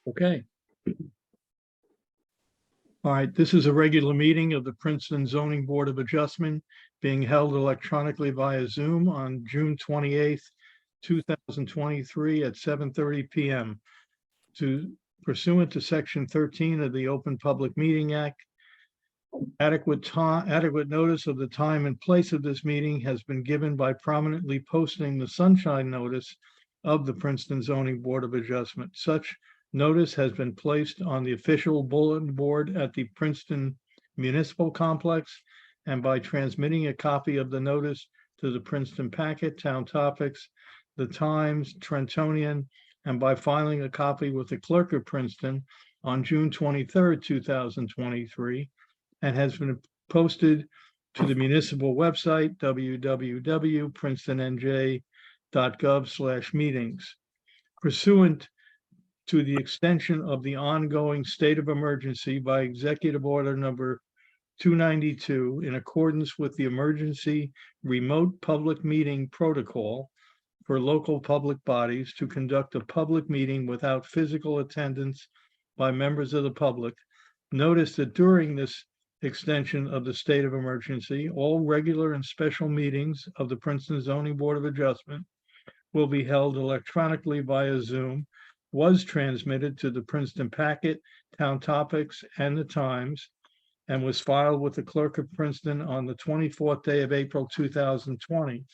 Okay. All right, this is a regular meeting of the Princeton Zoning Board of Adjustment being held electronically via Zoom on June 28th, 2023 at 7:30 PM. Pursuant to Section 13 of the Open Public Meeting Act, adequate notice of the time and place of this meeting has been given by prominently posting the sunshine notice of the Princeton Zoning Board of Adjustment. Such notice has been placed on the official bulletin board at the Princeton Municipal Complex and by transmitting a copy of the notice to the Princeton Packet, Town Topics, the Times, Trentonian, and by filing a copy with the Clerk of Princeton on June 23rd, 2023, and has been posted to the municipal website, www.princetonnj.gov/meetings. Pursuant to the extension of the ongoing state of emergency by Executive Order number 292, in accordance with the Emergency Remote Public Meeting Protocol for local public bodies to conduct a public meeting without physical attendance by members of the public, notice that during this extension of the state of emergency, all regular and special meetings of the Princeton Zoning Board of Adjustment will be held electronically via Zoom, was transmitted to the Princeton Packet, Town Topics, and the Times, and was filed with the Clerk of Princeton on the 24th day of April, 2020.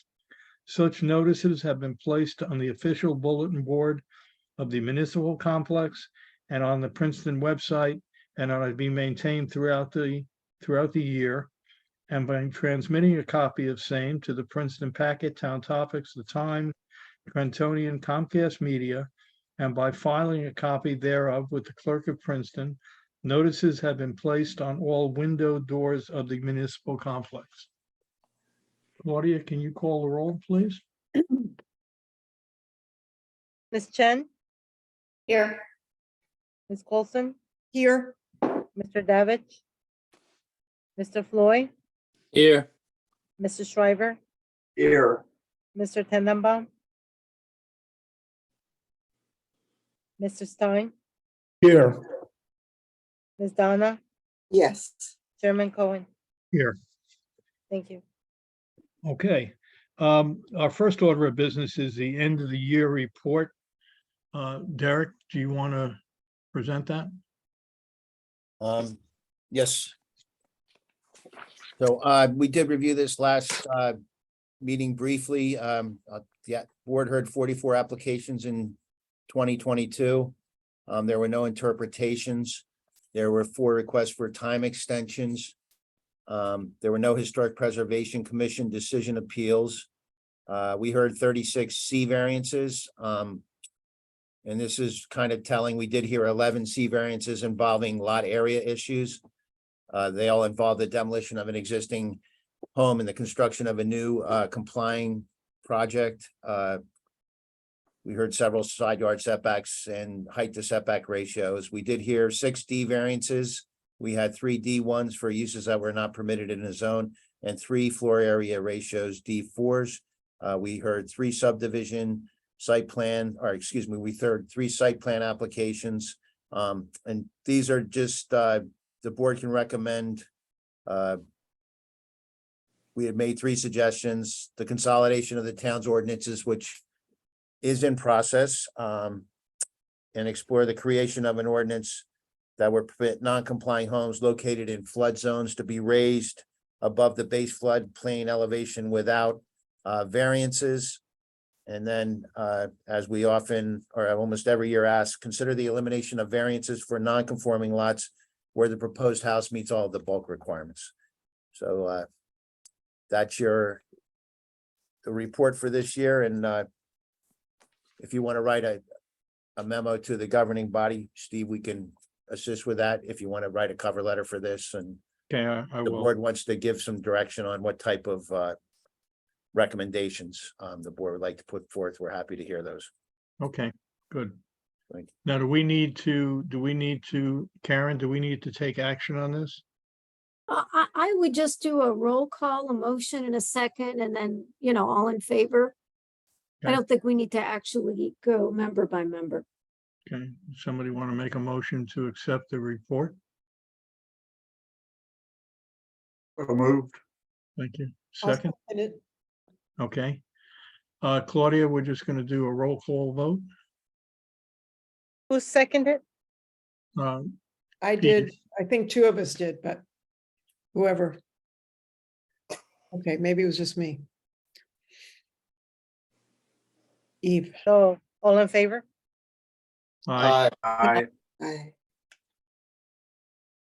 Such notices have been placed on the official bulletin board of the municipal complex and on the Princeton website, and are to be maintained throughout the year, and by transmitting a copy of same to the Princeton Packet, Town Topics, the Times, Trentonian, Comcast Media, and by filing a copy thereof with the Clerk of Princeton, notices have been placed on all window doors of the municipal complex. Claudia, can you call the roll, please? Ms. Chen, Here. Ms. Coulson, Here. Mr. Davich, Mr. Floyd, Here. Mr. Shriver, Here. Mr. Tenenbaum, Mr. Stein, Here. Ms. Donna, Yes. Chairman Cohen. Here. Thank you. Okay. Our first order of business is the end of the year report. Derek, do you want to present that? Yes. So we did review this last meeting briefly. The board heard 44 applications in 2022. There were no interpretations. There were 4 requests for time extensions. There were no Historic Preservation Commission decision appeals. We heard 36 C variances. And this is kind of telling. We did hear 11 C variances involving lot area issues. They all involve the demolition of an existing home and the construction of a new complying project. We heard several side yard setbacks and height to setback ratios. We did hear 6 D variances. We had 3 D1s for uses that were not permitted in a zone and 3 floor area ratios, D4s. We heard 3 subdivision site plan, or excuse me, we heard 3 site plan applications. And these are just, the board can recommend. We had made 3 suggestions: the consolidation of the town's ordinances, which is in process, and explore the creation of an ordinance that would permit non-complying homes located in flood zones to be raised above the base flood plain elevation without variances. And then, as we often, or almost every year ask, consider the elimination of variances for non-conforming lots where the proposed house meets all of the bulk requirements. So that's the report for this year. And if you want to write a memo to the governing body, Steve, we can assist with that. If you want to write a cover letter for this, and Okay, I the will. board wants to give some direction on what type of recommendations the board would like to put forth, we're happy to hear those. Okay, good. Thank you. Now, Karen, do we need to take action on this? I would just do a roll call, a motion and a second, and then, all in favor. I Okay. don't think we need to actually go member by member. Okay, somebody want to make a motion to accept the report? So moved. Thank you. I'll Second, second it. okay. Claudia, we're just going to do a roll call vote. Who seconded? I Peter. did, I think two of us did, but whoever. Okay, maybe it was just me. Eve. So, all in favor? Aye. Aye. Aye.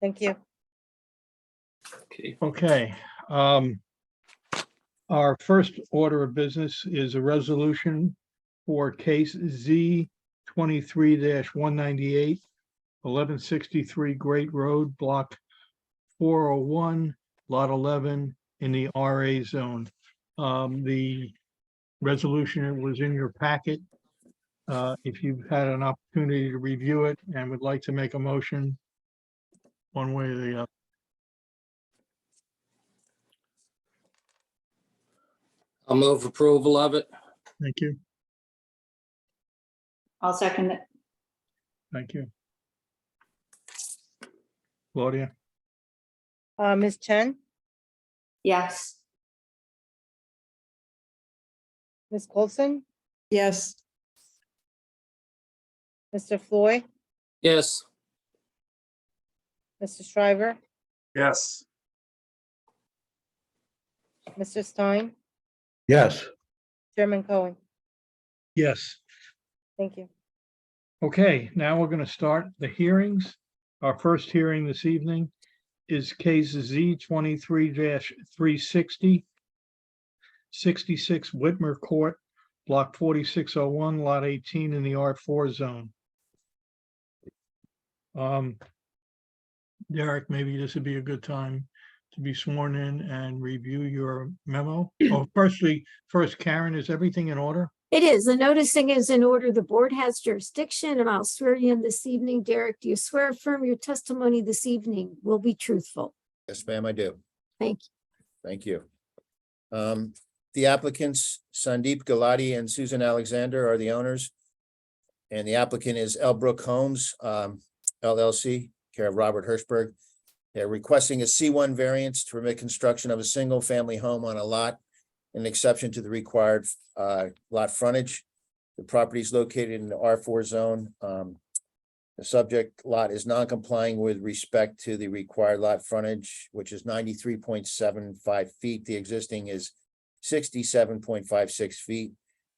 Thank you. Okay. Our first order of business is a resolution for case Z 23-198, 1163 Great Road, block 401, lot 11 in the RA zone. The resolution was in your packet. If you've had an opportunity to review it and would like to make a motion one way or the other. I'll move approval of it. Thank you. I'll second it. Thank you. Claudia, Ms. Chen, Yes. Ms. Coulson, Yes. Mr. Floyd, Yes. Mr. Shriver, Yes. Mr. Stein, Yes. Chairman Cohen. yes. Thank you. Okay, now we're going to start the hearings. Our first hearing this evening is case Z 23-360, 66 Whitmer Court, block 4601, lot 18 in the R4 zone. Derek, maybe this would be a good time to be sworn in and review your memo. Oh, first, Karen, is everything in order? It is. The noticing is in order. The board has jurisdiction and I'll swear you in this evening. Derek, do you swear affirm your testimony this evening will be truthful? Yes, ma'am, I do. Thank you. Thank you. The applicants, Sandeep Gulati and Susan Alexander, are the owners. And the applicant is Elbrook Homes, LLC, care of Robert Hirschberg. They're requesting a C1 variance to permit construction of a single-family home on a lot, an exception to the required lot frontage. The property is located in the R4 zone. The subject lot is non-complying with respect to the required lot frontage, which is 93.75 feet. The existing is 67.56 feet.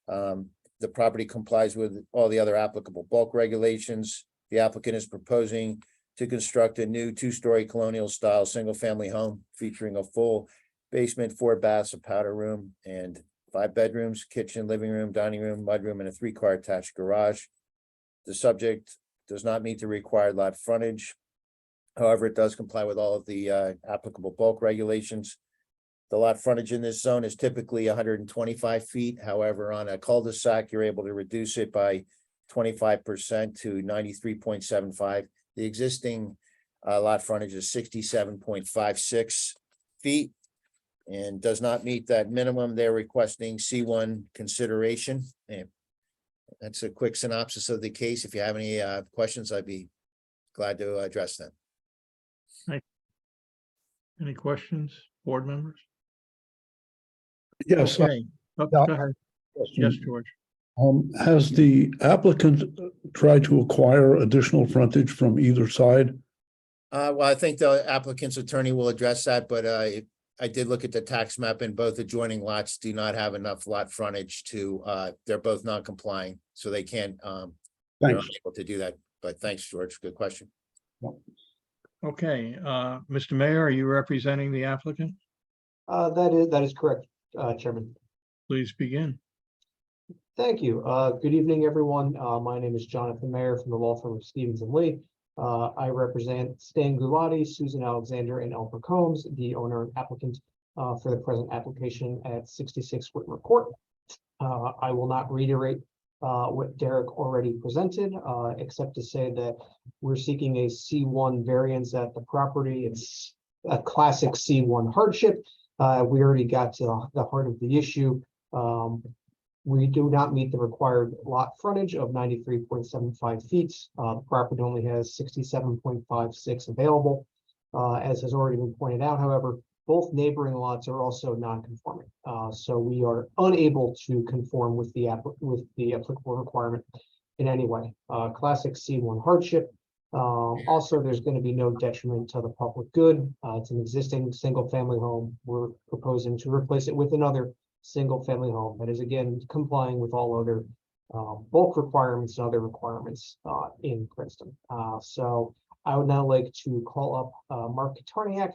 The property complies with all the other applicable bulk regulations. The applicant is proposing to construct a new two-story colonial style single-family home featuring a full basement, 4 baths, a powder room, and 5 bedrooms, kitchen, living room, dining room, mudroom, and a 3-car attached garage. The subject does not meet the required lot frontage. However, it does comply with all of the applicable bulk regulations. The lot frontage in this zone is typically 125 feet. However, on a cul-de-sac, you're able to reduce it by 25% to 93.75. The existing lot frontage is 67.56 feet and does not meet that minimum. They're requesting C1 consideration. And that's a quick synopsis of the case. If you have any questions, I'd be glad to address them. Any questions, board members? Yes, Okay, oh, yeah. go ahead. Yes, question. George. Has the applicant tried to acquire additional frontage from either side? Well, I think the applicant's attorney will address that, but I did look at the tax map and both adjoining lots do not have enough lot frontage to, they're both non-complying, so they can't, they're Thanks. unable to do that. But thanks, George. Good question. Okay, Mr. Mayor, are you representing the applicant? That is correct, Chairman. Please begin. Thank you. Good evening, everyone. My name is Jonathan Mayer from the law firm of Stevens and Lee. I represent Stan Gulati, Susan Alexander, and Elbrook Holmes, the owner and applicant for the present application at 66 Whitmer Court. I will not reiterate what Derek already presented, except to say that we're seeking a C1 variance at the property. It's a classic C1 hardship. We already got to the heart of the issue. We do not meet the required lot frontage of 93.75 feet. The property only has 67.56 available. As has already been pointed out, however, both neighboring lots are also non-conforming. So we are unable to conform with the applicable requirement in any way. Classic C1 hardship. Also, there's going to be no detriment to the public good. It's an existing single-family home. We're proposing to replace it with another single-family home that is again complying with all other bulk requirements and other requirements in Princeton. So I would now like to call up Mark Katarniak,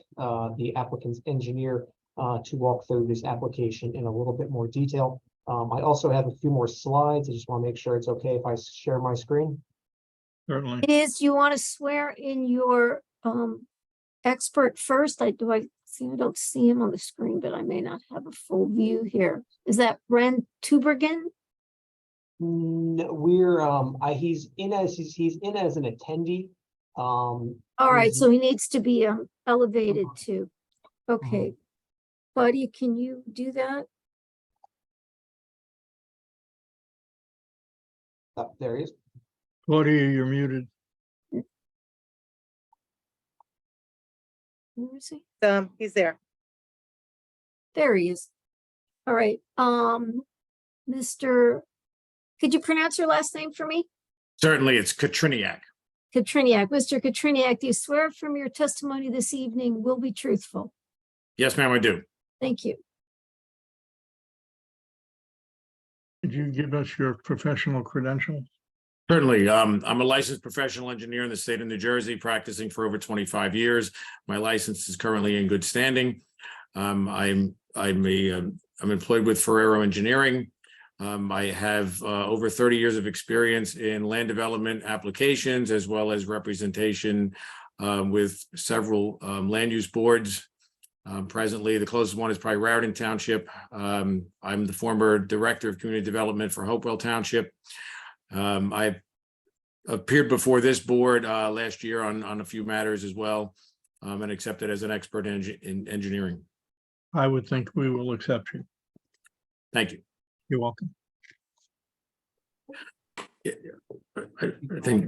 the applicant's engineer, to walk through this application in a little bit more detail. I also have a few more slides. I just want to make sure it's okay if I share my screen. Certainly. It is, you want to swear in your expert first? I don't see him on the screen, but I may not have a full view here. Is that Ren Tubergen? No, we're he's in as an attendee. All right, so he needs to be elevated too. Okay. Buddy, can you do that? There he is. Claudia, you're muted. Where is he? He's there. There he is. All right, Mr. Could you pronounce your last name for me? Certainly, it's Katriniak. Katriniak. Mr. Katriniak, do you swear from your testimony this evening will be truthful? Yes, ma'am, I do. Thank you. Could you give us your professional credentials? Certainly. I'm a licensed professional engineer in the state of New Jersey, practicing for over 25 years. My license is currently in good standing. I'm employed with Ferrero Engineering. I have over 30 years of experience in land development applications, as well as representation with several land use boards. Presently, the closest one is probably Raritan Township. I'm the former Director of Community Development for Hopewell Township. I appeared before this board last year on a few matters as well, and accepted as an expert in engineering. I would think we will accept you. Thank you. You're welcome. I think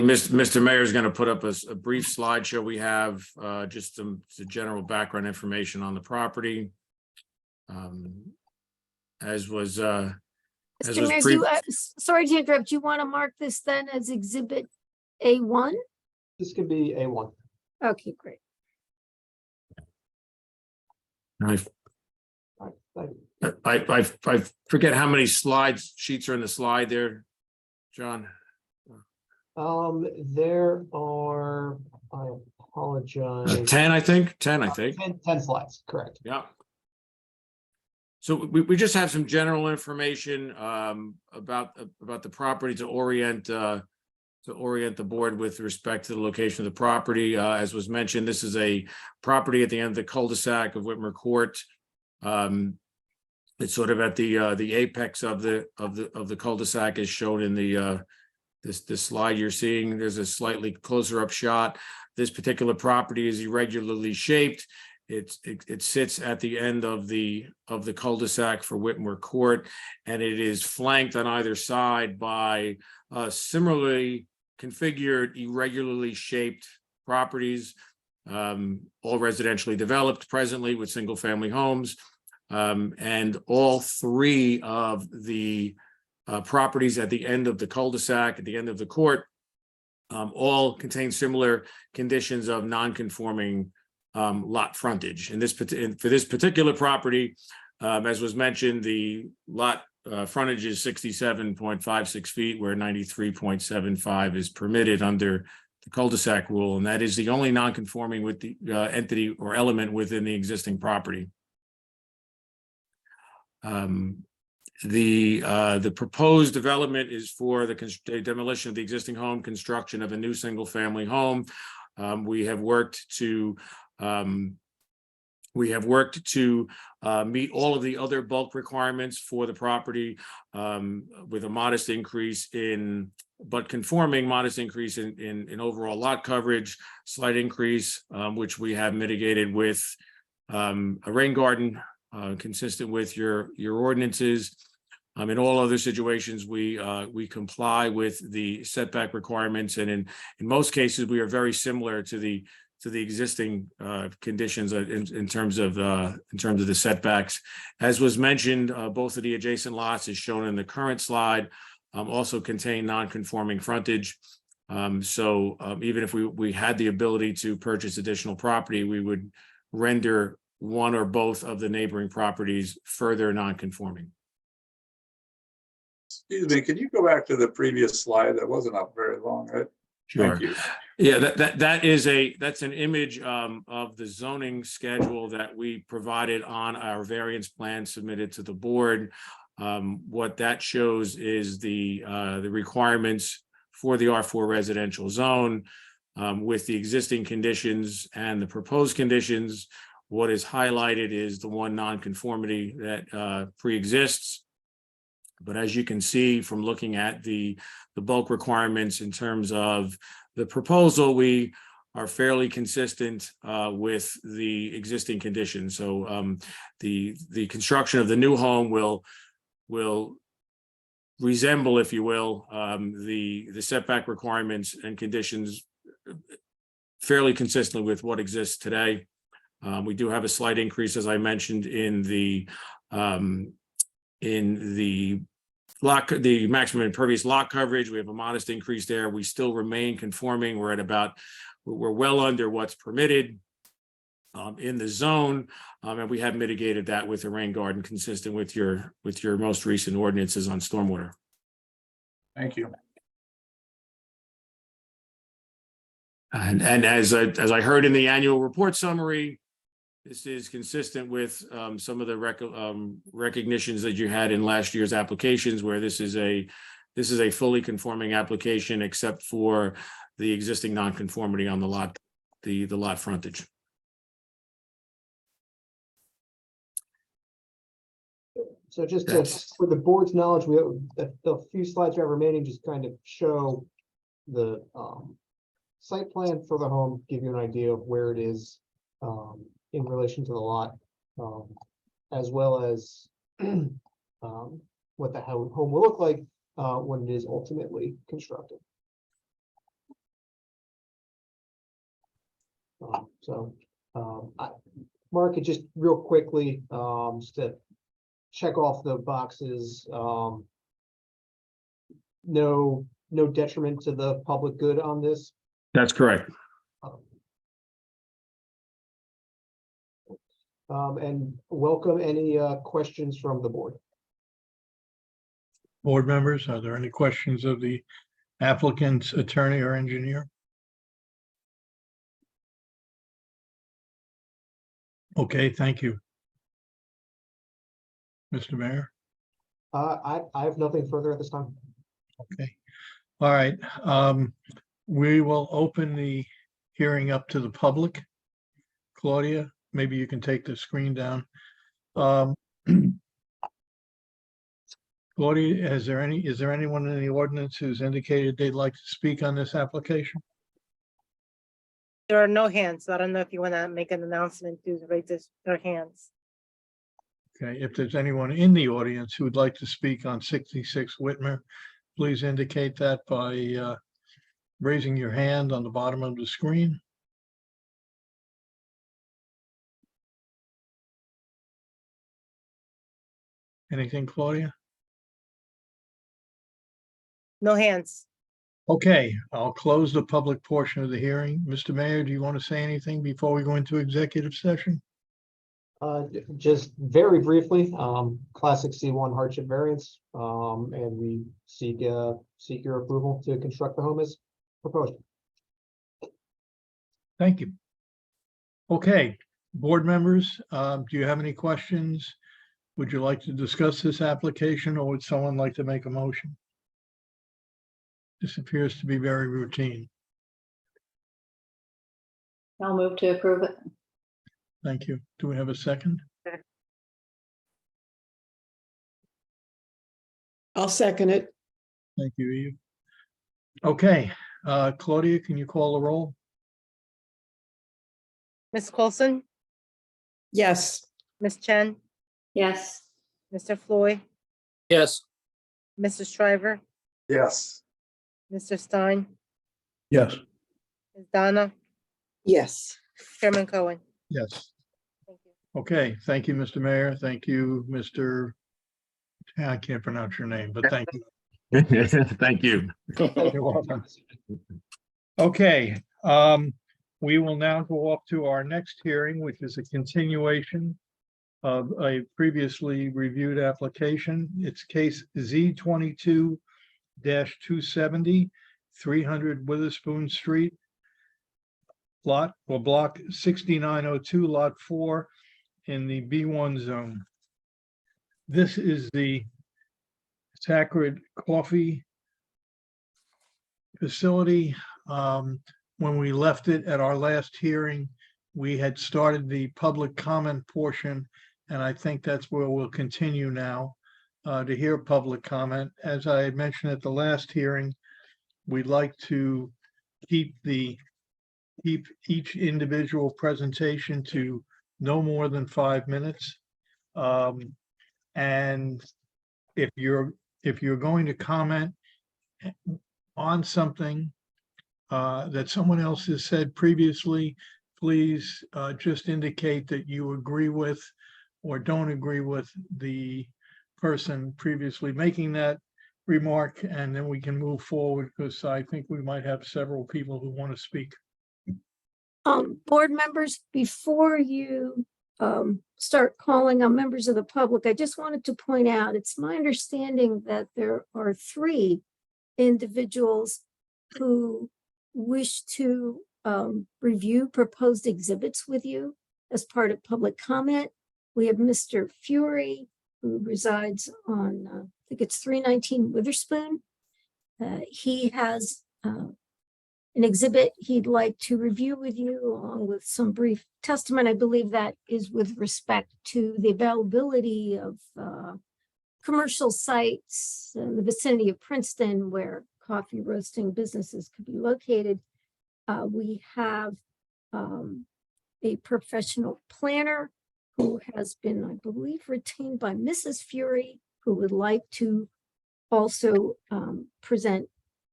Mr. Mayor is going to put up a brief slideshow. We have just some general background information on the property. As was Mr. Mayor, sorry to interrupt. You want to mark this then as Exhibit A1? This could be A1. Okay, great. All right, thank you. I forget how many sheets are in the slide there, John. There are, I apologize. 10, I think. 10 slides, correct. Yeah. So we just have some general information about the property to orient the board with respect to the location of the property. As was mentioned, this is a property at the end of the cul-de-sac of Whitmer Court. It's sort of at the apex of the cul-de-sac, as shown in the this slide you're seeing. There's a slightly closer up shot. This particular property is irregularly shaped. It sits at the end of the cul-de-sac for Whitmer Court, and it is flanked on either side by similarly configured, irregularly shaped properties, all residentially developed presently with single-family homes. And all three of the properties at the end of the cul-de-sac, at the end of the court, all contain similar conditions of non-conforming lot frontage. And for this particular property, as was mentioned, the lot frontage is 67.56 feet, where 93.75 is permitted under the cul-de-sac rule, and that is the only non-conforming with the entity or element within the existing property. The proposed development is for the demolition of the existing home, construction of a new single-family home. We have worked to meet all of the other bulk requirements for the property, with a modest increase in overall lot coverage, slight increase, which we have mitigated with a rain garden consistent with your ordinances. In all other situations, we comply with the setback requirements, and in most cases, we are very similar to the existing conditions in terms of the setbacks. As was mentioned, both of the adjacent lots, as shown in the current slide, also contain non-conforming frontage. So even if we had the ability to purchase additional property, we would render one or both of the neighboring properties further non-conforming. Excuse me, can you go back to the previous slide? That wasn't up very long, right? Sure. Thank you. Yeah, that's an image of the zoning schedule that we provided on our variance plan submitted to the board. What that shows is the requirements for the R4 residential zone with the existing conditions and the proposed conditions. What is highlighted is the one nonconformity that pre-exists. But as you can see from looking at the bulk requirements in terms of the proposal, we are fairly consistent with the existing conditions. So the construction of the new home will resemble, if you will, the setback requirements and conditions fairly consistently with what exists today. We do have a slight increase, as I mentioned, in the maximum impervious lot coverage. We have a modest increase there. We still remain conforming. We're well under what's permitted in the zone, and we have mitigated that with a rain garden consistent with your most recent ordinances on stormwater. Thank you. And as I heard in the annual report summary, this is consistent with some of the recognitions that you had in last year's applications, where this is a fully conforming application except for the existing nonconformity on the lot frontage. So just for the board's knowledge, the few slides we have remaining just kind of show the site plan for the home, give you an idea of where it is in relation to the lot, as well as what the home will look like when it is ultimately constructed. Mark, just real quickly, just to check off the boxes. No detriment to the public good on this. That's correct. And welcome any questions from the board. Board members, are there any questions of the applicant's attorney or engineer? Okay, thank you. Mr. Mayor? I have nothing further at this time. Okay, all right. We will open the hearing up to the public. Claudia, maybe you can take the screen down. Claudia, is there anyone in the ordinance who's indicated they'd like to speak on this application? There are no hands. I don't know if you want to make an announcement to raise their hands. Okay, if there's anyone in the audience who would like to speak on 66 Whitmer, please indicate that by raising your hand on the bottom of the screen. Anything, Claudia? No hands. Okay, I'll close the public portion of the hearing. Mr. Mayor, do you want to say anything before we go into executive session? Just very briefly, classic C1 hardship variance, and we seek your approval to construct the home as proposed. Thank you. Okay, board members, do you have any questions? Would you like to discuss this application, or would someone like to make a motion? This appears to be very routine. I'll move to approve it. Thank you. Do we have a second? I'll second it. Thank you, Eve. Okay, Claudia, can you call the roll? Ms. Coulson, Yes. Ms. Chen, Yes. Mr. Floyd, Yes. Mr. Shriver, Yes. Mr. Stein, Yes. Ms. Donna, Yes. Chairman Cohen. Yes. Thank you. Okay, thank you, Mr. Mayor. Thank you, Mr. I can't pronounce your name, but thank you. Thank you. You're welcome. Okay, we will now go up to our next hearing, which is a continuation of a previously reviewed application. It's case Z 22-270, 300 Witherspoon Street, lot or block 6902, lot 4 in the B1 zone. This is the Sacred Coffee facility. When we left it at our last hearing, we had started the public comment portion, and I think that's where we'll continue now to hear public comment. As I had mentioned at the last hearing, we'd like to keep each individual presentation to no more than 5 minutes. And if you're going to comment on something that someone else has said previously, please just indicate that you agree with or don't agree with the person previously making that remark, and then we can move forward, because I think we might have several people who want to speak. Board members, before you start calling on members of the public, I just wanted to point out, it's my understanding that there are 3 individuals who wish to review proposed exhibits with you as part of public comment. We have Mr. Fury, who resides on, I think it's 319 Witherspoon. He has an exhibit he'd like to review with you, along with some brief testimony. I believe that is with respect to the availability of commercial sites in the vicinity of Princeton where coffee roasting businesses could be located. We have a professional planner who has been, I believe, retained by Mrs. Fury, who would like to also present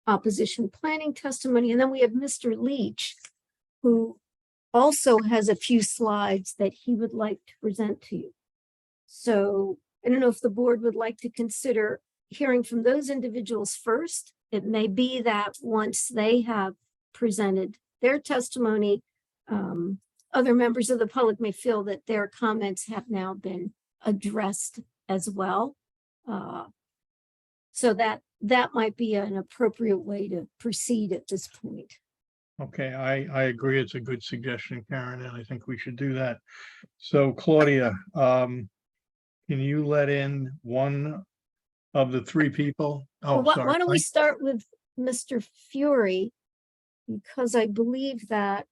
opposition planning testimony. And then we have Mr. Leach, who also has a few slides that he would like to present to you. So I don't know if the board would like to consider hearing from those individuals first. It may be that once they have presented their testimony, other members of the public may feel that their comments have now been addressed as well. So that might be an appropriate way to proceed at this point. Okay, I agree. It's a good suggestion, Karen, and I think we should do that. So Claudia, can you let in one of the 3 people? Oh, Well, sorry. why don't we start with Mr. Fury? Because I believe that,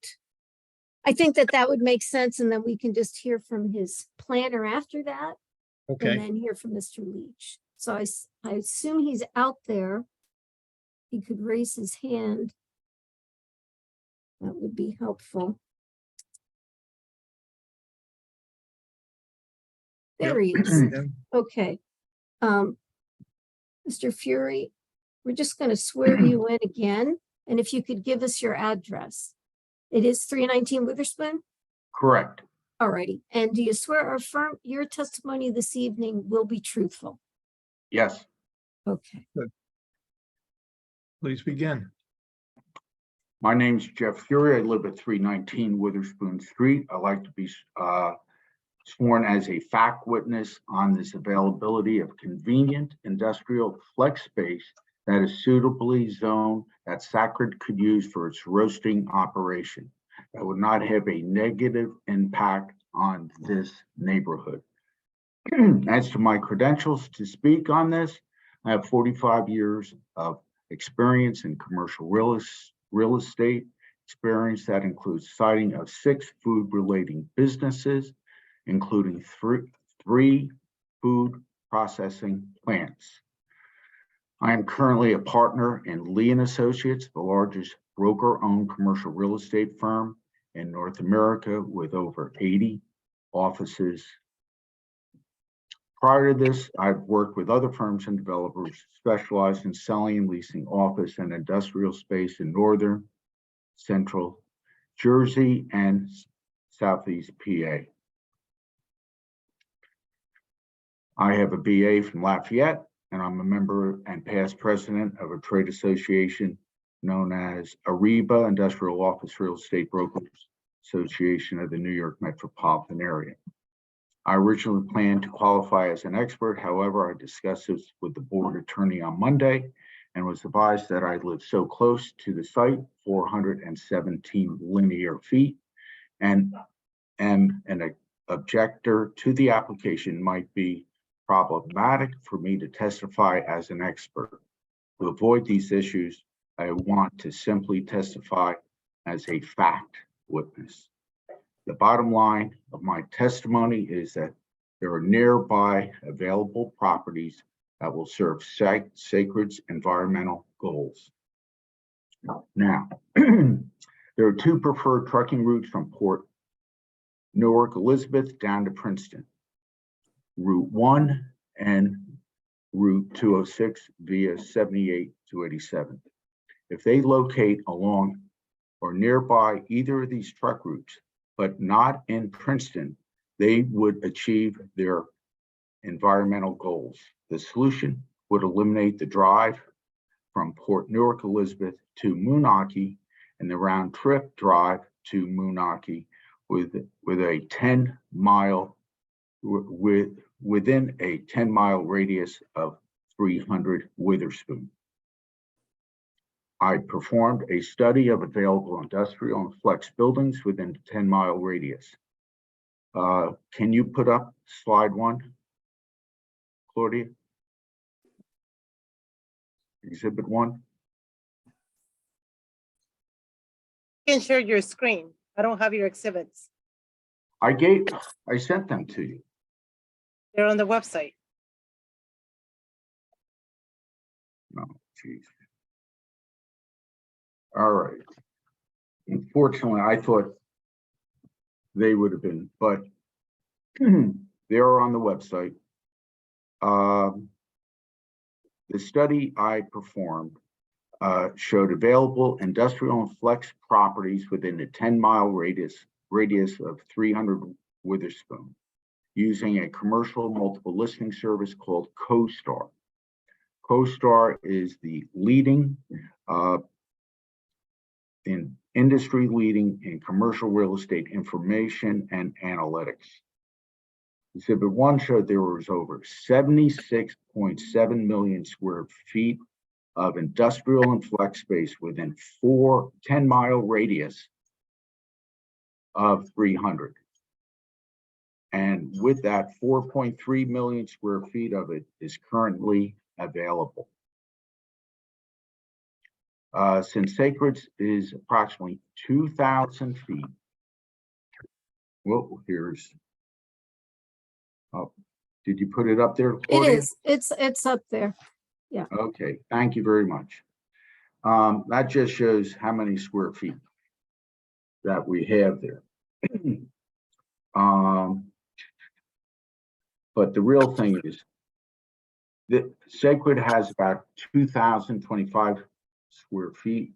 I think that would make sense, and then we can just hear from his planner after that, and Okay, then hear from Mr. Leach. So I assume he's out there. He could raise his hand. That would be helpful. There he is. Okay. Mr. Fury, we're just going to swear you in again. And if you could give us your address. It is 319 Witherspoon? Correct. All righty. And do you swear or affirm your testimony this evening will be truthful? Yes. Okay. please begin. My name's Jeff Fury. I live at 319 Witherspoon Street. I like to be sworn as a fact witness on this availability of convenient industrial flex space that is suitably zoned that Sacred could use for its roasting operation that would not have a negative impact on this neighborhood. As to my credentials to speak on this, I have 45 years of experience in commercial real estate experience that includes siting of 6 food-related businesses, including three food processing plants. I am currently a partner in Lee & Associates, the largest broker-owned commercial real estate firm in North America with over 80 offices Prior to this, I've worked with other firms and developers specialized in selling and leasing office and industrial space in northern, central Jersey, and southeast PA. I have a BA from Lafayette, and I'm a member and past president of a trade association known as Ariba Industrial Office Real Estate Brokers Association of the New York metropolitan area. I originally planned to qualify as an expert. However, I discussed this with the board attorney on Monday and was advised that I live so close to the site, 417 linear feet, and an objector to the application might be problematic for me to testify as an expert. To avoid these issues, I want to simply testify as a fact witness. The bottom line of my testimony is that there are nearby available properties that will serve Sacred's environmental goals. Now, there are two preferred trucking routes from Port Newark Elizabeth down to Princeton. Route 1 and Route 206 via 78 to 87. If they locate along or nearby either of these truck routes, but not in Princeton, they would achieve their environmental goals. The solution would eliminate the drive from Port Newark Elizabeth to Moonachie and the round trip drive to Moonachie within a 10-mile radius of 300 Witherspoon. I performed a study of available industrial and flex buildings within a 10-mile radius. Can you put up slide 1, Claudia? Exhibit 1. You can share your screen. I don't have your exhibits. I sent them to you. They're on the website. No, geez. All right. Unfortunately, I thought they would have been, but they are on the website. The study I performed showed available industrial and flex properties within a 10-mile radius of 300 Witherspoon using a commercial multiple listing service called CoStar. CoStar is the leading industry leading in commercial real estate information and analytics. Exhibit 1 showed there was over 76.7 million square feet of industrial and flex space within 10-mile radius of 300. And with that, 4.3 million square feet of it is currently available. Since Sacred's is approximately 2,000 feet. Well, did you put it up there, It Claudia? is, it's up there. Okay, thank you very much. That just shows how many square feet that we have there. But the real thing is that Sacred has about 2,025 square feet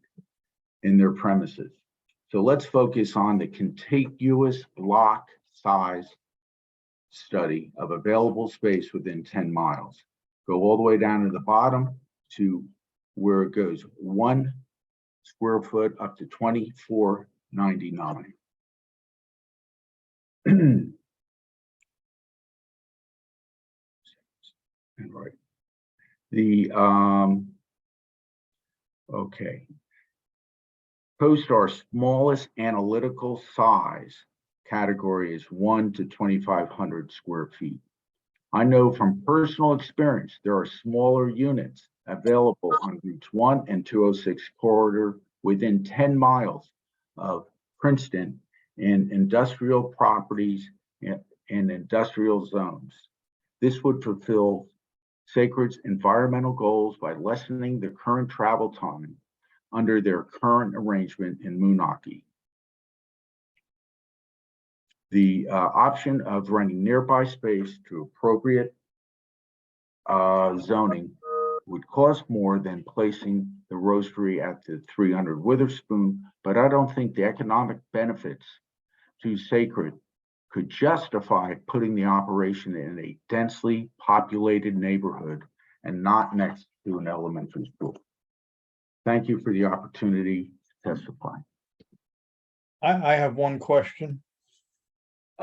in their premises. So let's focus on the contiguous block size study of available space within 10 miles. Go all the way down to the bottom to where it goes 1 square foot up to 24.99. Right. Okay. CoStar's smallest analytical size category is 1 to 2,500 square feet. I know from personal experience, there are smaller units available on routes 1 and 206 corridor within 10 miles of Princeton in industrial properties and industrial zones. This would fulfill Sacred's environmental goals by lessening the current travel time under their current arrangement in Moonachie. The option of renting nearby space to appropriate zoning would cost more than placing the roastery at the 300 Witherspoon, but I don't think the economic benefits to Sacred could justify putting the operation in a densely populated neighborhood and not next to an elementary school. Thank you for the opportunity to testify. I have one question.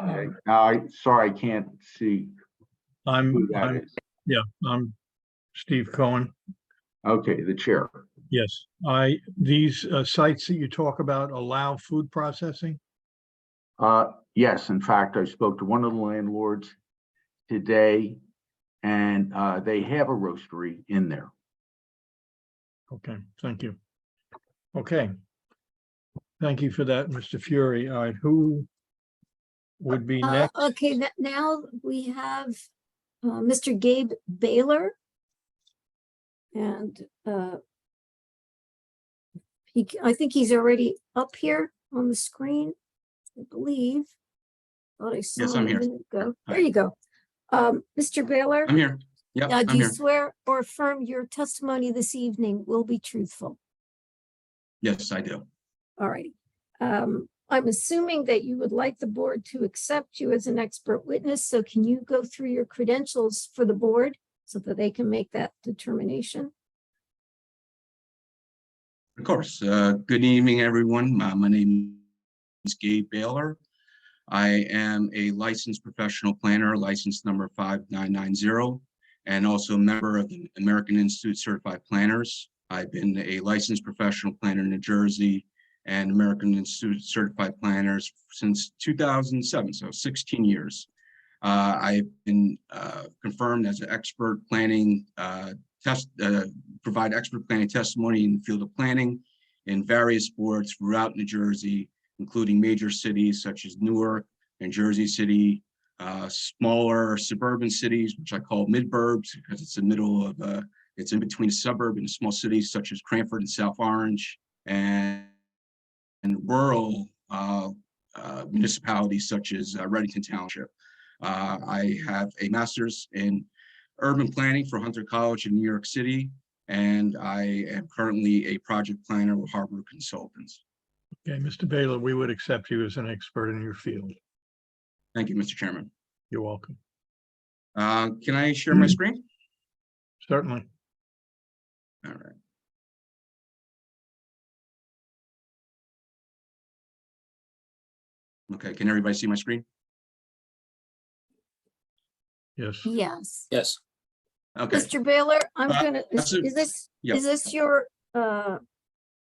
Okay. Sorry, I can't see who that is. I'm Steve Cohen. Okay, the chair. Yes, these sites that you talk about allow food processing? Yes, in fact, I spoke to one of the landlords today, and they have a roastery in there. Okay, thank you. Okay. Thank you for that, Mr. Fury. All right, who would be next? Okay, now we have Mr. Gabe Baylor. And I think he's already up here on the screen, I believe. Thought I saw Yes, I'm him a here. minute ago. Hi. There you go. Mr. Baylor, I'm here. Yep, do I'm you here. swear or affirm your testimony this evening will be truthful? Yes, I do. All righty. I'm assuming that you would like the board to accept you as an expert witness. So can you go through your credentials for the board so that they can make that determination? Of course. Good evening, everyone. My name is Gabe Baylor. I am a licensed professional planner, license number 5990, and also a member of the American Institute Certified Planners. I've been a licensed professional planner in New Jersey and American Institute Certified Planners since 2007, so 16 years. I've been confirmed as an expert planning provide expert planning testimony in the field of planning in various boards throughout New Jersey, including major cities such as Newark and Jersey City, smaller suburban cities, which I call mid-burbs because it's the middle of, it's in between a suburb and small cities such as Cranford and South Orange, and rural municipalities such as Reddington Township. I have a master's in urban planning for Hunter College in New York City, and I am currently a project planner with Harbor Consultants. Okay, Mr. Baylor, we would accept you as an expert in your field. Thank you, Mr. Chairman. You're welcome. Can I share my screen? Certainly. All right. Okay, can everybody see my screen? Yes. Yes. Yes. Okay. Mr. Baylor, I'm gonna, absolutely. is this your,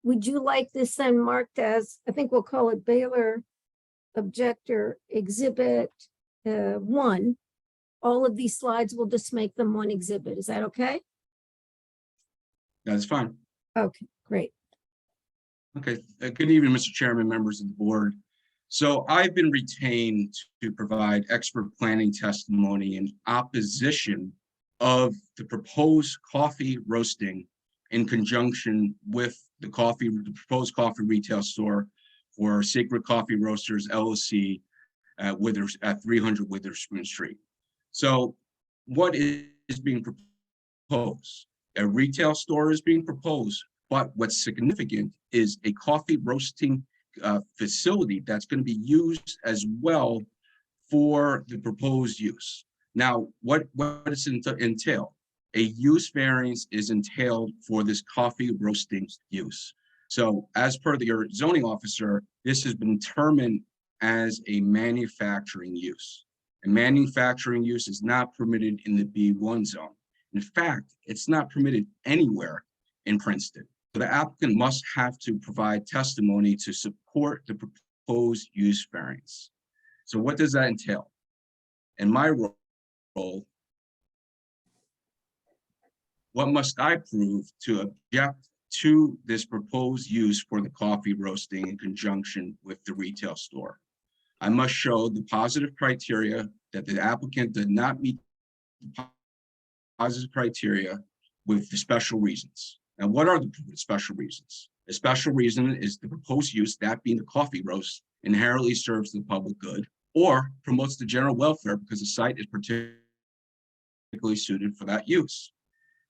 would you like this then marked as, I think we'll call it Baylor Objector Exhibit 1. All of these slides, we'll just make them one exhibit. Is that okay? That's fine. Okay, great. Okay, good evening, Mr. Chairman, members of the board. So I've been retained to provide expert planning testimony in opposition of the proposed coffee roasting in conjunction with the proposed coffee retail store for Sacred Coffee Roasters LLC at 300 Witherspoon Street. So what is being proposed? A retail store is being proposed, but what's significant is a coffee roasting facility that's going to be used as well for the proposed use. Now, what does it entail? A use variance is entailed for this coffee roasting use. So as per your zoning officer, this has been determined as a manufacturing use. And manufacturing use is not permitted in the B1 zone. In fact, it's not permitted anywhere in Princeton. So the applicant must have to provide testimony to support the proposed use variance. So what does that entail? In my role, what must I prove to object to this proposed use for the coffee roasting in conjunction with the retail store? I must show the positive criteria that the applicant did not meet the positive criteria with the special reasons. Now, what are the special reasons? A special reason is the proposed use, that being the coffee roast, inherently serves the public good or promotes the general welfare because the site is particularly particularly suited for that use.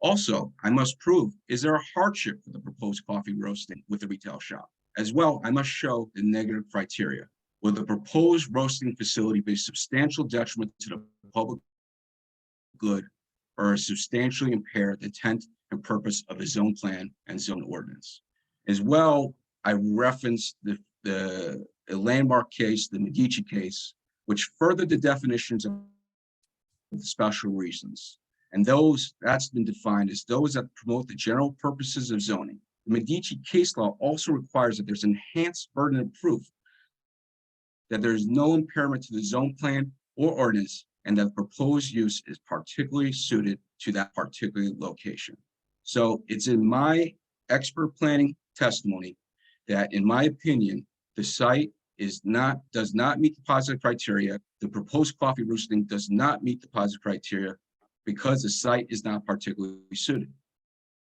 Also, I must prove, is there a hardship for the proposed coffee roasting with the retail shop? As well, I must show the negative criteria. Will the proposed roasting facility be a substantial detriment to the public good or substantially impair the intent and purpose of the zone plan and zone ordinance? As well, I referenced a landmark case, the Medici case, which furthered the definitions of the special reasons. And that's been defined as those that promote the general purposes of zoning. The Medici case law also requires that there's enhanced burden of proof that there is no impairment to the zone plan or ordinance, and that the proposed use is particularly suited to that particular location. So it's in my expert planning testimony that, in my opinion, the site does not meet the positive criteria. The proposed coffee roasting does not meet the positive criteria because the site is not particularly suited.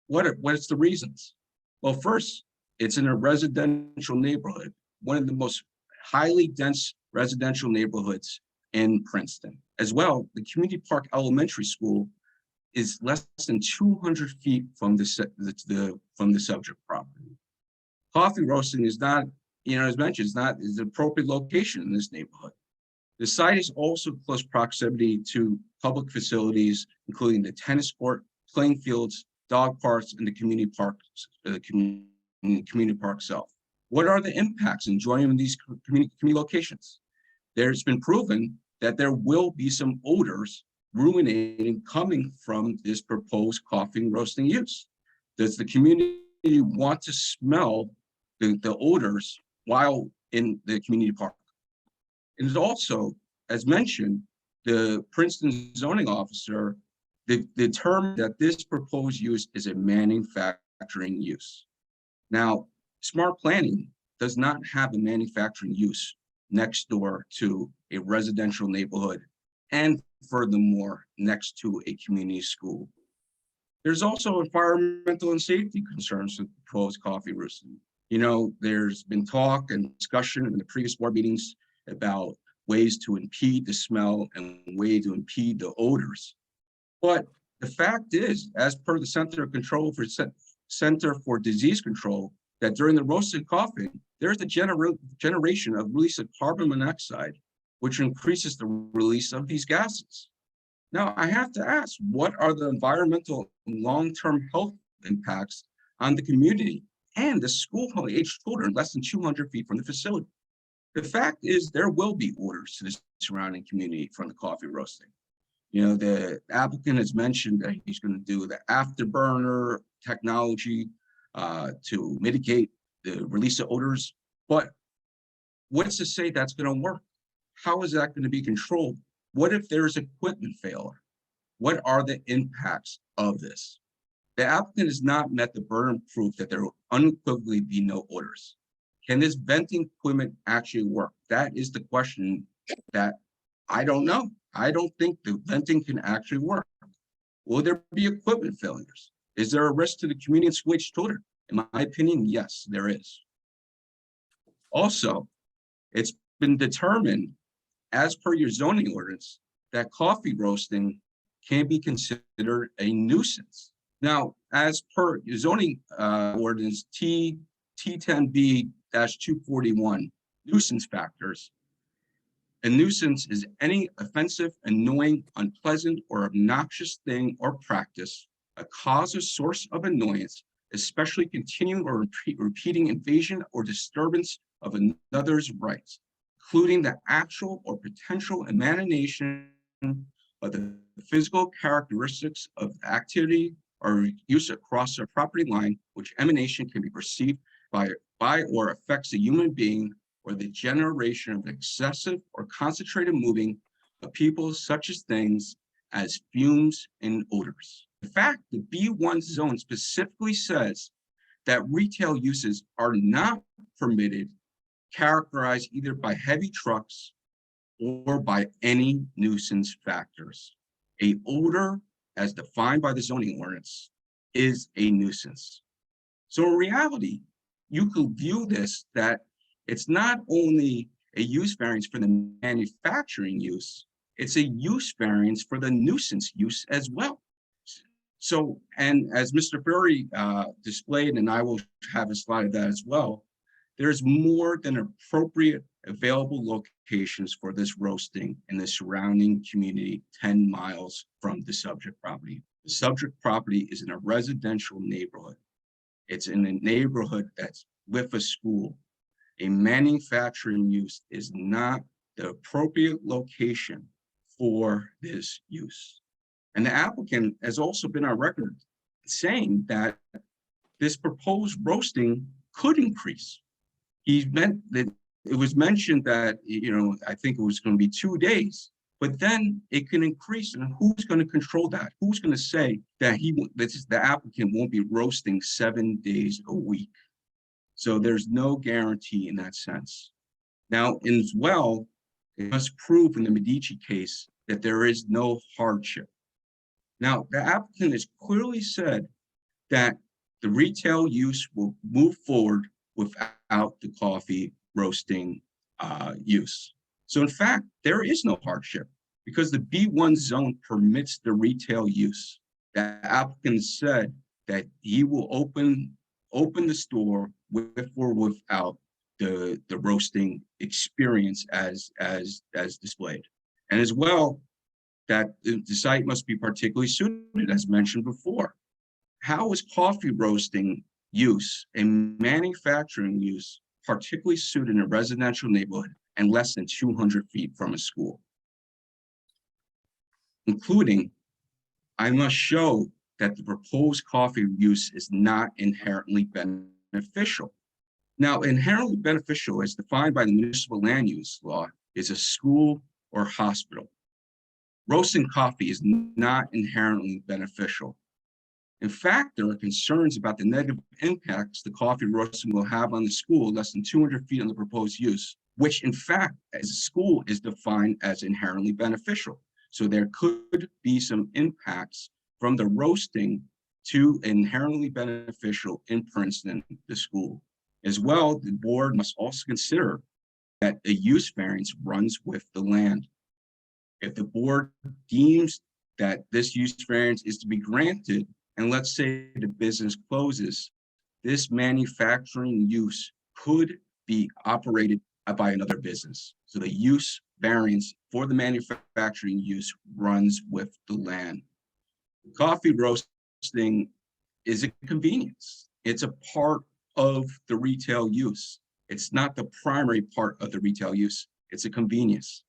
What's the reasons? Well, first, it's in a residential neighborhood, one of the most highly dense residential neighborhoods in Princeton. As well, the Community Park Elementary School is less than 200 feet from the subject property. Coffee roasting is not, as mentioned, is the appropriate location in this neighborhood. The site is also close proximity to public facilities, including the tennis court, playing fields, dog parks, and the community parks, the community park itself. What are the impacts in joining these community locations? There's been proven that there will be some odors ruminating coming from this proposed coffee roasting use. Does the community want to smell the odors while in the community park? It is also, as mentioned, the Princeton zoning officer determined that this proposed use is a manufacturing use. Now, smart planning does not have a manufacturing use next door to a residential neighborhood, and furthermore, next to a community school. There's also environmental and safety concerns with proposed coffee roasting. There's been talk and discussion in the previous board meetings about ways to impede the smell and way to impede the odors. But the fact is, as per the Center for Disease Control, that during the roasted coffee, there's a generation of release of carbon monoxide, which increases the release of these gases. Now, I have to ask, what are the environmental and long-term health impacts on the community and the school-age children less than 200 feet from the facility? The fact is, there will be odors to the surrounding community from the coffee roasting. The applicant has mentioned that he's going to do the afterburner technology to mitigate the release of odors. But what's to say that's going to work? How is that going to be controlled? What if there's equipment failure? What are the impacts of this? The applicant has not met the burden of proof that there will unequivocally be no odors. Can this venting equipment actually work? That is the question that I don't know. I don't think the venting can actually work. Will there be equipment failures? Is there a risk to the community and school-age children? In my opinion, yes, there is. Also, it's been determined, as per your zoning ordinance, that coffee roasting can be considered a nuisance. Now, as per your zoning ordinance T10B-241, nuisance factors, a nuisance is any offensive, annoying, unpleasant, or obnoxious thing or practice, a cause or source of annoyance, especially continuing or repeating invasion or disturbance of another's rights, including the actual or potential emanation of the physical characteristics of the activity or use across a property line, which emanation can be perceived by or affects a human being, or the generation of excessive or concentrated moving of people, such as things as fumes and odors. In fact, the B1 zone specifically says that retail uses are not permitted, characterized either by heavy trucks or by any nuisance factors. A odor, as defined by the zoning ordinance, is a nuisance. So in reality, you could view this that it's not only a use variance for the manufacturing use, it's a use variance for the nuisance use as well. So, and as Mr. Furry displayed, and I will have a slide of that as well, there's more than appropriate available locations for this roasting in the surrounding community 10 miles from the subject property. The subject property is in a residential neighborhood. It's in a neighborhood that's with a school. A manufacturing use is not the appropriate location for this use. And the applicant has also been on record saying that this proposed roasting could increase. He meant that it was mentioned that, I think it was going to be 2 days, but then it can increase. And who's going to control that? Who's going to say that the applicant won't be roasting 7 days a week? So there's no guarantee in that sense. Now, as well, it must prove in the Medici case that there is no hardship. Now, the applicant has clearly said that the retail use will move forward without the coffee roasting use. So in fact, there is no hardship because the B1 zone permits the retail use. The applicant said that he will open the store with or without the roasting experience as displayed. And as well, that the site must be particularly suited, as mentioned before. How is coffee roasting use and manufacturing use particularly suited in a residential neighborhood and less than 200 feet from a school? Including, I must show that the proposed coffee use is not inherently beneficial. Now, inherently beneficial, as defined by the municipal land use law, is a school or hospital. Roasting coffee is not inherently beneficial. In fact, there are concerns about the negative impacts the coffee roasting will have on the school less than 200 feet on the proposed use, which in fact, as a school is defined as inherently beneficial. So there could be some impacts from the roasting to inherently beneficial in Princeton, the school. As well, the board must also consider that a use variance runs with the land. If the board deems that this use variance is to be granted, and let's say the business closes, this manufacturing use could be operated by another business. So the use variance for the manufacturing use runs with the land. Coffee roasting is a convenience. It's a part of the retail use. It's not the primary part of the retail use. It's a convenience.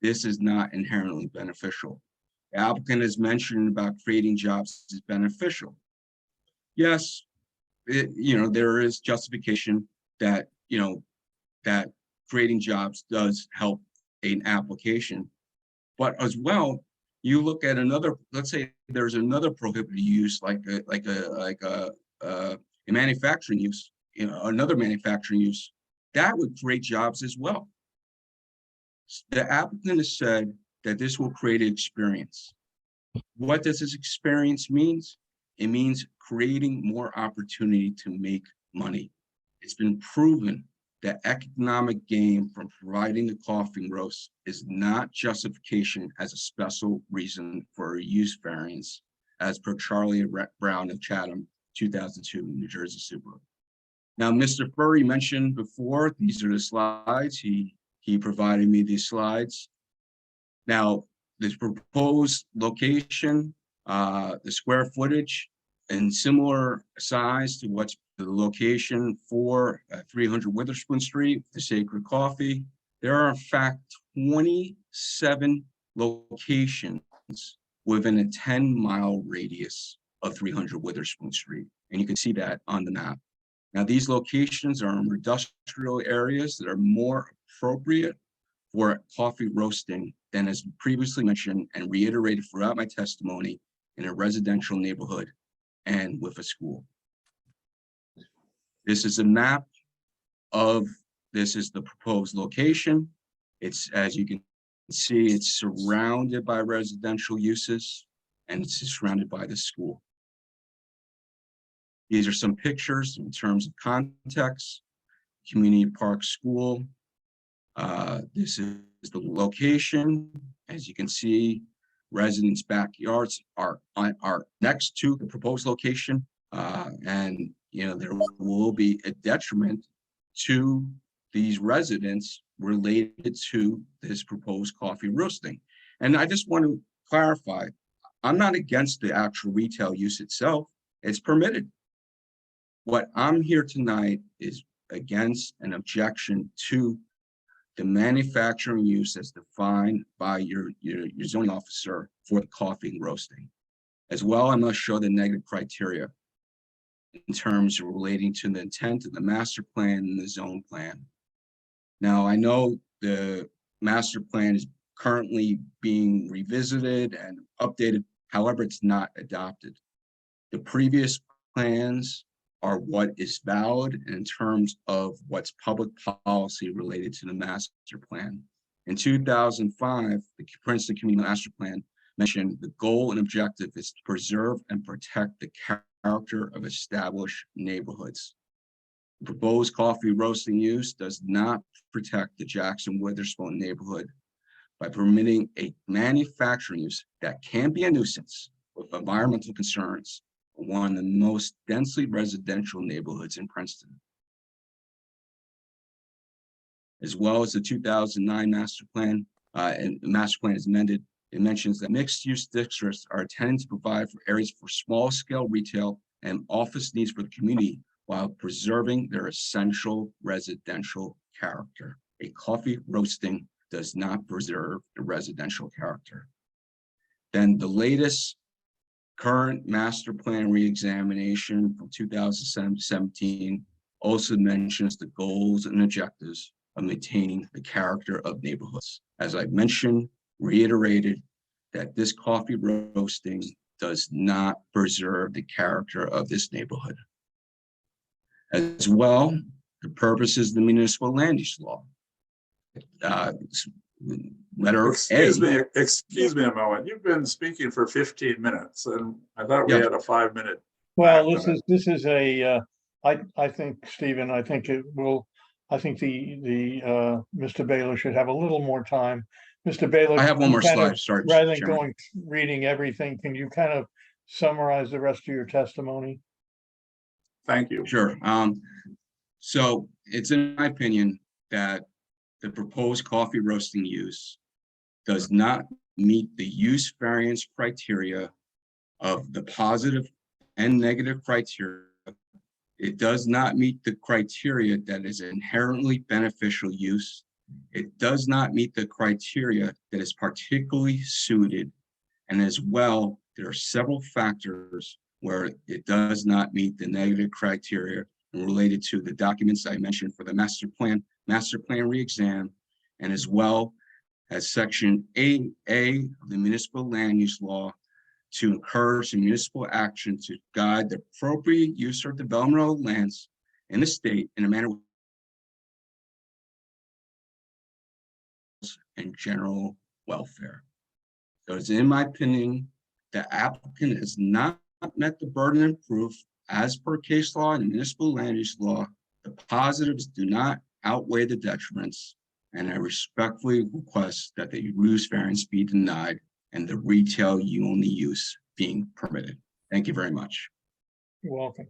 This is not inherently beneficial. The applicant has mentioned about creating jobs is beneficial. Yes, there is justification that, that creating jobs does help an application. But as well, you look at another, let's say there's another prohibited use like a manufacturing use, another manufacturing use, that would create jobs as well. The applicant has said that this will create an experience. What does this experience mean? It means creating more opportunity to make money. It's been proven that economic gain from providing the coffee roast is not justification as a special reason for a use variance, as per Charlie Brown of Chatham, 2002, New Jersey Super. Now, Mr. Furry mentioned before, these are the slides. He provided me these slides. Now, this proposed location, the square footage and similar size to what's the location for 300 Witherspoon Street, the Sacred Coffee. There are in fact 27 locations within a 10-mile radius of 300 Witherspoon Street. And you can see that on the map. Now, these locations are in industrial areas that are more appropriate for coffee roasting than as previously mentioned and reiterated throughout my testimony in a residential neighborhood and with a school. This is a map of, this is the proposed location. It's, as you can see, it's surrounded by residential uses and it's surrounded by the school. These are some pictures in terms of context. Community Park School. This is the location As you can see, residents' backyards are next to the proposed location. And, you know, there will be a detriment to these residents related to this proposed coffee roasting. And I just want to clarify, I'm not against the actual retail use itself. It's permitted. What I'm here tonight is against an objection to the manufacturing use as defined by your zoning officer for the coffee and roasting. As well, I must show the negative criteria in terms of relating to the intent of the master plan and the zone plan. Now, I know the master plan is currently being revisited and updated. However, it's not adopted. The previous plans are what is valid in terms of what's public policy related to the master plan. In 2005, the Princeton Community Master Plan mentioned the goal and objective is to preserve and protect the character of established neighborhoods. The proposed coffee roasting use does not protect the Jackson Witherspoon neighborhood by permitting a manufacturing use that can be a nuisance with environmental concerns in one of the most densely residential neighborhoods in Princeton. As well as the 2009 master plan, and the master plan is amended, it mentions that mixed use districts are intended to provide for areas for small scale retail and office needs for the community while preserving their essential residential character. A coffee roasting does not preserve the residential character. Then the latest current master plan reexamination from 2017 also mentions the goals and objectives of maintaining the character of neighborhoods. As I mentioned, reiterated that this coffee roasting does not preserve the character of this neighborhood. As well, the purpose is the municipal land use law. Letter A. Excuse me a moment. You've been speaking for 15 minutes and I thought we Yeah. had a 5-minute. Well, this is a, I think, Stephen, I think it will, I think Mr. Baylor should have a little more time. Mr. Baylor. I have one more kind of, slide, sorry, Rather than Chairman. reading everything, can you kind of summarize the rest of your testimony? Thank you. Sure. So it's in my opinion that the proposed coffee roasting use does not meet the use variance criteria of the positive and negative criteria. It does not meet the criteria that is inherently beneficial use. It does not meet the criteria that is particularly suited. And as well, there are several factors where it does not meet the negative criteria related to the documents I mentioned for the master plan re-exam, and as well as section 8A of the municipal land use law to encourage the municipal action to guide the appropriate use or development of lands in the state in a manner and general welfare. So it's in my opinion, the applicant has not met the burden of proof as per case law and municipal land use law. The positives do not outweigh the detriments, and I respectfully request that the use variance be denied and the retail only use being permitted. Thank you very much. You're welcome.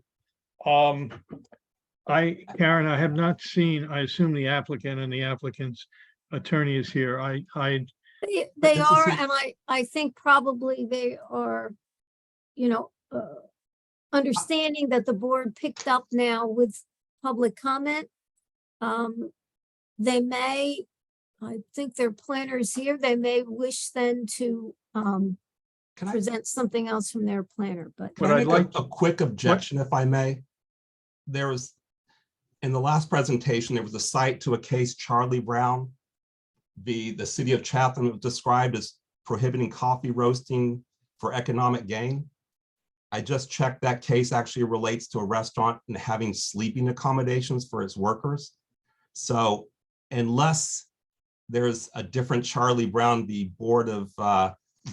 Karen, I have not seen, I assume the applicant and the applicant's attorney is here. They are, and I think probably they are, understanding that the board picked up now with public comment. They may, I think their planners here, they may wish then to present something else from their planner, but. But I'd like a quick objection, if I may. There was, in the last presentation, there was a cite to a case, Charlie Brown, the city of Chatham was described as prohibiting coffee roasting for economic gain. I just checked, that case actually relates to a restaurant and having sleeping accommodations for its workers. So unless there's a different Charlie Brown, the Board of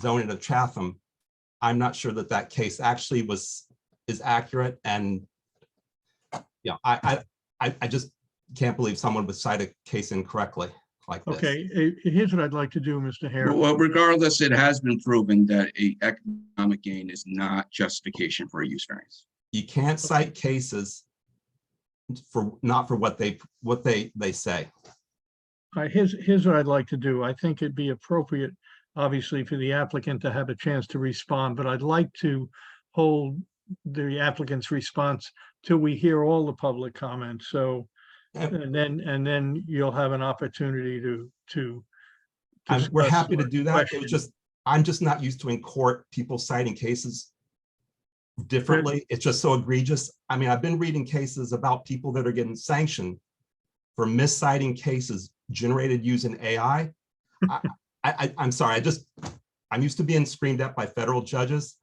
Zoning of Chatham, I'm not sure that that case actually is accurate. And I just can't believe someone would cite a case incorrectly. like this. Okay, here's what I'd like to do, Mr. Hare. Well, regardless, it has been proven that a economic gain is not justification for a use variance. You can't cite cases for, not for what they say. All right, here's what I'd like to do. I think it'd be appropriate, obviously, for the applicant to have a chance to respond, but I'd like to hold the applicant's response till we hear all the public comments. So, and then you'll have an opportunity to. We're discuss happy to or do that. It question. was just, I'm just not used to in court, people citing cases differently. It's just so egregious. I mean, I've been reading cases about people that are getting sanctioned for misciting cases generated using AI. I'm sorry, I'm used to being screamed at by federal judges.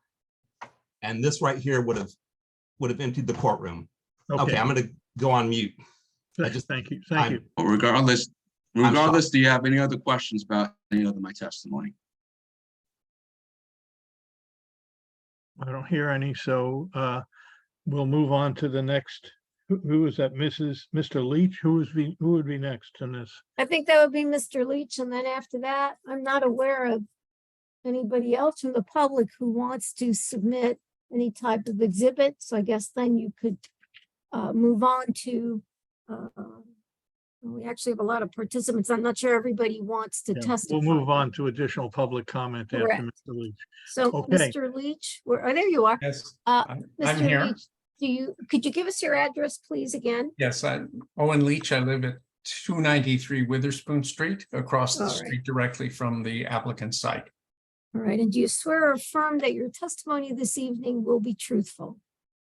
And this right here would have emptied the courtroom. Okay, I'm gonna go on mute. Thank you, thank you. But regardless, do you have any other questions about any of my testimony? I don't hear any, so we'll move on to the next. Who is that, Mr. Leach? Who would be next in this? I think that would be Mr. Leach, and then after that, I'm not aware of anybody else from the public who wants to submit any type of exhibit, so I guess then you could move on to, we actually have a lot of participants. I'm not sure everybody wants to Yeah, testify. we'll move on to additional public comment after Correct. Mr. Leach. So, Okay. Mr. Leach, there you are. Yes, Mr. I'm here. Leach, could you give us your address, please, again? Yes, I'm Owen Leach. I live at 293 Witherspoon Street, across the All right. street directly from the applicant's site. All right, and do you swear or affirm that your testimony this evening will be truthful?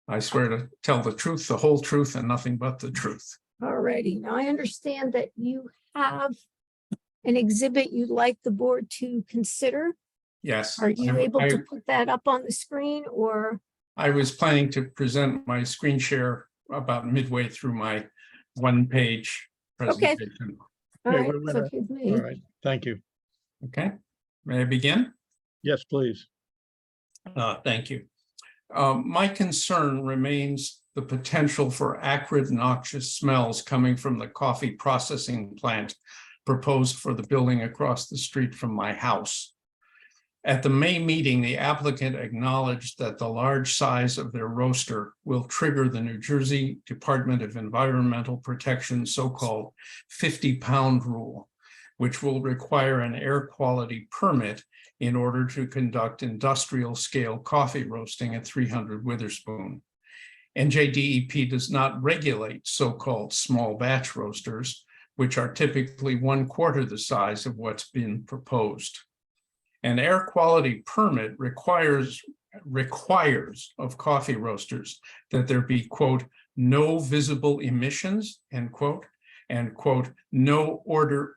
I swear to tell the truth, the whole truth, and nothing but the truth. All righty, now I understand that you have an exhibit you'd like the board to consider. Yes. Are you I- able I- to put that up on the screen, or? I was planning to present my screen share about midway through my one-page Okay. presentation. All Yeah, right, we're it's gonna- okay with me. All right, thank you. Okay, may I begin? Yes, please. Thank you. My concern remains the potential for acrid, noxious smells coming from the coffee processing plant proposed for the building across the street from my house. At the May meeting, the applicant acknowledged that the large size of their roaster will trigger the New Jersey Department of Environmental Protection so-called 50-pound rule, which will require an air quality permit in order to conduct industrial scale coffee roasting at 300 Witherspoon. NJDEP does not regulate so-called small batch roasters, which are typically 1/4 the size of what's been proposed. An air quality permit requires of coffee roasters that there be, quote, no visible emissions, end quote, and quote, no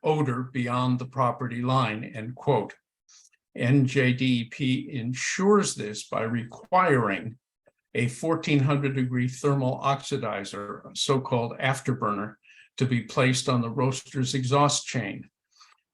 odor beyond the property line, end quote. NJDEP ensures this by requiring a 1400-degree thermal oxidizer, a so-called afterburner, to be placed on the roaster's exhaust chain.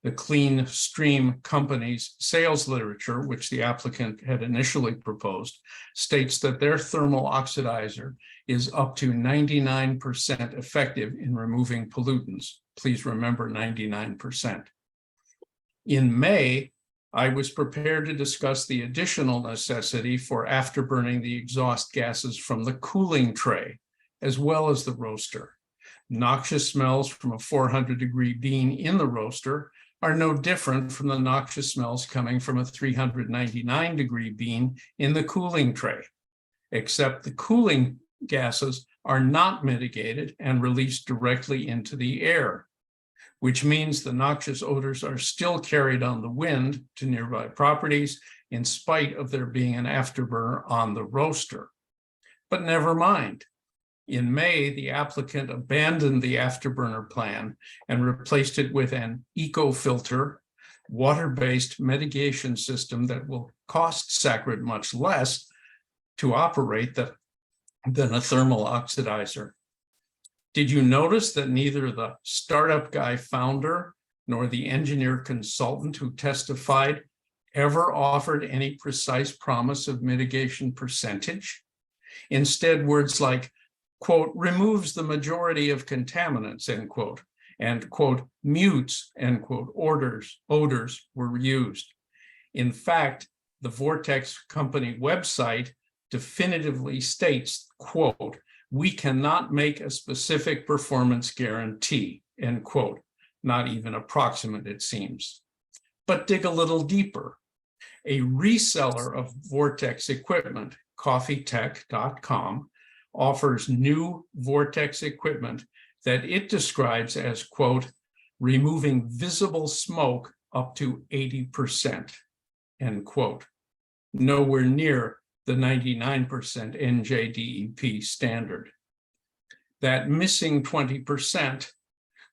The Clean Stream Company's sales literature, which the applicant had initially proposed, states that their thermal oxidizer is up to 99% effective in removing pollutants. Please remember 99%. In May, I was prepared to discuss the additional necessity for afterburning the exhaust gases from the cooling tray, as well as the roaster. Noxious smells from a 400-degree bean in the roaster are no different from the noxious smells coming from a 399-degree bean in the cooling tray, except the cooling gases are not mitigated and released directly into the air, which means the noxious odors are still carried on the wind to nearby properties in spite of there being an afterburner on the roaster. But never mind. In May, the applicant abandoned the afterburner plan and replaced it with an eco-filter, water-based mitigation system that will cost Sacred much less to operate than a thermal oxidizer. Did you notice that neither the startup guy founder nor the engineer consultant who testified ever offered any precise promise of mitigation percentage? Instead, words like, quote, removes the majority of contaminants, end quote, and quote, mutes, end quote, odors were used. In fact, the Vortex company website definitively states, quote, we cannot make a specific performance guarantee, end quote, not even approximate, it seems. But dig a little deeper. A reseller of Vortex equipment, coffeetech.com, offers new Vortex equipment that it describes as, quote, removing visible smoke up to 80%, end quote. Nowhere near the 99% NJDEP standard. That missing 20%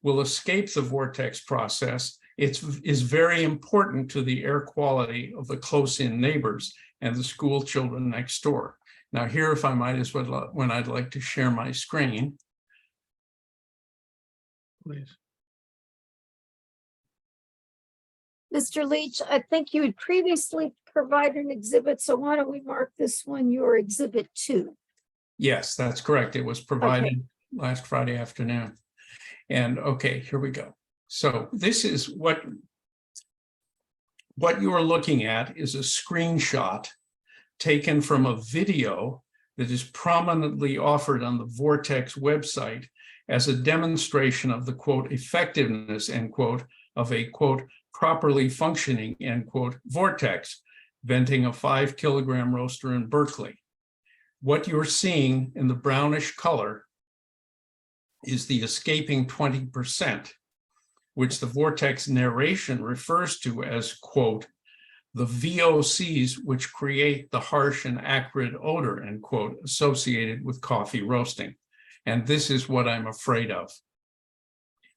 will escape the Vortex process. It is very important to the air quality of the close-in neighbors and the school children next door. Now here, if I might, is when I'd like to share my screen. Please. Mr. Leach, I think you had previously provided an exhibit, so why don't we mark this one your exhibit 2? Yes, that's correct. It was provided last Friday afternoon. And okay, here we go. So this is what you are looking at is a screenshot taken from a video that is prominently offered on the Vortex website as a demonstration of the, quote, effectiveness, end quote, of a, quote, properly functioning, end quote, Vortex, venting a 5-kilogram roaster in Berkeley. What you're seeing in the brownish color is the escaping 20%, which the Vortex narration refers to as, quote, the VOCs which create the harsh and acrid odor, end quote, associated with coffee roasting. And this is what I'm afraid of.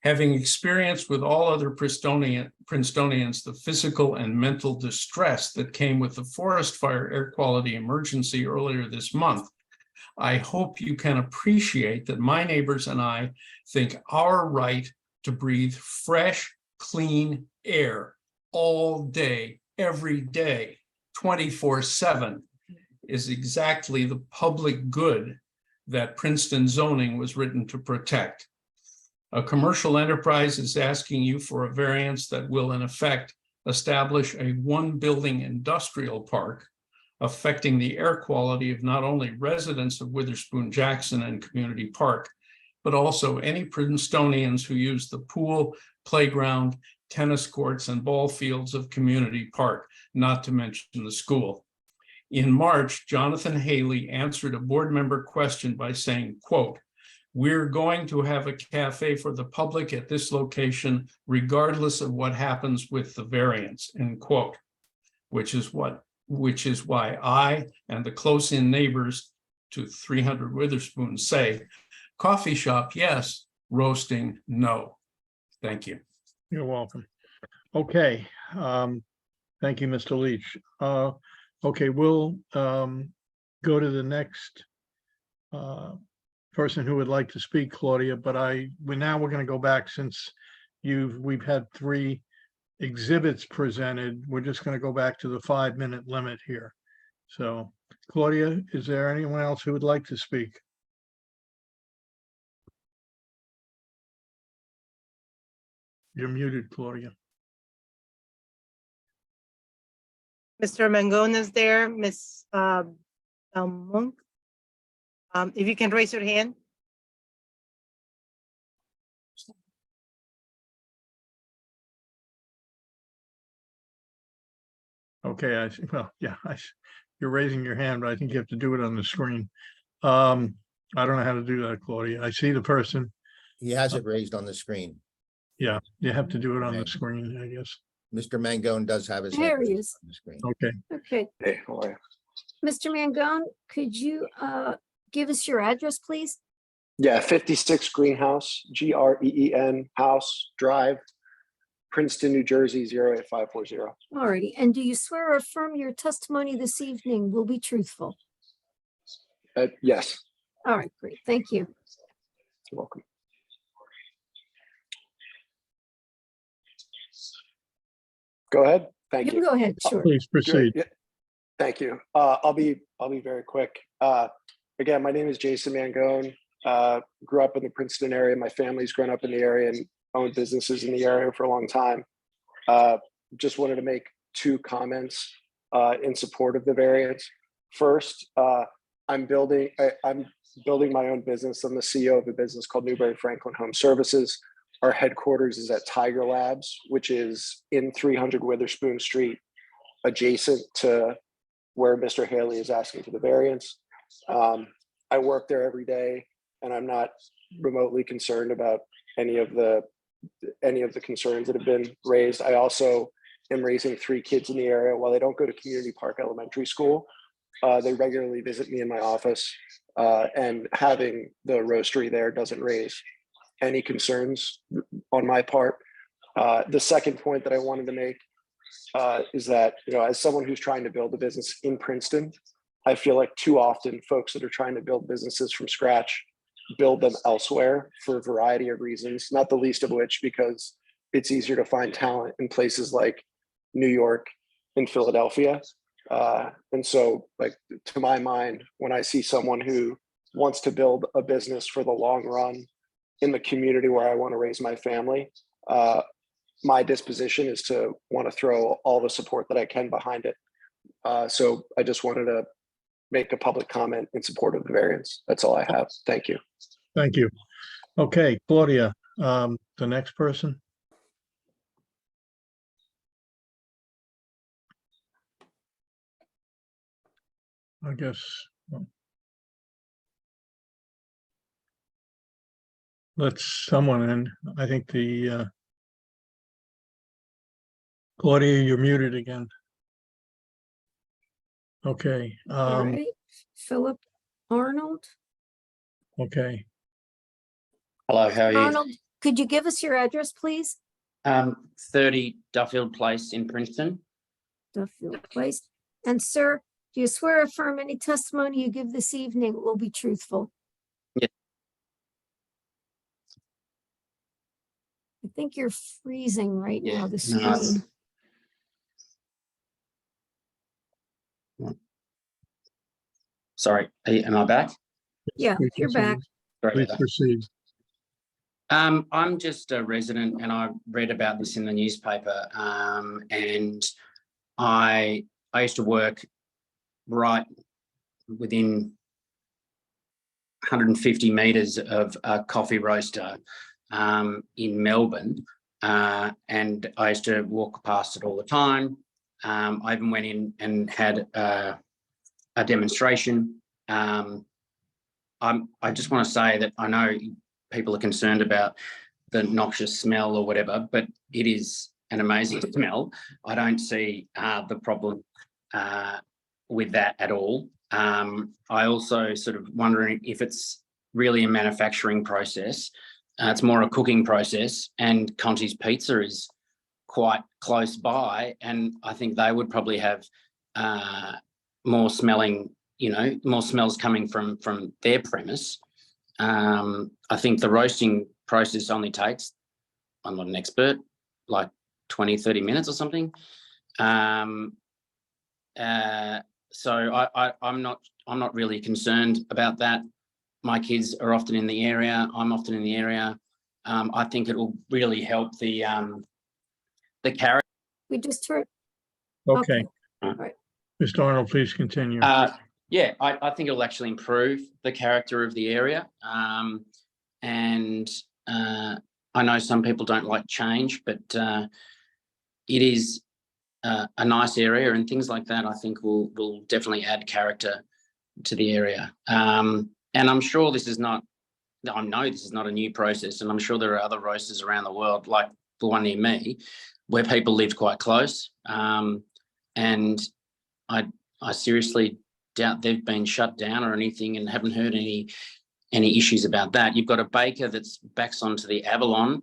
Having experienced with all other Princetonians the physical and mental distress that came with the forest fire air quality emergency earlier this month, I hope you can appreciate that my neighbors and I think our right to breathe fresh, clean air all day, every day, 24/7 is exactly the public good that Princeton zoning was written to protect. A commercial enterprise is asking you for a variance that will, in effect, establish a one-building industrial park affecting the air quality of not only residents of Witherspoon Jackson and Community Park, but also any Princetonians who use the pool, playground, tennis courts, and ball fields of Community Park, not to mention the school. In March, Jonathan Haley answered a board member question by saying, quote, we're going to have a cafe for the public at this location, regardless of what happens with the variance, end quote, which is why I and the close-in neighbors to 300 Witherspoon say, coffee shop, yes, roasting, no. Thank you. You're welcome. Okay, thank you, Mr. Leach. Okay, we'll go to the next person who would like to speak, Claudia, but we're going to go back since we've had 3 exhibits presented. We're just going to go back to the 5-minute limit here. So, Claudia, is there anyone else who would like to speak? You're muted, Claudia. Mr. Mangone is there, Miss Monk. If you can raise your hand. Okay, I see. Well, yeah, you're raising your hand, but I think you have to do it on the screen. I don't know how to do that, Claudia. I see the person. He has it raised on the screen. Yeah, you have to do it on the screen, I guess. Mr. Mangone does have his. hand There he raised is. on the screen. Okay. Okay, Hey, how are you? Mr. Mangone, could you give us your address, please? Yeah, 56 Greenhouse, Green House Drive, Princeton, New Jersey, 08540. Alrighty, and do you swear or affirm your testimony this evening will be truthful? Yes, All right, great, thank you. you're welcome. Go ahead. Thank You you. can go ahead, sure. Please proceed. Yeah, thank you. I'll be very quick. Again, my name is Jason Mangone. Grew up in the Princeton area. My family's grown up in the area, and owned businesses in the area for a long time. Just wanted to make two comments in support of the variance. First, I'm building my own business. I'm the CEO of a business called Newberry Franklin Home Services. Our headquarters is at Tiger Labs, which is in 300 Witherspoon Street, adjacent to where Mr. Haley is asking for the variance. I work there every day, and I'm not remotely concerned about any of the concerns that have been raised. I also am raising 3 kids in the area. While they don't go to Community Park Elementary School, they regularly visit me in my office, and having the roastery there doesn't raise any concerns on my part. The second point that I wanted to make is that, as someone who's trying to build a business in Princeton, I feel like too often folks that are trying to build businesses from scratch build them elsewhere for a variety of reasons, not the least of which because it's easier to find talent in places like New York and Philadelphia. And so, like, to my mind, when I see someone who wants to build a business for the long run in the community where I want to raise my family, my disposition is to want to throw all the support that I can behind it. So I just wanted to make a public comment in support of the variance. That's all I have. Thank you. Thank you. Okay, Claudia, the next person. I guess. Let's someone in. I think Claudia, you're muted again. Okay. All right, Philip Arnold. Okay. Hello, how are you? Arnold, could you give us your address, please? 30 Duffield Place in Princeton. Duffield Place. And sir, do you swear or affirm any testimony you give this evening will be truthful? Yes. I think you're freezing right now, the No, screen. sorry, am I back? Yeah, We you're can see. back. Sorry Please about that. proceed. I'm just a resident and I read about this in the newspaper, and I used to work right within 150 meters of a coffee roaster in Melbourne, and I used to walk past it all the time. I even went in and had a demonstration. I just want to say that I know people are concerned about the noxious smell or whatever, but it is an amazing smell. I don't see the problem with that at all. I also sort of wondering if it's really a manufacturing process. It's more a cooking process, and Conti's Pizza is quite close by, and I think they would probably have more smelling, more smells coming from their premise. I think the roasting process only takes, I'm not an expert, like 20, 30 minutes or something. So I'm not really concerned about that. My kids are often in the area. I'm often in the area. I think it will really help the character. We just heard. Okay. All right. Mr. Arnold, please continue. Yeah, I think it'll actually improve the character of the area. And I know some people don't like change, but it is a nice area, and things like that I think will definitely add character to the area. And I'm sure I know this is not a new process, and I'm sure there are other roasters around the world, like the one near me, where people live quite close. And I seriously doubt they've been shut down or anything, and haven't heard any issues about that. You've got a baker that's backs onto the Avalon.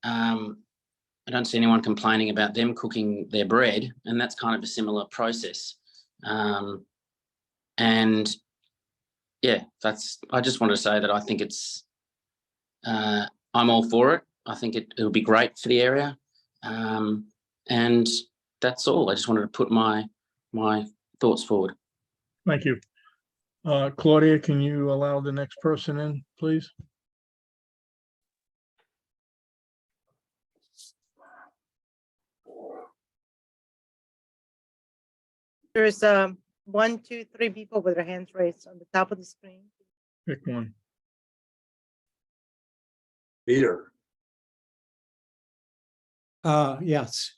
I don't see anyone complaining about them cooking their bread, and that's kind of a similar process. And yeah, I just want to say that I think it's, I'm all for it. I think it'll be great for the area. And that's all. I just wanted to put my thoughts forward. Thank you. Claudia, can you allow the next person in, please? There's 1, 2, 3 people with their hands raised on the top of the screen. Pick one. Peter, Yes,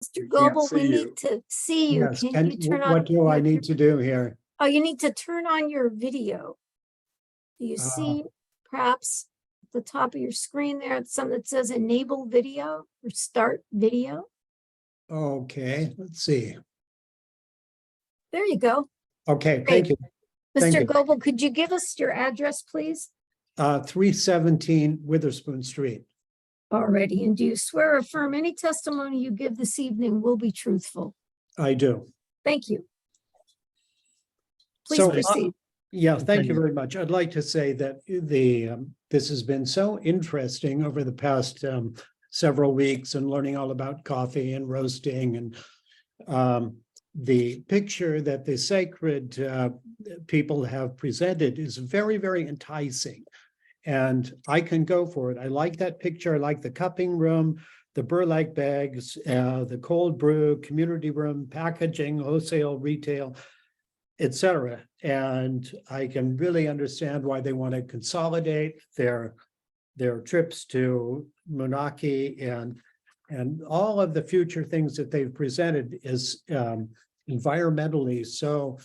Mr. can't Goble, see we you. need to see you. yes. Can And you turn on? what do I need to do here? Oh, you need to turn on your video. Do you see perhaps at the top of your screen there, it's something that says enable video or start video? Okay, let's see. There you go. Okay, thank you. Thank Mr. you. Goble, could you give us your address, please? 317 Witherspoon Street. Already, and do you swear or affirm any testimony you give this evening will be truthful? I do. Thank you. Please So, proceed. Yeah, thank you Continue. very much. I'd like to say that this has been so interesting over the past several weeks and learning all about coffee and roasting, and the picture that the Sacred people have presented is very, very enticing. And I can go for it. I like that picture. I like the cupping room, the burlap bags, the cold brew, community room, packaging, wholesale, retail, etc. And I can really understand why they want to consolidate their trips to Moonachie and all of the future things that they've presented is environmentally so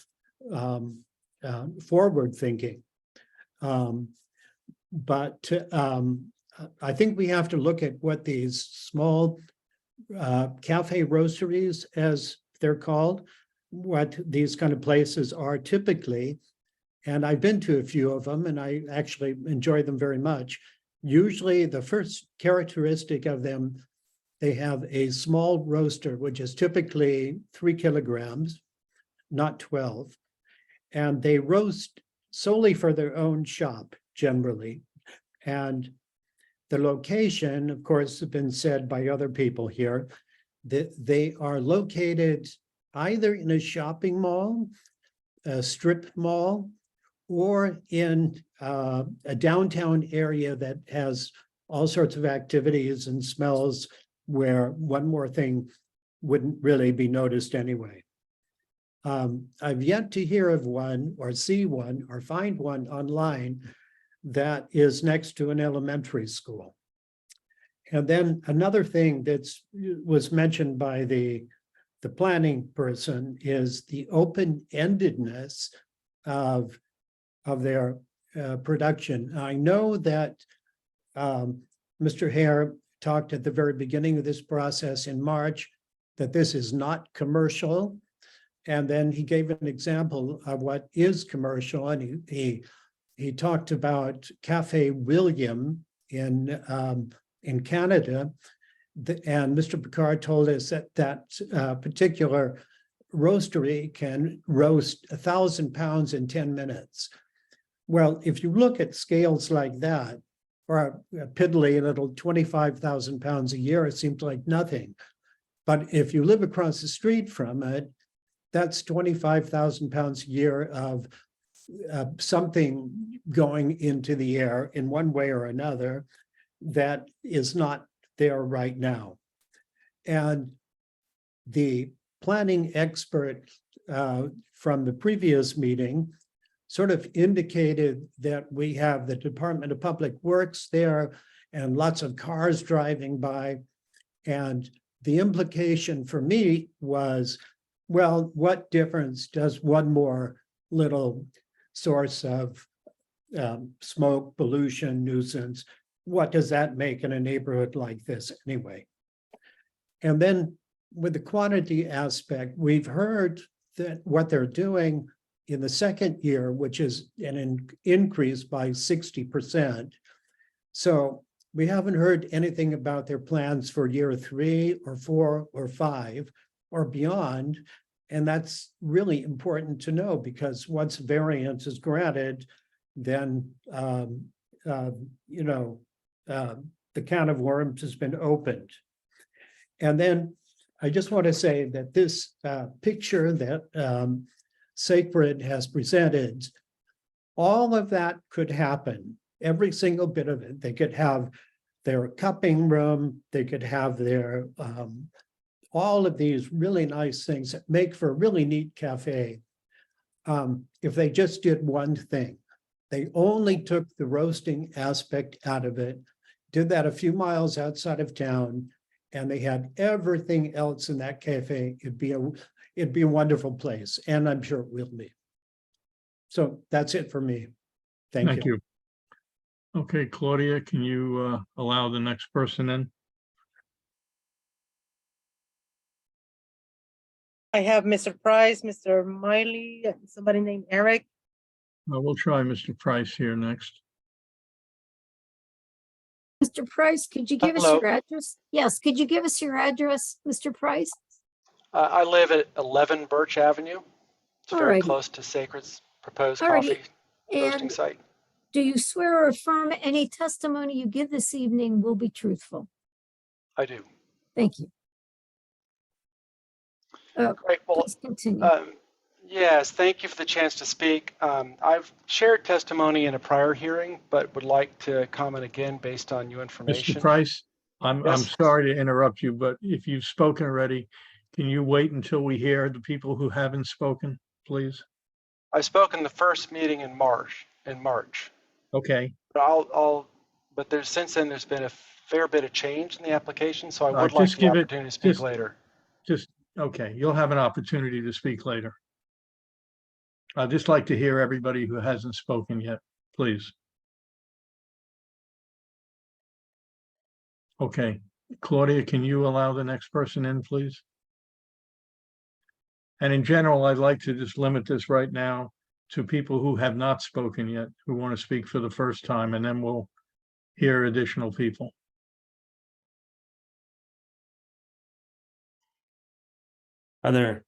forward thinking. But I think we have to look at what these small cafe roasteries, as they're called, what these kind of places are typically. And I've been to a few of them and I actually enjoy them very much. Usually the first characteristic of them, they have a small roaster, which is typically 3 kilograms, not 12. And they roast solely for their own shop generally. And the location, of course, has been said by other people here, that they are located either in a shopping mall, a strip mall, or in a downtown area that has all sorts of activities and smells where one more thing wouldn't really be noticed anyway. I've yet to hear of one or see one or find one online that is next to an elementary school. And then another thing that was mentioned by the planning person is the open-endedness of their production. I know that Mr. Hare talked at the very beginning of this process in March that this is not commercial. And then he gave an example of what is commercial, and he talked about Cafe William in Canada. And Mr. Picard told us that particular roastery can roast 1,000 pounds in 10 minutes. Well, if you look at scales like that, or a piddly little 25,000 pounds a year, it seems like nothing. But if you live across the street from it, that's 25,000 pounds a year of something going into the air in one way or another that is not there right now. And the planning expert from the previous meeting sort of indicated that we have the Department of Public Works there and lots of cars driving by. And the implication for me was, well, what difference does one more little source of smoke, pollution, nuisance, what does that make in a neighborhood like this anyway? And then with the quantity aspect, we've heard that what they're doing in the second year, which is an increase by 60%. So we haven't heard anything about their plans for year 3 or 4 or 5 or beyond. And that's really important to know, because once variance is granted, then the can of worms has been opened. And then I just want to say that this picture that Sacred has presented, all of that could happen, every single bit of it. They could have their cupping room, they could have their all of these really nice things that make for a really neat cafe. If they just did one thing, they only took the roasting aspect out of it, did that a few miles outside of town, and they had everything else in that cafe, it'd be a wonderful place, and I'm sure it will be. So that's it for me. Thank you. Okay, Claudia, can you allow the next person in? I have Mr. Price, Mr. Miley, and somebody named Eric. We'll try Mr. Price here next. Mr. Price, could you give us your address? Yes, could you give us your address, Mr. Price? I live at 11 Birch Avenue. It's very Alrighty. close to Sacred's proposed Alrighty. coffee roasting And site. do you swear or affirm any testimony you give this evening will be truthful? I do. Thank you. Great. Well, Please continue. yes, thank you for the chance to speak. I've shared testimony in a prior hearing, but would like to comment again based on new information. Mr. Price, I'm Yes. sorry to interrupt you, but if you've spoken already, can you wait until we hear the people who haven't spoken, please? I spoke in the first meeting in March. Okay, But but since then there's been a fair bit of change in the application, so I would like just the give it- opportunity to speak just- later. okay, you'll have an opportunity to speak later. I'd just like to hear everybody who hasn't spoken yet, please. Okay, Claudia, can you allow the next person in, please? And in general, I'd like to just limit this right now to people who have not spoken yet, who want to speak for the first time, and then we'll hear additional people. Hi there.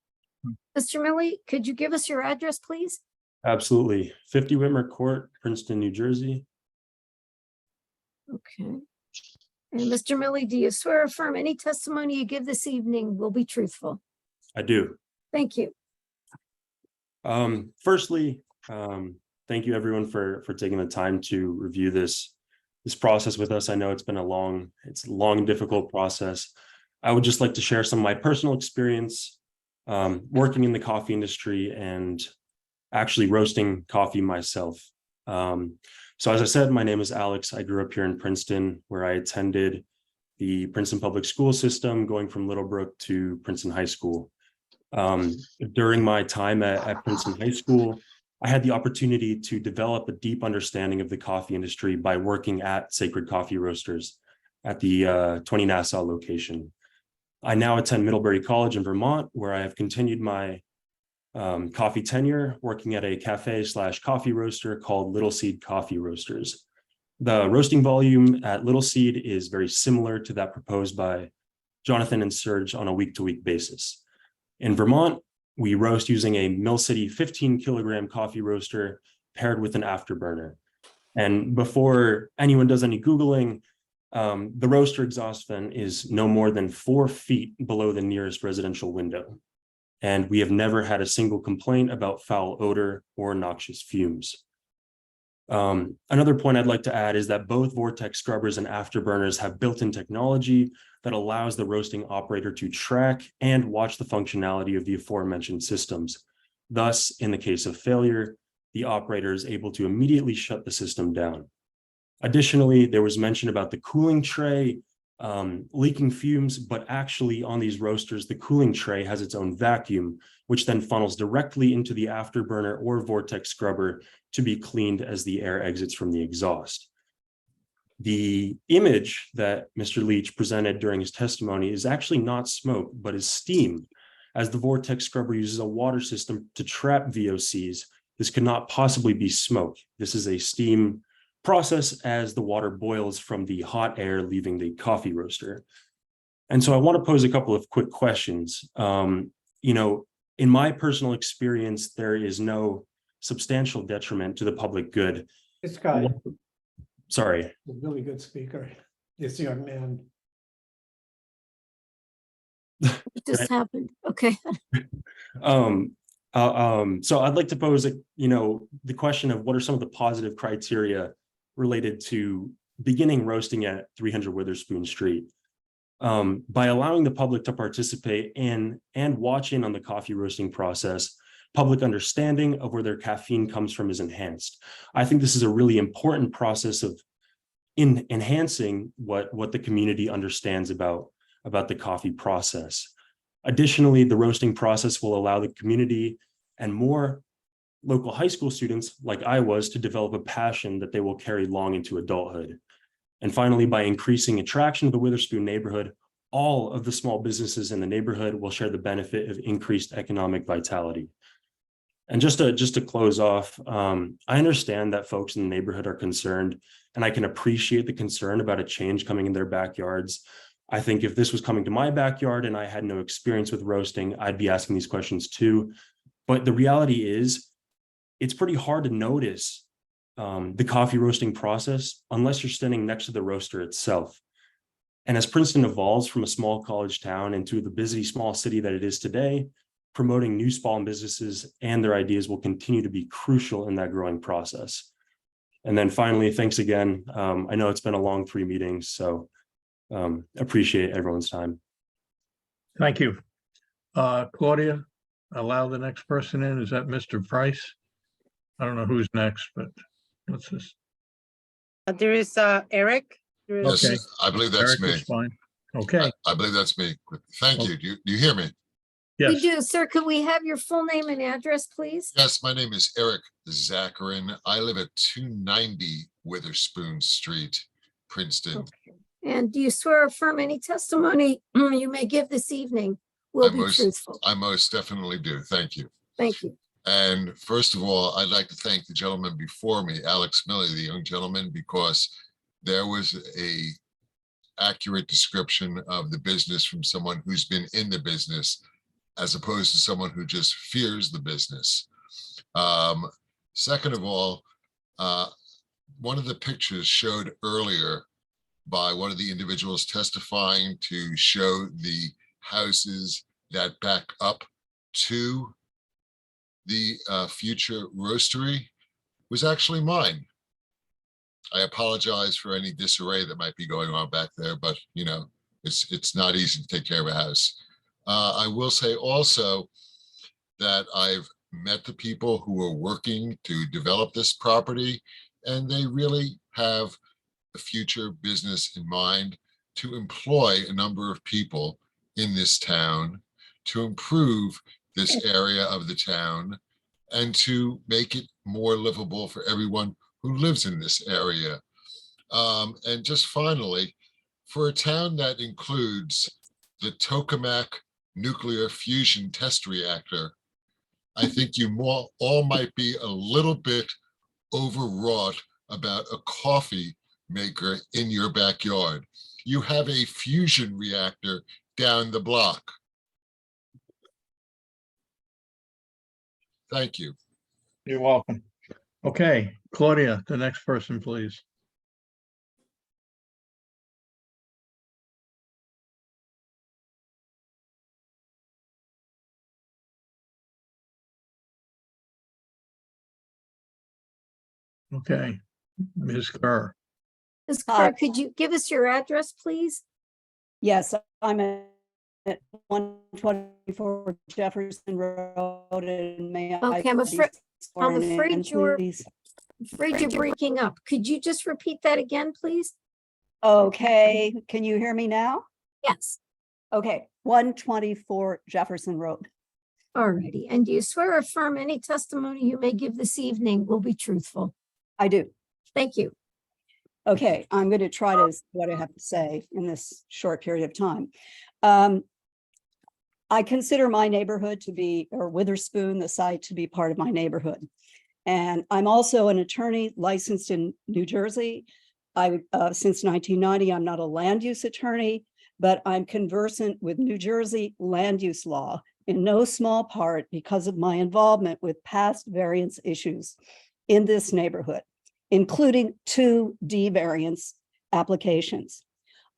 Mr. Millie, could you give us your address, please? Absolutely. 50 Whitmer Court, Princeton, New Jersey. Okay. And Mr. Millie, do you swear or affirm any testimony you give this evening will be truthful? I do. Thank you. Firstly, thank you everyone for taking the time to review this process with us. I know it's been a long and difficult process. I would just like to share some of my personal experience working in the coffee industry and actually roasting coffee myself. So as I said, my name is Alex. I grew up here in Princeton, where I attended the Princeton public school system, going from Littlebrook to Princeton High School. During my time at Princeton High School, I had the opportunity to develop a deep understanding of the coffee industry by working at Sacred Coffee Roasters at the 20 Nassau location. I now attend Middlebury College in Vermont, where I have continued my coffee tenure working at a cafe/coffee roaster called Little Seed Coffee Roasters. The roasting volume at Little Seed is very similar to that proposed by Jonathan and Serge on a week-to-week basis. In Vermont, we roast using a Mill City 15 kilogram coffee roaster paired with an afterburner. And before anyone does any Googling, the roaster exhaust fan is no more than 4 feet below the nearest residential window. And we have never had a single complaint about foul odor or noxious fumes. Another point I'd like to add is that both Vortex scrubbers and afterburners have built-in technology that allows the roasting operator to track and watch the functionality of the aforementioned systems. Thus, in the case of failure, the operator is able to immediately shut the system down. Additionally, there was mention about the cooling tray leaking fumes, but actually on these roasters, the cooling tray has its own vacuum, which then funnels directly into the afterburner or Vortex scrubber to be cleaned as the air exits from the exhaust. The image that Mr. Leach presented during his testimony is actually not smoke, but is steam. As the Vortex scrubber uses a water system to trap VOCs, this could not possibly be smoke. This is a steam process as the water boils from the hot air leaving the coffee roaster. And so I want to pose a couple of quick questions. In my personal experience, there is no substantial detriment to the public good. This guy, Sorry. a really good speaker, this young man. It just happened. Okay. So I'd like to pose the question of what are some of the positive criteria related to beginning roasting at 300 Witherspoon Street. By allowing the public to participate in and watch in on the coffee roasting process, public understanding of where their caffeine comes from is enhanced. I think this is a really important process of enhancing what the community understands about the coffee process. Additionally, the roasting process will allow the community and more local high school students like I was to develop a passion that they will carry long into adulthood. And finally, by increasing attraction to the Witherspoon neighborhood, all of the small businesses in the neighborhood will share the benefit of increased economic vitality. And just to close off, I understand that folks in the neighborhood are concerned, and I can appreciate the concern about a change coming in their backyards. I think if this was coming to my backyard and I had no experience with roasting, I'd be asking these questions too. But the reality is, it's pretty hard to notice the coffee roasting process unless you're standing next to the roaster itself. And as Princeton evolves from a small college town into the busy small city that it is today, promoting new small businesses and their ideas will continue to be crucial in that growing process. And then finally, thanks again. I know it's been a long 3 meetings, so appreciate everyone's time. Thank you. Claudia, allow the next person in. Is that Mr. Price? I don't know who's next, but what's this? There is Eric. There is- Okay. Yes, I believe that's Eric me. is fine. Okay, I believe that's me. Thank you. Do you hear me? We yes, do, sir. Could we have your full name and address, please? Yes, my name is Eric Zacharin. I live at 290 Witherspoon Street, Princeton. Okay. And do you swear or affirm any testimony you may give this evening will be truthful? I most definitely do. Thank you. Thank you. And first of all, I'd like to thank the gentleman before me, Alex Milley, the young gentleman, because there was a accurate description of the business from someone who's been in the business, as opposed to someone who just fears the business. Second of all, one of the pictures showed earlier by one of the individuals testifying to show the houses that back up to the future roastery was actually mine. I apologize for any disarray that might be going on back there, but you know, it's not easy to take care of a house. I will say also that I've met the people who are working to develop this property, and they really have a future business in mind to employ a number of people in this town to improve this area of the town and to make it more livable for everyone who lives in this area. And just finally, for a town that includes the Tokamak nuclear fusion test reactor, I think you all might be a little bit overwrought about a coffee maker in your backyard. You have a fusion reactor down the block. Thank you. you're welcome. Okay, Claudia, the next person, please. Okay, Ms. Kerr. Ms. Kerr, could you give us your address, please? Yes, I'm at 124 Jefferson Road and may I Okay, I'm be sworn in, afraid you're please? breaking up. Could you just repeat that again, please? Okay, can you hear me now? Yes. Okay, 124 Jefferson Road. Alrighty. And do you swear or affirm any testimony you may give this evening will be truthful? I do. Thank you. Okay, I'm going to try to say what I have to say in this short period of time. I consider my neighborhood to be, or Witherspoon, the site, to be part of my neighborhood. And I'm also an attorney licensed in New Jersey. Since 1990, I'm not a land use attorney, but I'm conversant with New Jersey land use law in no small part because of my involvement with past variance issues in this neighborhood, including 2 D variance applications.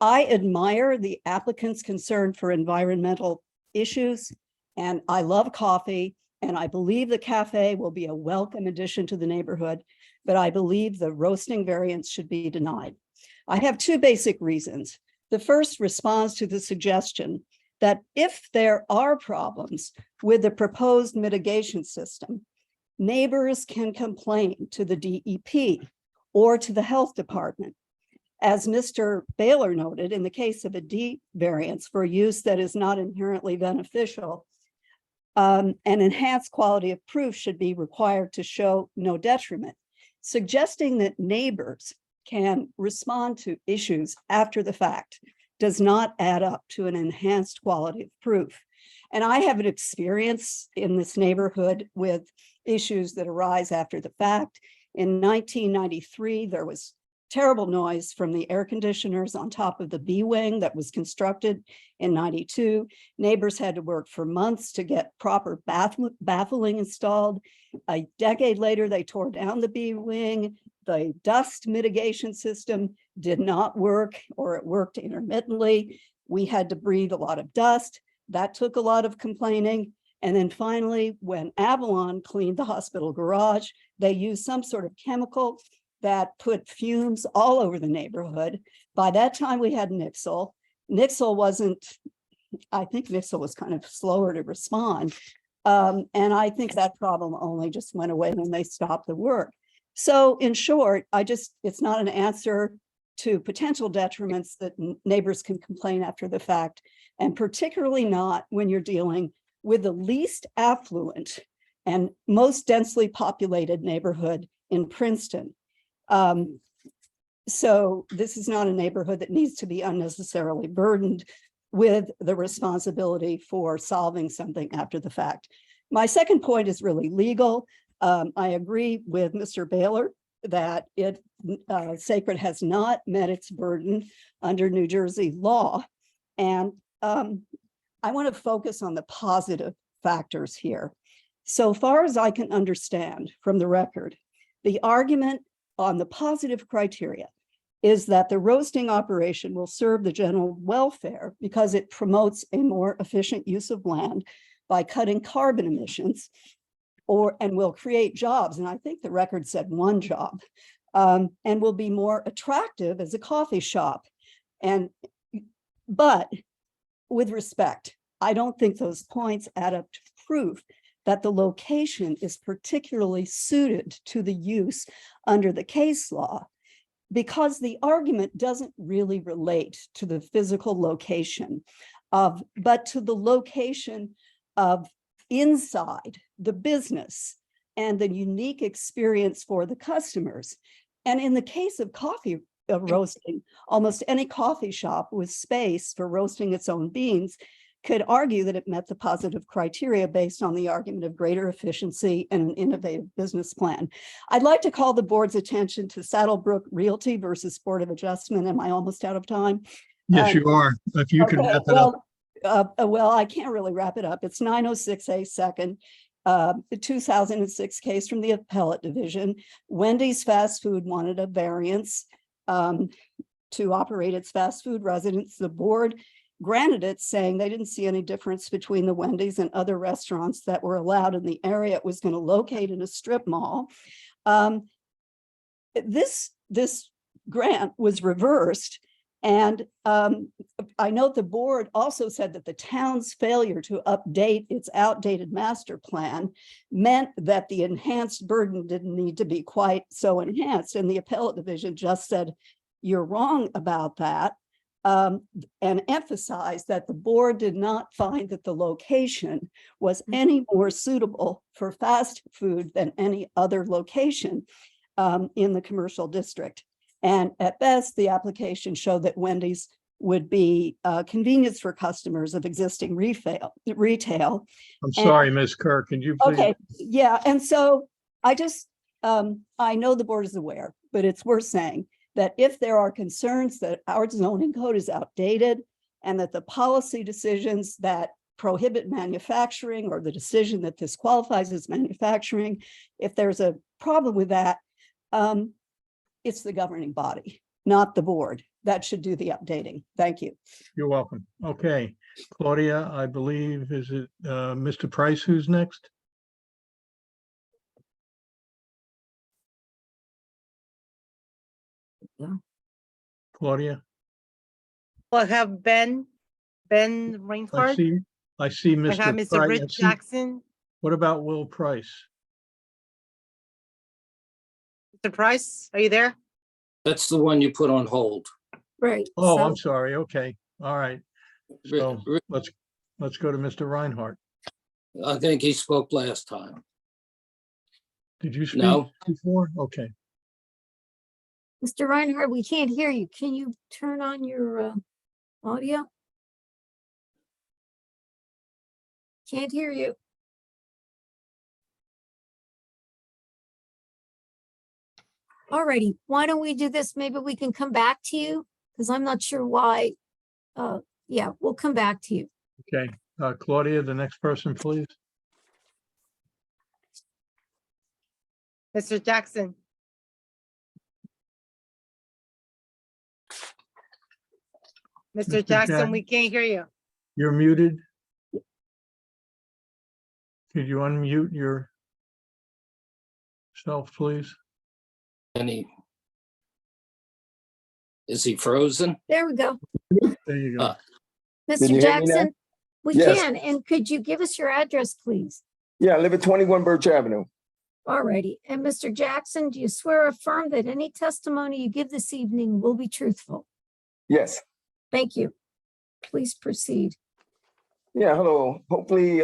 I admire the applicant's concern for environmental issues, and I love coffee, and I believe the cafe will be a welcome addition to the neighborhood, but I believe the roasting variance should be denied. I have 2 basic reasons. The first responds to the suggestion that if there are problems with the proposed mitigation system, neighbors can complain to the DEP or to the health department. As Mr. Baylor noted, in the case of a D variance for use that is not inherently beneficial, an enhanced quality of proof should be required to show no detriment. Suggesting that neighbors can respond to issues after the fact does not add up to an enhanced quality of proof. And I have an experience in this neighborhood with issues that arise after the fact. In 1993, there was terrible noise from the air conditioners on top of the B wing that was constructed in 92. Neighbors had to work for months to get proper baffling installed. A decade later, they tore down the B wing. The dust mitigation system did not work, or it worked intermittently. We had to breathe a lot of dust. That took a lot of complaining. And then finally, when Avalon cleaned the hospital garage, they used some sort of chemical that put fumes all over the neighborhood. By that time, we had Nixle. Nixle wasn't, I think Nixle was kind of slower to respond. And I think that problem only just went away when they stopped the work. So in short, it's not an answer to potential detriments that neighbors can complain after the fact, and particularly not when you're dealing with the least affluent and most densely populated neighborhood in Princeton. So this is not a neighborhood that needs to be unnecessarily burdened with the responsibility for solving something after the fact. My second point is really legal. I agree with Mr. Baylor that Sacred has not met its burden under New Jersey law. And I want to focus on the positive factors here. So far as I can understand from the record, the argument on the positive criteria is that the roasting operation will serve the general welfare because it promotes a more efficient use of land by cutting carbon emissions and will create jobs. And I think the record said 1 job, and will be more attractive as a coffee shop. But with respect, I don't think those points add up to proof that the location is particularly suited to the use under the case law, because the argument doesn't really relate to the physical location but to the location of inside the business and the unique experience for the customers. And in the case of coffee roasting, almost any coffee shop with space for roasting its own beans could argue that it met the positive criteria based on the argument of greater efficiency and an innovative business plan. I'd like to call the board's attention to Saddlebrook Realty versus Board of Adjustment. Am I almost out of time? Yes, you are. If you can wrap it up. Well, I can't really wrap it up. It's 906A second, the 2006 case from the appellate division. Wendy's Fast Food wanted a variance to operate its fast food residents. The board granted it, saying they didn't see any difference between the Wendy's and other restaurants that were allowed in the area it was going to locate in a strip mall. This grant was reversed. And I note the board also said that the town's failure to update its outdated master plan meant that the enhanced burden didn't need to be quite so enhanced. And the appellate division just said, you're wrong about that, and emphasized that the board did not find that the location was any more suitable for fast food than any other location in the commercial district. And at best, the application showed that Wendy's would be convenience for customers of existing retail. I'm sorry, Ms. Kerr, can you please? Okay, yeah, and so I know the board is aware, but it's worth saying that if there are concerns that our zoning code is outdated and that the policy decisions that prohibit manufacturing, or the decision that this qualifies as manufacturing, if there's a problem with that, it's the governing body, not the board, that should do the updating. Thank you. You're welcome. Okay, Claudia, I believe, is it Mr. Price who's next? Yeah. Claudia? Well, I have Ben I Reinhardt. see, I see I have Mr. Mr. Price. Rich Jackson. What about Will Price? Mr. Price, are you there? That's the one you put on hold. Right. Oh, so- I'm sorry. Okay, all right. So Ri- let's go to Mr. Reinhardt. I think he spoke last time. Did you speak No. before? Okay. Mr. Reinhardt, we can't hear you. Can you turn on your audio? Can't hear you. Alrighty, why don't we do this? Maybe we can come back to you, because I'm not sure why. Yeah, we'll come back to you. Okay, Claudia, the next person, please. Mr. Jackson. Mr. Mr. Jackson, we can't hear you. You're muted. Could you unmute yourself, please? Is he frozen? There we go. There you go. Mr. you hear me now? Jackson, we Yes. can. And could you give us your address, please? Yeah, I live at 21 Birch Avenue. Alrighty. And Mr. Jackson, do you swear or affirm that any testimony you give this evening will be truthful? Yes. Thank you. Please proceed. Yeah, hello. Hopefully,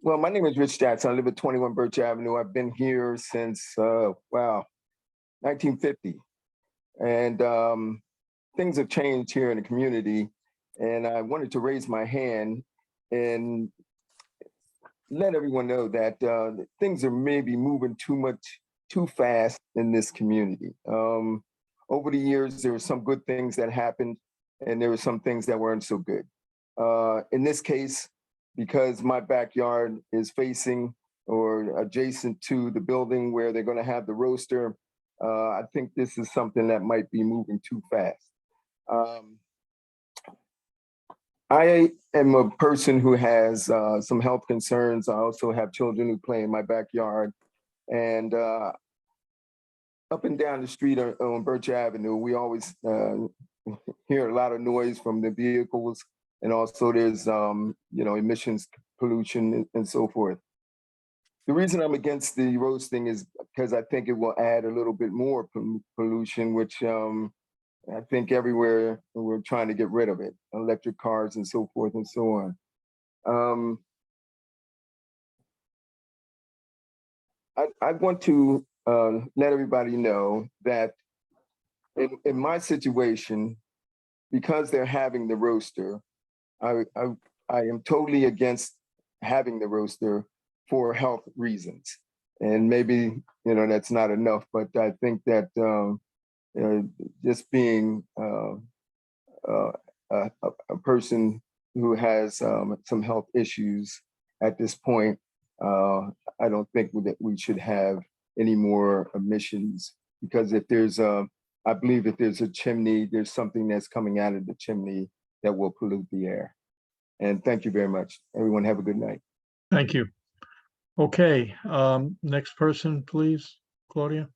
well, my name is Rich Jackson. I live at 21 Birch Avenue. I've been here since, 1950. And things have changed here in the community. And I wanted to raise my hand and let everyone know that things are maybe moving too fast in this community. Over the years, there were some good things that happened, and there were some things that weren't so good. In this case, because my backyard is facing or adjacent to the building where they're going to have the roaster, I think this is something that might be moving too fast. I am a person who has some health concerns. I also have children who play in my backyard. And up and down the street on Birch Avenue, we always hear a lot of noise from the vehicles. And also there's, emissions, pollution, and so forth. The reason I'm against the roasting is because I think it will add a little bit more pollution, which I think everywhere we're trying to get rid of it, electric cars and so forth and so on. I want to let everybody know that in my situation, because they're having the roaster, I am totally against having the roaster for health reasons. And maybe, that's not enough, but I think that just being a person who has some health issues at this point, I don't think that we should have any more emissions, because if there's I believe if there's a chimney, there's something that's coming out of the chimney that will pollute the air. And thank you very much. Everyone have a good night. Thank you. Okay, next person, please, Claudia.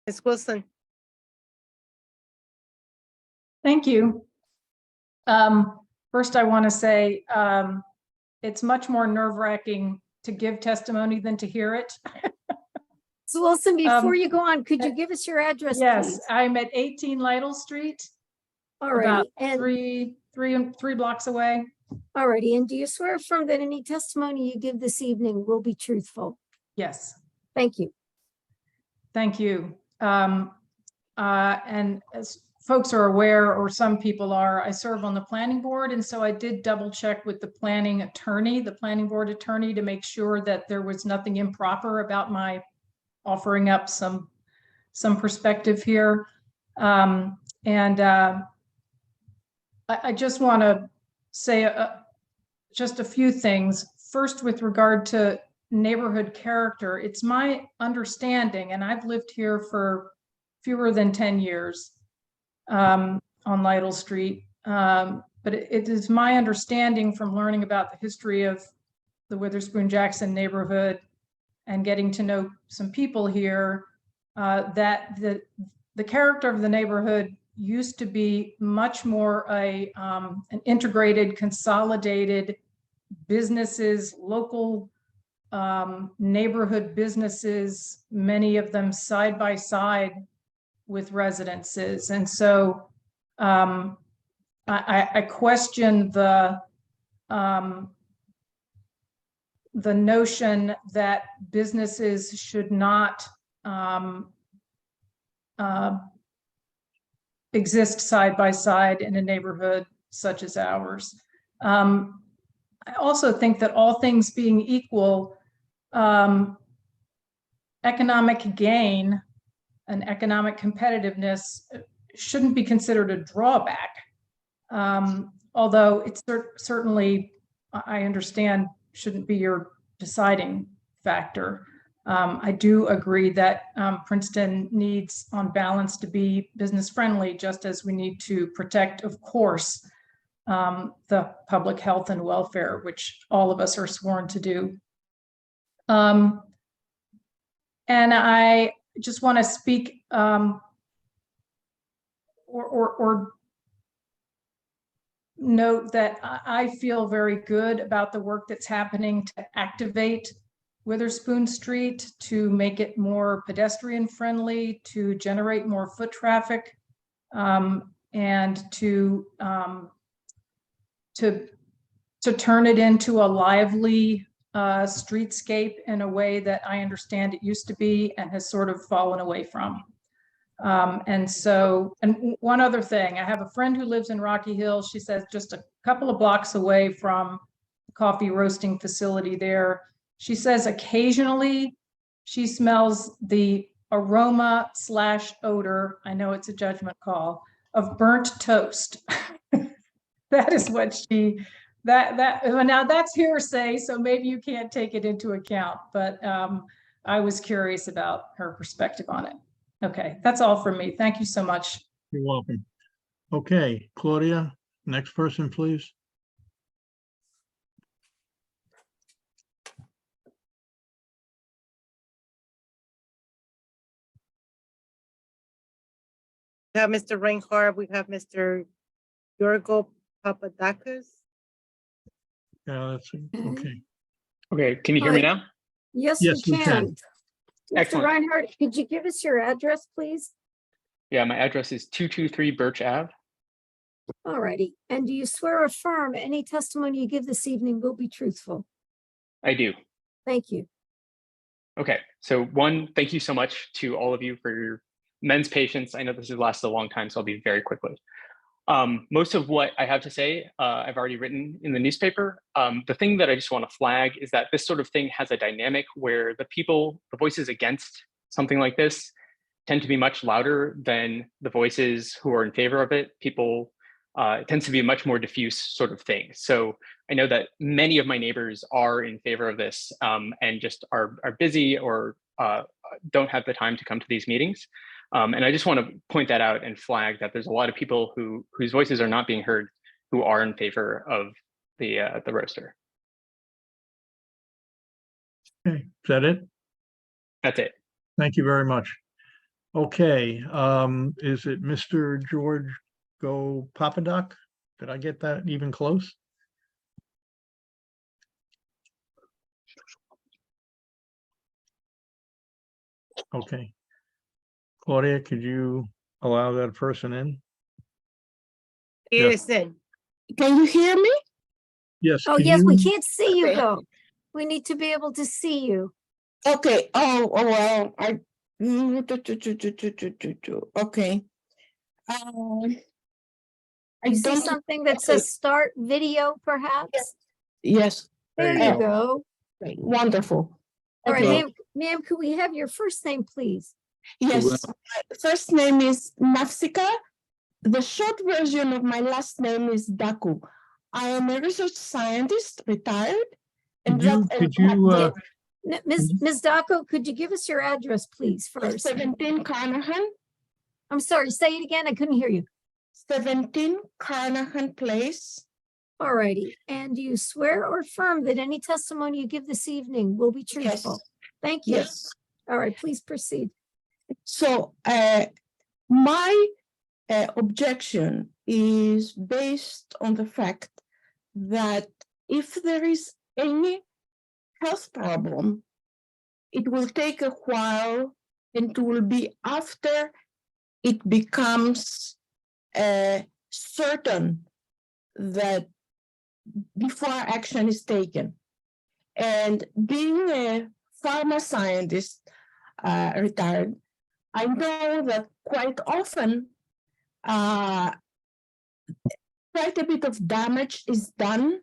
Ms. Wilson. Thank you. First, I want to say it's much more nerve-wracking to give testimony than to hear it. So Wilson, before you go on, could you give us your address, Yes, please? I'm at 18 Lytle Street. All right. About And three blocks away. alrighty. And do you swear or affirm that any testimony you give this evening will be truthful? Yes. Thank you. Thank you. And as folks are aware, or some people are, I serve on the planning board. And so I did double check with the planning attorney, the planning board attorney, to make sure that there was nothing improper about my offering up some perspective here. I just want to say just a few things. First, with regard to neighborhood character, it's my understanding, and I've lived here for fewer than 10 years on Lytle Street, but it is my understanding from learning about the history of the Witherspoon Jackson neighborhood and getting to know some people here, that the character of the neighborhood used to be much more an integrated, consolidated businesses, local neighborhood businesses, many of them side by side with residences. And so I question the notion that businesses should not exist side by side in a neighborhood such as ours. I also think that all things being equal, economic gain and economic competitiveness shouldn't be considered a drawback. Although it's certainly, I understand, shouldn't be your deciding factor. I do agree that Princeton needs, on balance, to be business friendly, just as we need to protect, of course, the public health and welfare, which all of us are sworn to do. And I just want to speak or note that I feel very good about the work that's happening to activate Witherspoon Street, to make it more pedestrian friendly, to generate more foot traffic, and to turn it into a lively streetscape in a way that I understand it used to be and has sort of fallen away from. And one other thing, I have a friend who lives in Rocky Hill. She says just a couple of blocks away from the coffee roasting facility there. She says occasionally she smells the aroma / odor, I know it's a judgment call, of burnt toast. That is what now that's hearsay, so maybe you can't take it into account, but I was curious about her perspective on it. Okay, that's all from me. Thank you so much. You're welcome. Okay, Claudia, next person, please. We have Mr. Reinhardt, we have Mr. Yorgo Papadakis. Yeah, that's okay. Okay, can you hear me now? Yes, Yes, we we can. can. Mr. Excellent. Reinhardt, could you give us your address, please? Yeah, my address is 223 Birch Ave. All righty. And do you swear or affirm any testimony you give this evening will be truthful? I do. Thank you. Okay, so one, thank you so much to all of you for your immense patience. I know this has lasted a long time, so I'll be very quickly. Most of what I have to say, I've already written in the newspaper. The thing that I just want to flag is that this sort of thing has a dynamic where the voices against something like this tend to be much louder than the voices who are in favor of it. It tends to be a much more diffuse sort of thing. So I know that many of my neighbors are in favor of this and just are busy or don't have the time to come to these meetings. And I just want to point that out and flag that there's a lot of people whose voices are not being heard who are in favor of the roaster. Okay, is that it? That's it. Thank you very much. Okay, is it Mr. George Papadak? Did I get that even close? Okay. Claudia, could you allow that person in? Yes, in. Can you hear me? Yes. Oh, can yes, we you- can't see you Okay. though. We need to be able to see you. Okay, well, okay. I You see don't, something that says start video perhaps? yes. There There you you go. Great, wonderful. All right, Okay. ma'am, could we have your first name, please? Yes, my first name is Nafsika. The short version of my last name is Daku. I am a research scientist, retired. Could you, Ms. Daco, could you give us your address, please, first? 17 Carnahan. I'm sorry, say it again. I couldn't hear you. 17 Carnahan Place. All righty. And do you swear or affirm that any testimony you give this evening will be truthful? Thank you. Yes. All right, please proceed. So my objection is based on the fact that if there is any health problem, it will take a while and it will be after it becomes certain that before action is taken. And being a pharma scientist, retired, I know that quite often quite a bit of damage is done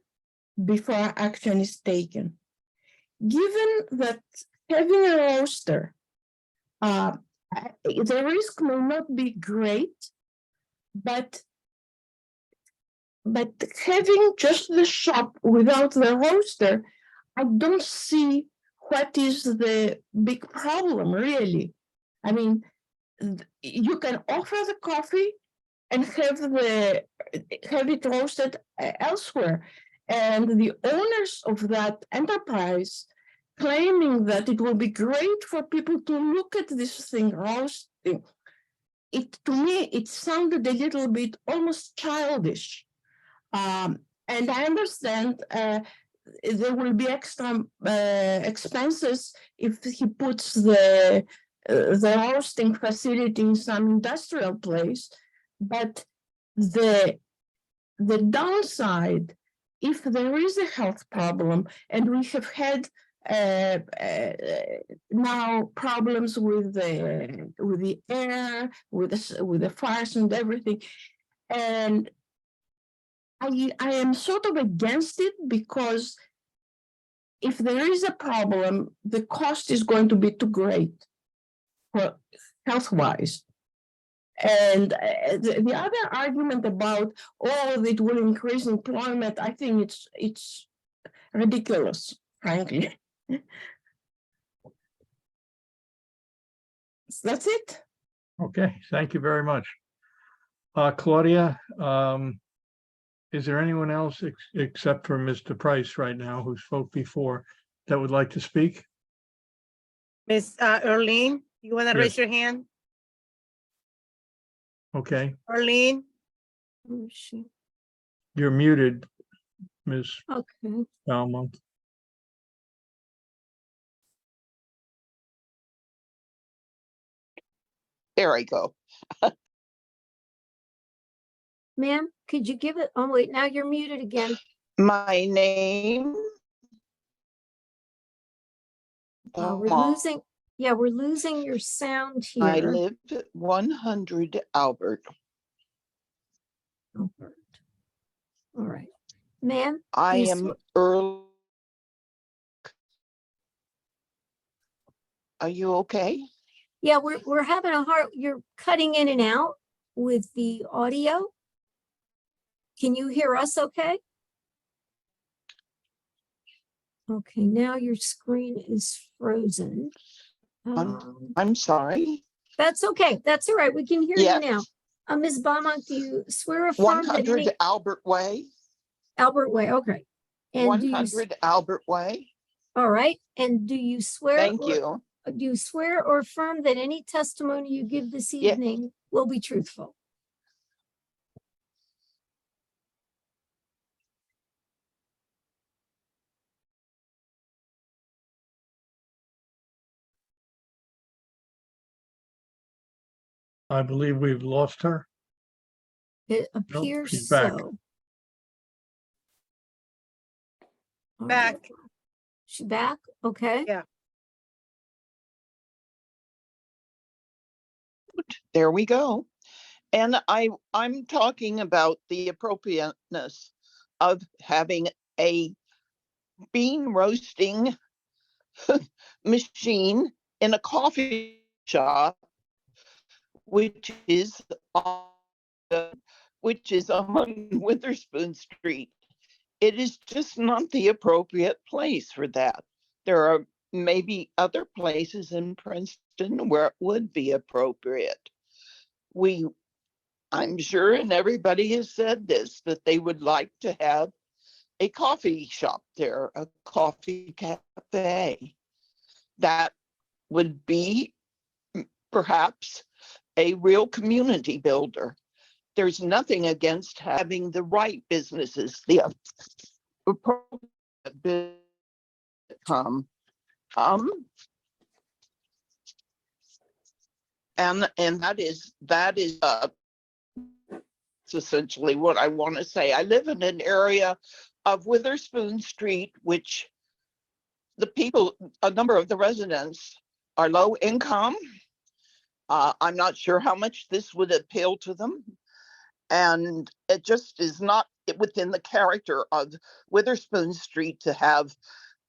before action is taken. Given that having a roaster, the risk may not be great, but having just the shop without the roaster, I don't see what is the big problem, really. I mean, you can offer the coffee and have it roasted elsewhere. And the owners of that enterprise claiming that it will be great for people to look at this thing roasting, to me, it sounded a little bit almost childish. And I understand there will be extra expenses if he puts the roasting facility in some industrial place, but the downside, if there is a health problem, and we have had now problems with the air, with the fires and everything, and I am sort of against it because if there is a problem, the cost is going to be too great for health-wise. And the other argument about, oh, it will increase employment, I think it's ridiculous, frankly. That's it. Okay, thank you very much. Claudia, is there anyone else except for Mr. Price right now who spoke before that would like to speak? Miss Earlene, you want to Yes. raise your hand? Okay, Earlene? you're muted, Ms. Okay. Belmont. There I go. Ma'am, could you give it? Oh, wait, now you're muted again. My name. We're losing. Yeah, we're losing your sound here. I live at 100 Albert. Albert. All right. Ma'am? I please am early. Are you okay? Yeah, we're having a hard, you're cutting in and out with the audio. Can you hear us okay? Okay, now your screen is frozen. I'm sorry. That's okay. That's all right. We can hear Yes. you now. Ms. Beaumont, do you swear or affirm that 100 any Albert Way. Albert Way? Okay. And do you, 100 Albert Way. all right. And do you swear? Thank or- you. Do you swear or affirm that any testimony you give this Yes. evening will be truthful? I believe we've lost her. It appears she's back. so. All Back. right. She back? Okay. Yeah. There we go. And I'm talking about the appropriateness of having a bean roasting machine in a coffee shop, which is on Witherspoon Street. It is just not the appropriate place for that. There are maybe other places in Princeton where it would be appropriate. I'm sure, and everybody has said this, that they would like to have a coffee shop there, a coffee cafe. that would be perhaps a real community builder. There's nothing against having the right businesses, the appropriate and that is it's essentially what I want to say. I live in an area of Witherspoon Street, which a number of the residents are low income. I'm not sure how much this would appeal to them. And it just is not within the character of Witherspoon Street to have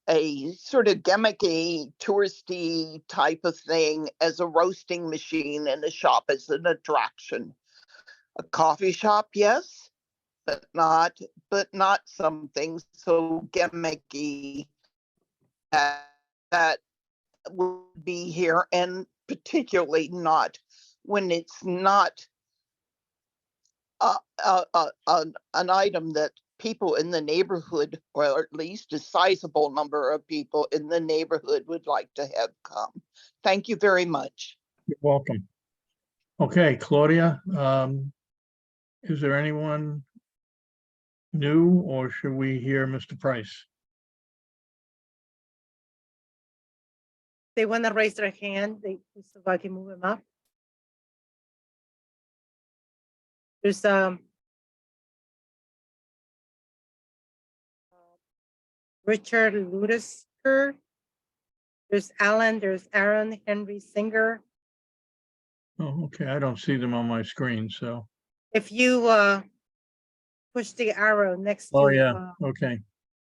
a sort of gimmicky, touristy type of thing as a roasting machine in a shop as an attraction. A coffee shop, yes, but not something so gimmicky that would be here, and particularly not when it's not an item that people in the neighborhood, or at least a sizable number of people in the neighborhood, would like to have come. Thank you very much. You're welcome. Okay, Claudia, is there anyone new, or should we hear Mr. Price? They want to raise their hand, so I can move them up. There's Richard Ludisker. There's Alan, there's Aaron Henry Singer. Oh, okay, I don't see them on my screen, so. If you push the arrow next to, Oh, yeah, okay,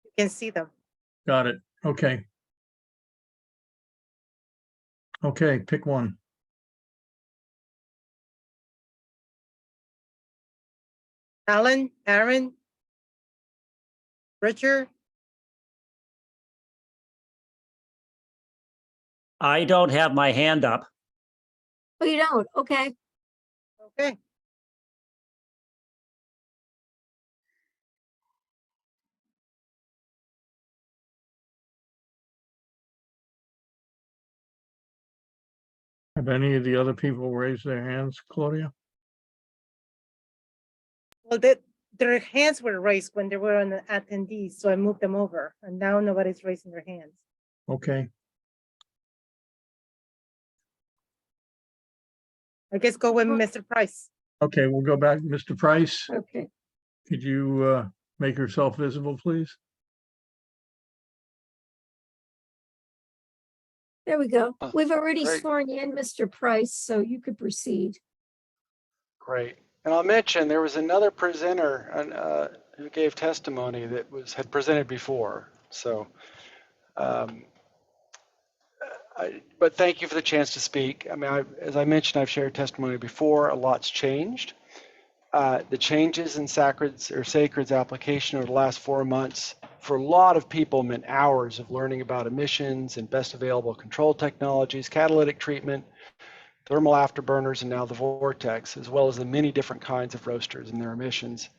you can see them. got it, okay. Okay, pick one. Alan, Aaron, Richard. I don't have my hand up. Oh, you don't? Okay. Okay. Have any of the other people raised their hands, Claudia? Well, their hands were raised when they were on the attendees, so I moved them over, and now nobody's raising their hands. Okay, I guess go with Mr. Price. okay, we'll go back. Mr. Price, Okay. could you make yourself visible, please? There we go. We've already great. sworn you in, Mr. Price, so you could proceed. Great. And I'll mention there was another presenter who gave testimony that had presented before. So, but thank you for the chance to speak. I mean, as I mentioned, I've shared testimony before. A lot's changed. The changes in Sacred's application over the last 4 months for a lot of people meant hours of learning about emissions and best available control technologies, catalytic treatment, thermal afterburners, and now the Vortex, as well as the many different kinds of roasters and their emissions.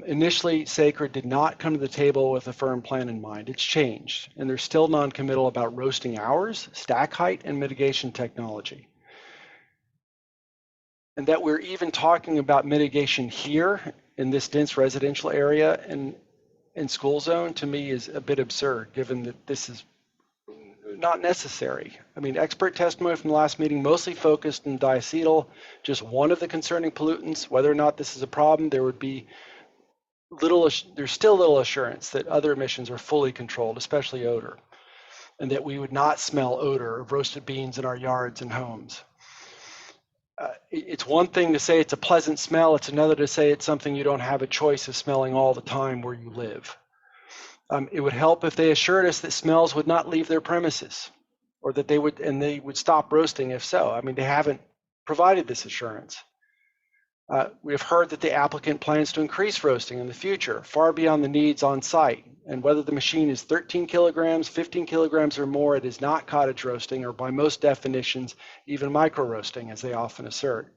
Initially, Sacred did not come to the table with a firm plan in mind. It's changed, and they're still non-committal about roasting hours, stack height, and mitigation technology. And that we're even talking about mitigation here in this dense residential area and in school zone, to me, is a bit absurd, given that this is not necessary. I mean, expert testimony from the last meeting mostly focused on diacetyl, just one of the concerning pollutants. Whether or not this is a problem, there would be there's still little assurance that other emissions are fully controlled, especially odor, and that we would not smell odor of roasted beans in our yards and homes. It's one thing to say it's a pleasant smell. It's another to say it's something you don't have a choice of smelling all the time where you live. It would help if they assured us that smells would not leave their premises, or that they would stop roasting if so. I mean, they haven't provided this assurance. We have heard that the applicant plans to increase roasting in the future, far beyond the needs on site. And whether the machine is 13 kilograms, 15 kilograms or more, it is not cottage roasting, or by most definitions, even micro roasting, as they often assert.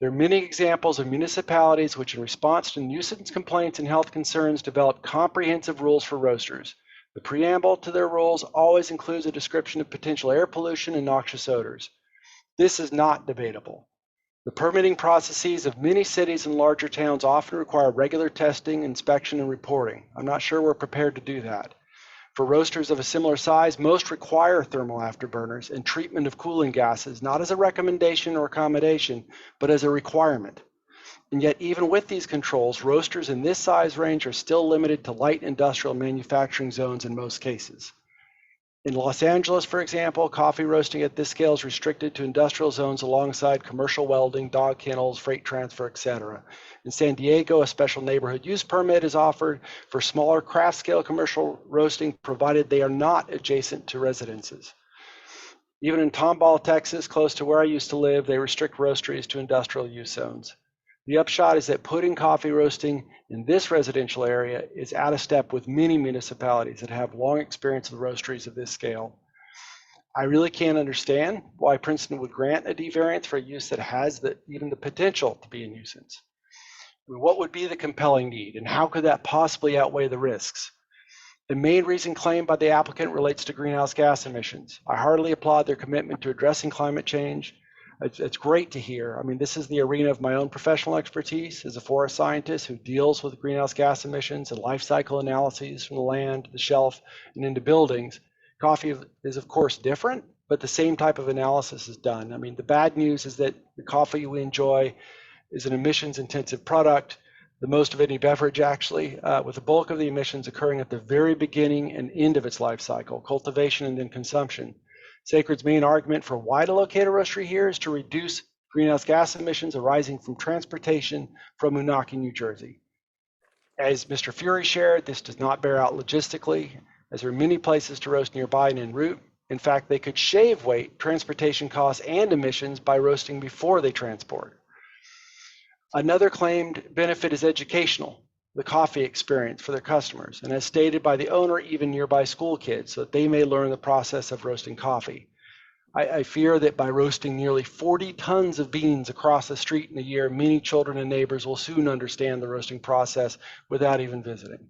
There are many examples of municipalities which, in response to nuisance complaints and health concerns, develop comprehensive rules for roasters. The preamble to their rules always includes a description of potential air pollution and noxious odors. This is not debatable. The permitting processes of many cities and larger towns often require regular testing, inspection, and reporting. I'm not sure we're prepared to do that. For roasters of a similar size, most require thermal afterburners and treatment of cooling gases, not as a recommendation or accommodation, but as a requirement. And yet, even with these controls, roasters in this size range are still limited to light industrial manufacturing zones in most cases. In Los Angeles, for example, coffee roasting at this scale is restricted to industrial zones alongside commercial welding, dog kennels, freight transfer, etc. In San Diego, a special neighborhood use permit is offered for smaller craft scale commercial roasting, provided they are not adjacent to residences. Even in Tomball, Texas, close to where I used to live, they restrict roasteries to industrial use zones. The upshot is that putting coffee roasting in this residential area is out of step with many municipalities that have long experience with roasteries of this scale. I really can't understand why Princeton would grant a D variance for a use that has even the potential to be a nuisance. I mean, what would be the compelling need, and how could that possibly outweigh the risks? The main reason claimed by the applicant relates to greenhouse gas emissions. I heartily applaud their commitment to addressing climate change. It's great to hear. I mean, this is the arena of my own professional expertise as a forest scientist who deals with greenhouse gas emissions and life cycle analyses from the land, the shelf, and into buildings. Coffee is, of course, different, but the same type of analysis is done. I mean, the bad news is that the coffee we enjoy is an emissions-intensive product, the most of any beverage, actually, with the bulk of the emissions occurring at the very beginning and end of its life cycle, cultivation and then consumption. Sacred's main argument for why to locate a roastery here is to reduce greenhouse gas emissions arising from transportation from Moonachie, New Jersey. As Mr. Fury shared, this does not bear out logistically, as there are many places to roast nearby and en route. In fact, they could shave weight, transportation costs, and emissions by roasting before they transport. Another claimed benefit is educational, the coffee experience for their customers, and as stated by the owner, even nearby school kids, so that they may learn the process of roasting coffee. I fear that by roasting nearly 40 tons of beans across the street in a year, many children and neighbors will soon understand the roasting process without even visiting.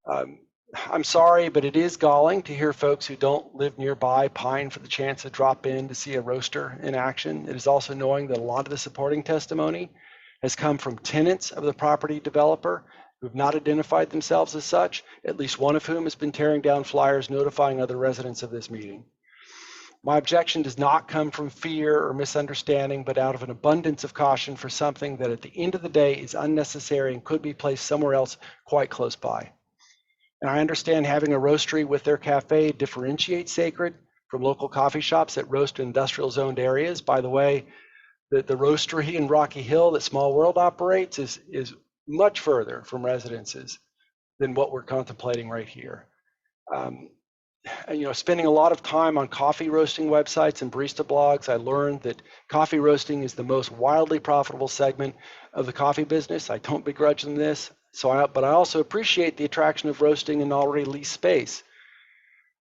I'm sorry, but it is galling to hear folks who don't live nearby pine for the chance to drop in to see a roaster in action. It is also knowing that a lot of the supporting testimony has come from tenants of the property developer who have not identified themselves as such, at least one of whom has been tearing down flyers notifying other residents of this meeting. My objection does not come from fear or misunderstanding, but out of an abundance of caution for something that at the end of the day is unnecessary and could be placed somewhere else quite close by. And I understand having a roastery with their cafe differentiates Sacred from local coffee shops that roast in industrial zoned areas. By the way, the roastery in Rocky Hill that Small World operates is much further from residences than what we're contemplating right here. Spending a lot of time on coffee roasting websites and barista blogs, I learned that coffee roasting is the most wildly profitable segment of the coffee business. I don't begrudge them this, but I also appreciate the attraction of roasting in already leased space.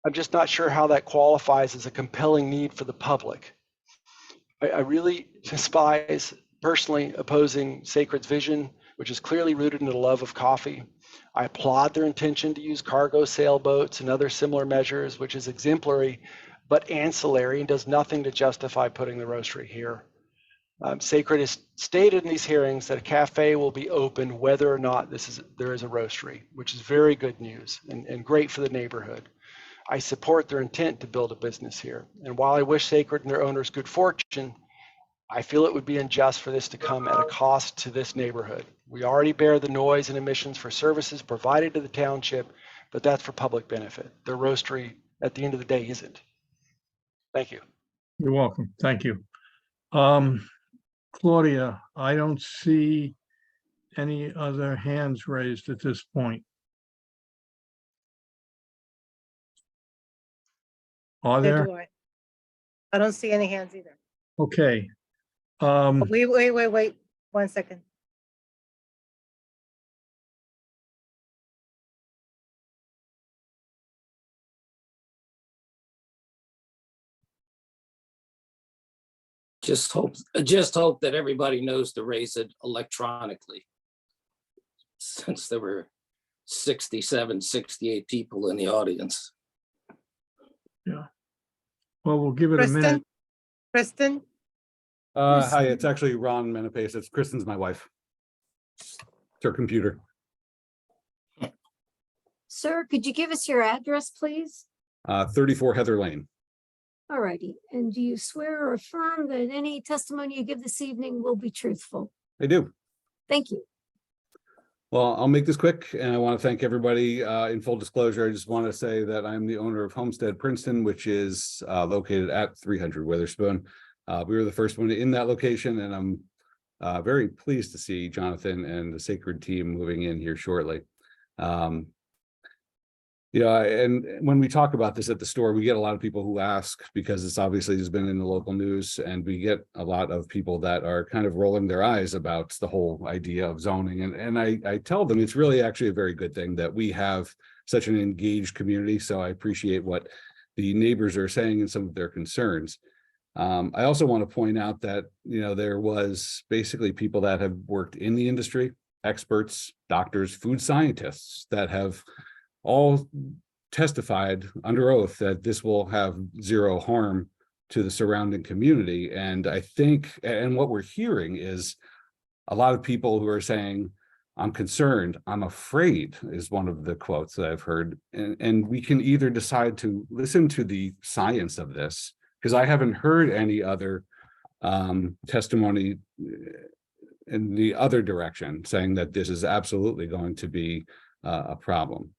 I'm just not sure how that qualifies as a compelling need for the public. I really despise personally opposing Sacred's vision, which is clearly rooted in the love of coffee. I applaud their intention to use cargo sailboats and other similar measures, which is exemplary but ancillary and does nothing to justify putting the roastery here. Sacred has stated in these hearings that a cafe will be open whether or not there is a roastery, which is very good news and great for the neighborhood. I support their intent to build a business here. And while I wish Sacred and their owners good fortune, I feel it would be unjust for this to come at a cost to this neighborhood. We already bear the noise and emissions for services provided to the township, but that's for public benefit. Their roastery, at the end of the day, isn't. Thank you. You're welcome. Thank you. Claudia, I don't see any other hands raised at this point. Are Neither there? do I. I don't see any hands either. Okay. Wait, 1 second. Just hope that everybody knows to raise it electronically, since there were 67, 68 people in the audience. Yeah. Well, we'll give it a minute. Kristen? Hi, it's actually Ron Menapace. It's Kristen's my wife. It's her computer. Sir, could you give us your address, please? 34 Heather Lane. All righty. And do you swear or affirm that any testimony you give this evening will be truthful? I do. Thank you. Well, I'll make this quick, and I want to thank everybody. In full disclosure, I just want to say that I'm the owner of Homestead Princeton, which is located at 300 Witherspoon. We were the first one in that location, and I'm very pleased to see Jonathan and the Sacred team moving in here shortly. Yeah, and when we talk about this at the store, we get a lot of people who ask, because it's obviously has been in the local news, and we get a lot of people that are kind of rolling their eyes about the whole idea of zoning. And I tell them it's really actually a very good thing that we have such an engaged community. So I appreciate what the neighbors are saying and some of their concerns. I also want to point out that, you know, there was basically people that have worked in the industry, experts, doctors, food scientists that have all testified under oath that this will have zero harm to the surrounding community. And I think, and what we're hearing is a lot of people who are saying, I'm concerned, I'm afraid, is one of the quotes that I've heard. And we can either decide to listen to the science of this, because I haven't heard any other testimony in the other direction saying that this is absolutely going to be a problem.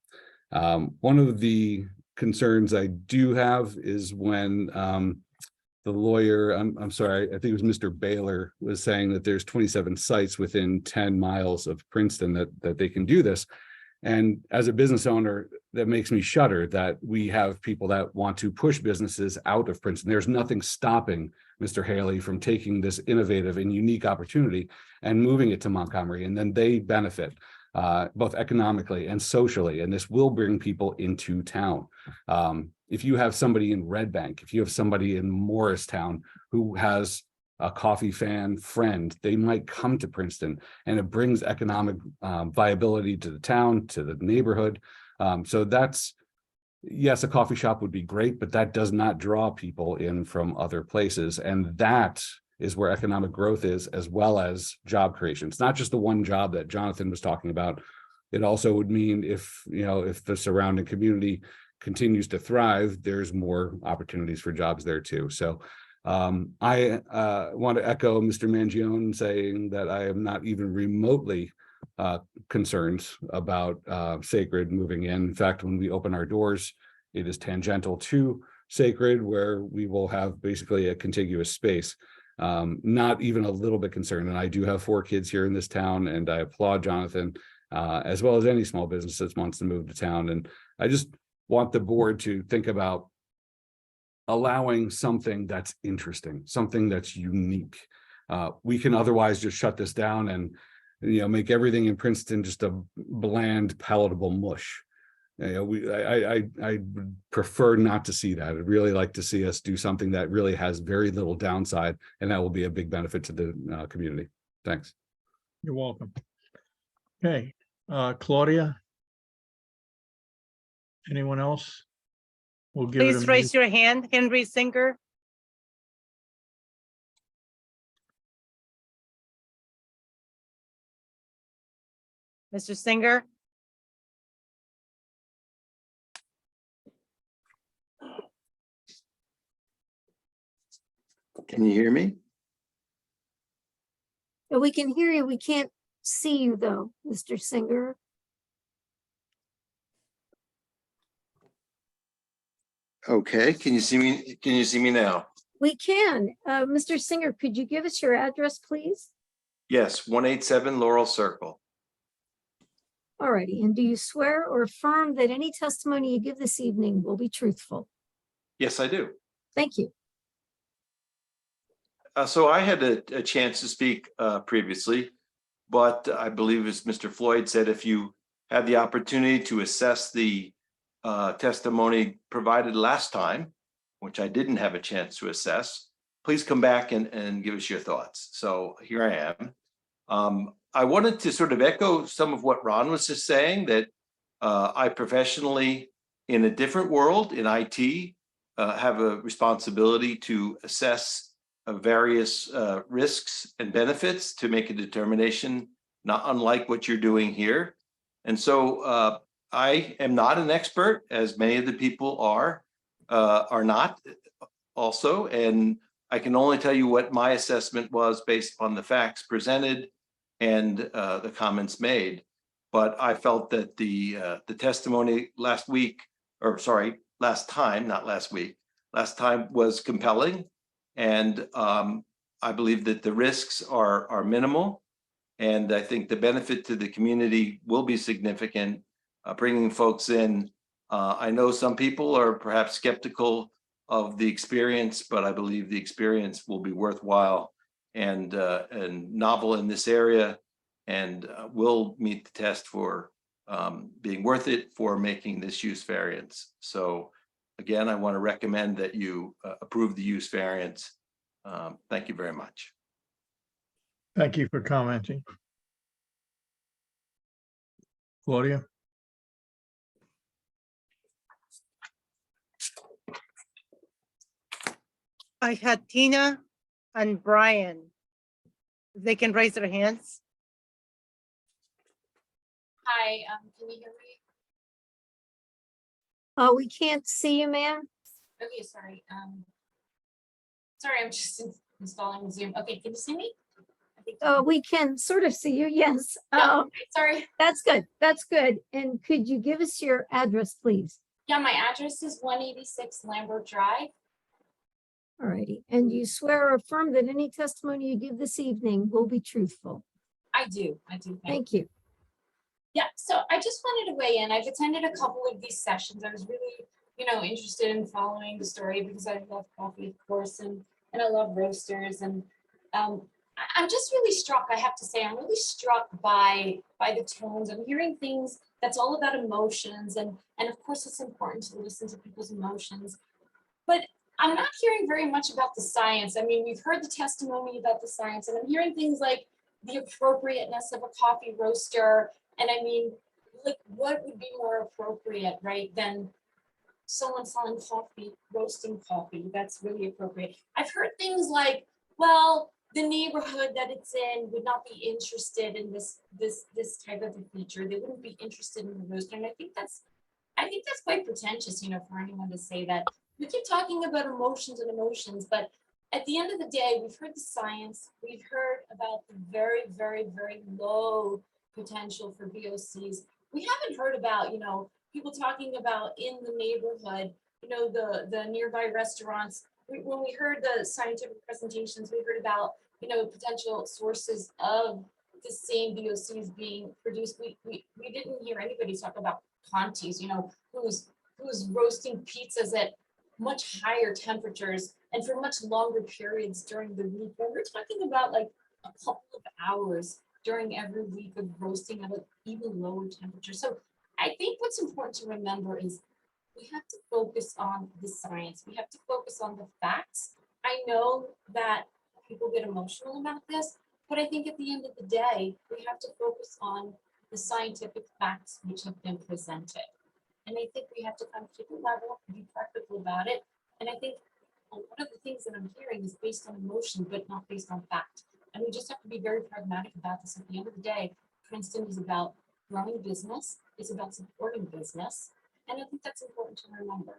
One of the concerns I do have is when the lawyer, I'm sorry, I think it was Mr. Baylor, was saying that there's 27 sites within 10 miles of Princeton that they can do this. And as a business owner, that makes me shudder that we have people that want to push businesses out of Princeton. There's nothing stopping Mr. Haley from taking this innovative and unique opportunity and moving it to Montgomery, and then they benefit both economically and socially, and this will bring people into town. If you have somebody in Red Bank, if you have somebody in Morristown who has a coffee fan friend, they might come to Princeton, and it brings economic viability to the town, to the neighborhood. So that's, yes, a coffee shop would be great, but that does not draw people in from other places. And that is where economic growth is, as well as job creation. It's not just the one job that Jonathan was talking about. It also would mean if, you know, if the surrounding community continues to thrive, there's more opportunities for jobs there too. So I want to echo Mr. Mangione saying that I am not even remotely concerned about Sacred moving in. In fact, when we open our doors, it is tangential to Sacred, where we will have basically a contiguous space. Not even a little bit concerned. And I do have 4 kids here in this town, and I applaud Jonathan, as well as any small business that wants to move to town. And I just want the board to think about allowing something that's interesting, something that's unique. We can otherwise just shut this down and, you know, make everything in Princeton just a bland, palatable mush. You know, I would prefer not to see that. I'd really like to see us do something that really has very little downside, and that will be a big benefit to the community. Thanks. You're welcome. Okay, Claudia? Anyone else? We'll give it a Please raise your hand, Henry Singer. Mr. Singer? Can you hear me? We can hear you. We can't see you though, Mr. Singer. Okay, can you see me? Can you see me now? We can. Mr. Singer, could you give us your address, please? Yes, 187 Laurel Circle. All righty. And do you swear or affirm that any testimony you give this evening will be truthful? Yes, I do. Thank you. So I had a chance to speak previously, but I believe as Mr. Floyd said, if you had the opportunity to assess the testimony provided last time, which I didn't have a chance to assess, please come back and give us your thoughts. So here I am. I wanted to sort of echo some of what Ron was just saying, that I professionally, in a different world, in IT, have a responsibility to assess various risks and benefits to make a determination, not unlike what you're doing here. And so I am not an expert, as many of the people are not also. And I can only tell you what my assessment was based upon the facts presented and the comments made. But I felt that the testimony last time, not last week, last time was compelling. And I believe that the risks are minimal. And I think the benefit to the community will be significant, bringing folks in. I know some people are perhaps skeptical of the experience, but I believe the experience will be worthwhile and novel in this area, and will meet the test for being worth it for making this use variance. So again, I want to recommend that you approve the use variance. Thank you very much. Thank you for commenting. Claudia? I had Tina and Brian. They can raise their hands. Hi, can you hear me? Oh, we can't see you, ma'am. Okay, sorry. Sorry, I'm just installing Zoom. Okay, can you see me? I think We can sort of see you, yes. Oh, okay, sorry. That's good, that's good. And could you give us your address, please? Yeah, my address is 186 Lambert Drive. All righty, and you swear or affirm that any testimony you give this evening will be truthful? I do. Thank you. Yeah, so I just wanted to weigh in. I've attended a couple of these sessions. I was really, interested in following the story because I love coffee, of course, and I love roasters. And I'm just really struck, I have to say, I'm really struck by the tones. I'm hearing things that's all about emotions. And of course, it's important to listen to people's emotions. But I'm not hearing very much about the science. I mean, we've heard the testimony about the science, and I'm hearing things like the appropriateness of a coffee roaster. And I mean, like, what would be more appropriate, right, than someone selling coffee, roasting coffee? That's really appropriate. I've heard things like, well, the neighborhood that it's in would not be interested in this type of a feature. They wouldn't be interested in the roaster. And I think that's quite pretentious, for anyone to say that. We keep talking about emotions, but at the end of the day, we've heard the science. We've heard about the very, very, very low potential for VOCs. We haven't heard about, people talking about in the neighborhood, the nearby restaurants. When we heard the scientific presentations, we heard about, potential sources of the same VOCs being produced. We didn't hear anybody talk about Conti's, who's roasting pizzas at much higher temperatures and for much longer periods during the week. When we're talking about like a couple of hours during every week of roasting at an even lower temperature. So I think what's important to remember is we have to focus on the science. We have to focus on the facts. I know that people get emotional about this, but I think at the end of the day, we have to focus on the scientific facts which have been presented. And I think we have to kind of take a level, be practical about it. And I think one of the things that I'm hearing is based on emotion, but not based on fact. And we just have to be very pragmatic about this. At the end of the day, Princeton is about growing business. It's about supporting business. And I think that's important to remember.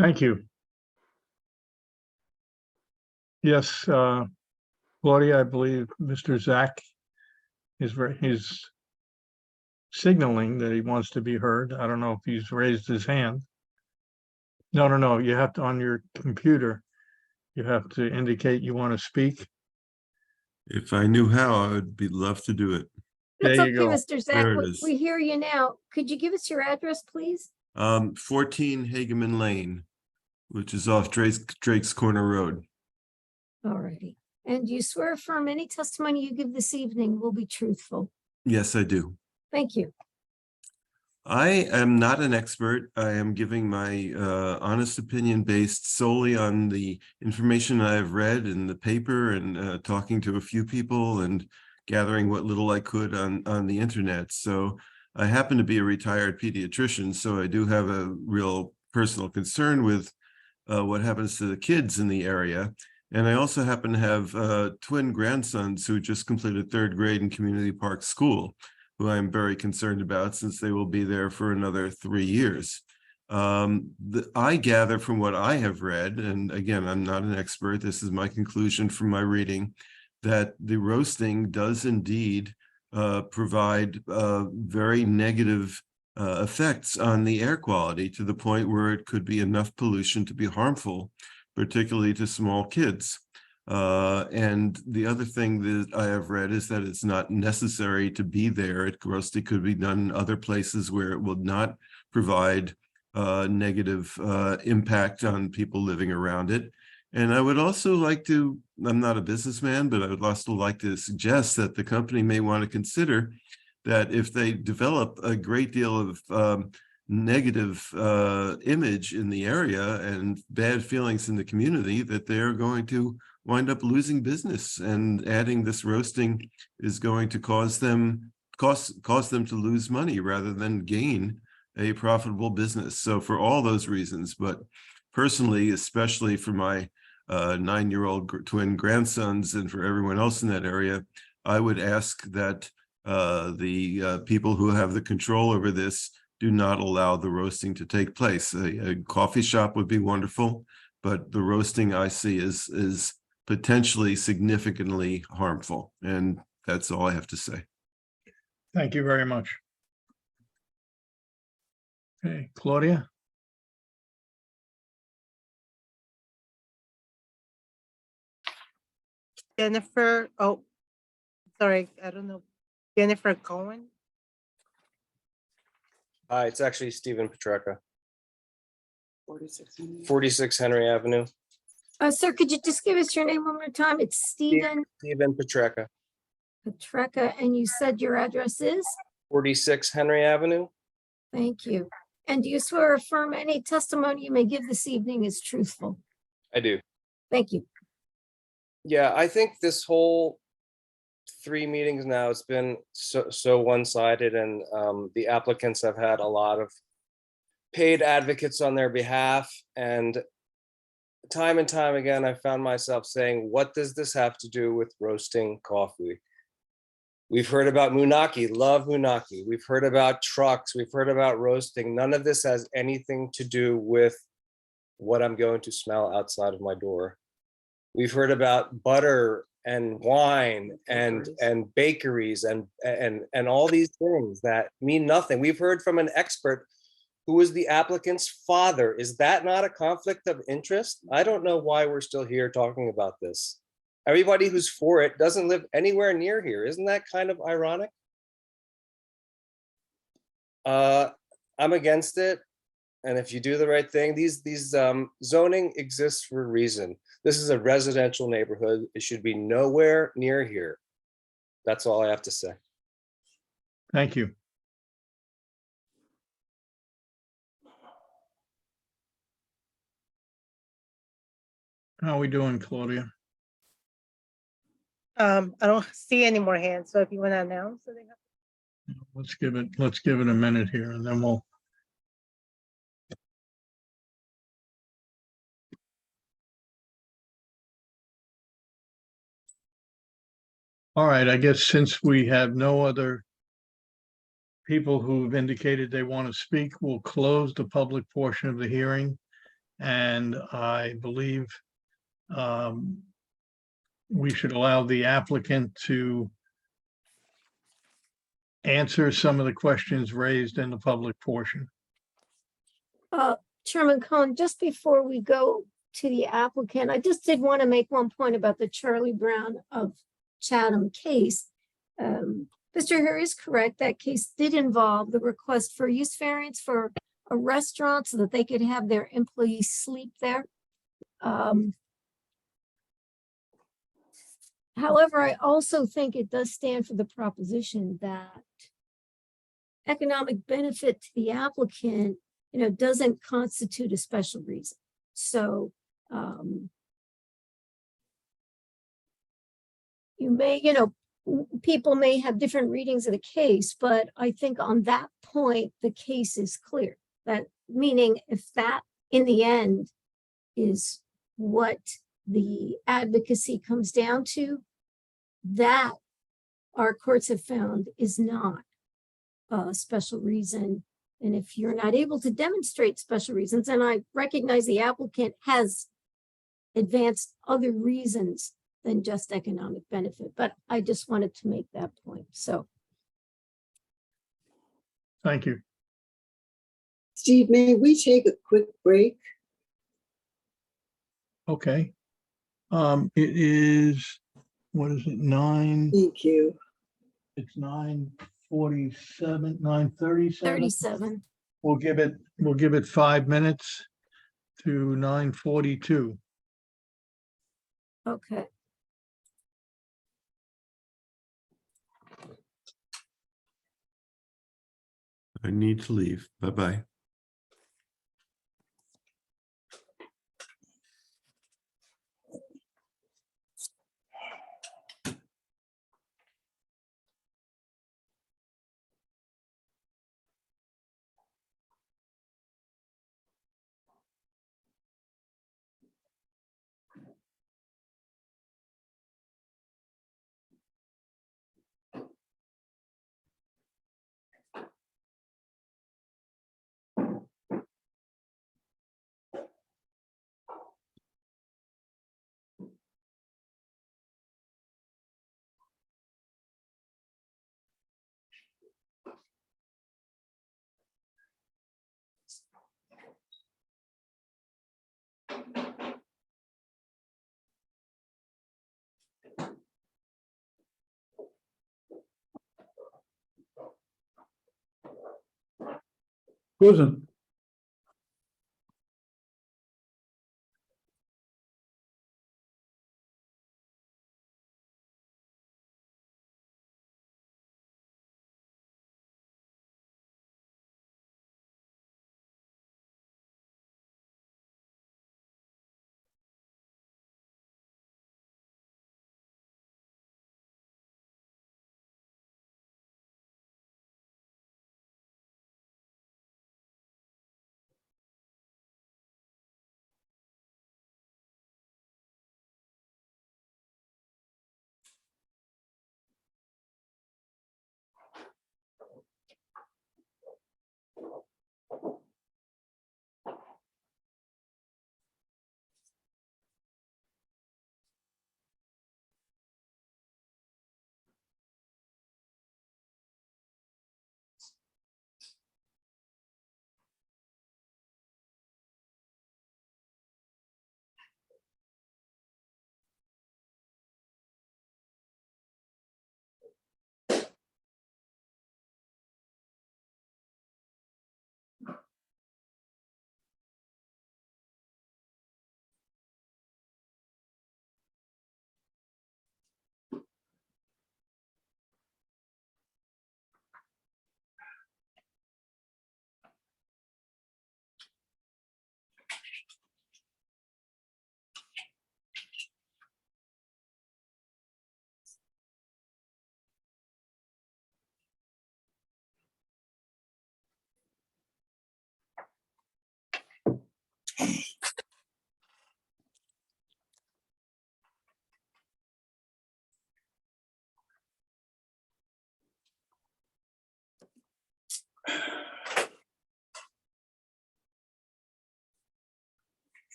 Thank you. Yes, Claudia, I believe Mr. Zach he's signaling that he wants to be heard. I don't know if he's raised his hand. No, you have to, on your computer, you have to indicate you want to speak. If I knew how, I would love to do it. That's There okay, you go. Mr. Zach. There it is. We hear you now. Could you give us your address, please? 14 Hageman Lane, which is off Drake's Corner Road. All righty. And you swear affirm any testimony you give this evening will be truthful? Yes, I do. Thank you. I am not an expert. I am giving my honest opinion based solely on the information I have read in the paper and talking to a few people and gathering what little I could on the internet. So I happen to be a retired pediatrician, so I do have a real personal concern with what happens to the kids in the area. And I also happen to have twin grandsons who just completed 3rd grade in Community Park School, who I'm very concerned about since they will be there for another 3 years. I gather from what I have read, and again, I'm not an expert, this is my conclusion from my reading, that the roasting does indeed provide very negative effects on the air quality to the point where it could be enough pollution to be harmful, particularly to small kids. And the other thing that I have read is that it's not necessary to be there. It roasting could be done in other places where it will not provide negative impact on people living around it. And I would also like to, I'm not a businessman, but I would also like to suggest that the company may want to consider that if they develop a great deal of negative image in the area and bad feelings in the community, that they're going to wind up losing business, and adding this roasting is going to cause them to lose money rather than gain a profitable business. So for all those reasons, but personally, especially for my 9-year-old twin grandsons and for everyone else in that area, I would ask that the people who have the control over this do not allow the roasting to take place. A coffee shop would be wonderful, but the roasting I see is potentially significantly harmful. And that's all I have to say. Thank you very much. Okay, Claudia? Jennifer, oh, sorry, I don't know. Jennifer Cohen? It's actually Stephen Petreka. 46 Henry Avenue. Sir, could you just give us your name one more time? It's Stephen Stephen Petreka, Petreka, and you said your address is? 46 Henry Avenue. Thank you. And do you swear or affirm any testimony you may give this evening is truthful? I do. Thank you. Yeah, I think this whole 3 meetings now, it's been so one-sided, and the applicants have had a lot of paid advocates on their behalf, and time and time again, I found myself saying, what does this have to do with roasting coffee? We've heard about Munaki, love Munaki. We've heard about trucks. We've heard about roasting. None of this has anything to do with what I'm going to smell outside of my door. We've heard about butter and wine and bakeries and all these things that mean nothing. We've heard from an expert who is the applicant's father. Is that not a conflict of interest? I don't know why we're still here talking about this. Everybody who's for it doesn't live anywhere near here. Isn't that kind of ironic? I'm against it. And if you do the right thing, these zoning exists for a reason. This is a residential neighborhood. It should be nowhere near here. That's all I have to say. Thank you. How are we doing, Claudia? I don't see any more hands, so if you want to announce. Let's give it a minute here, and then we'll. All right, I guess since we have no other people who've indicated they want to speak, we'll close the public portion of the hearing. And I believe we should allow the applicant to answer some of the questions raised in the public portion. Chairman Cohen, just before we go to the applicant, I just did want to make one point about the Charlie Brown of Chatham case. Mr. Hare is correct. That case did involve the request for use variance for a restaurant so that they could have their employees sleep there. However, I also think it does stand for the proposition that economic benefit to the applicant, doesn't constitute a special reason. So, you may, people may have different readings of the case, but I think on that point, the case is clear. That meaning if that in the end is what the advocacy comes down to, that our courts have found is not a special reason. And if you're not able to demonstrate special reasons, and I recognize the applicant has advanced other reasons than just economic benefit, but I just wanted to make that point. So. Thank you. Steve, may we take a quick break? Okay. It is, what is it, 9? Thank you. It's 9:47, 9:37. 37. We'll give it 5 minutes to 9:42. Okay. I need to leave. Bye-bye. Susan.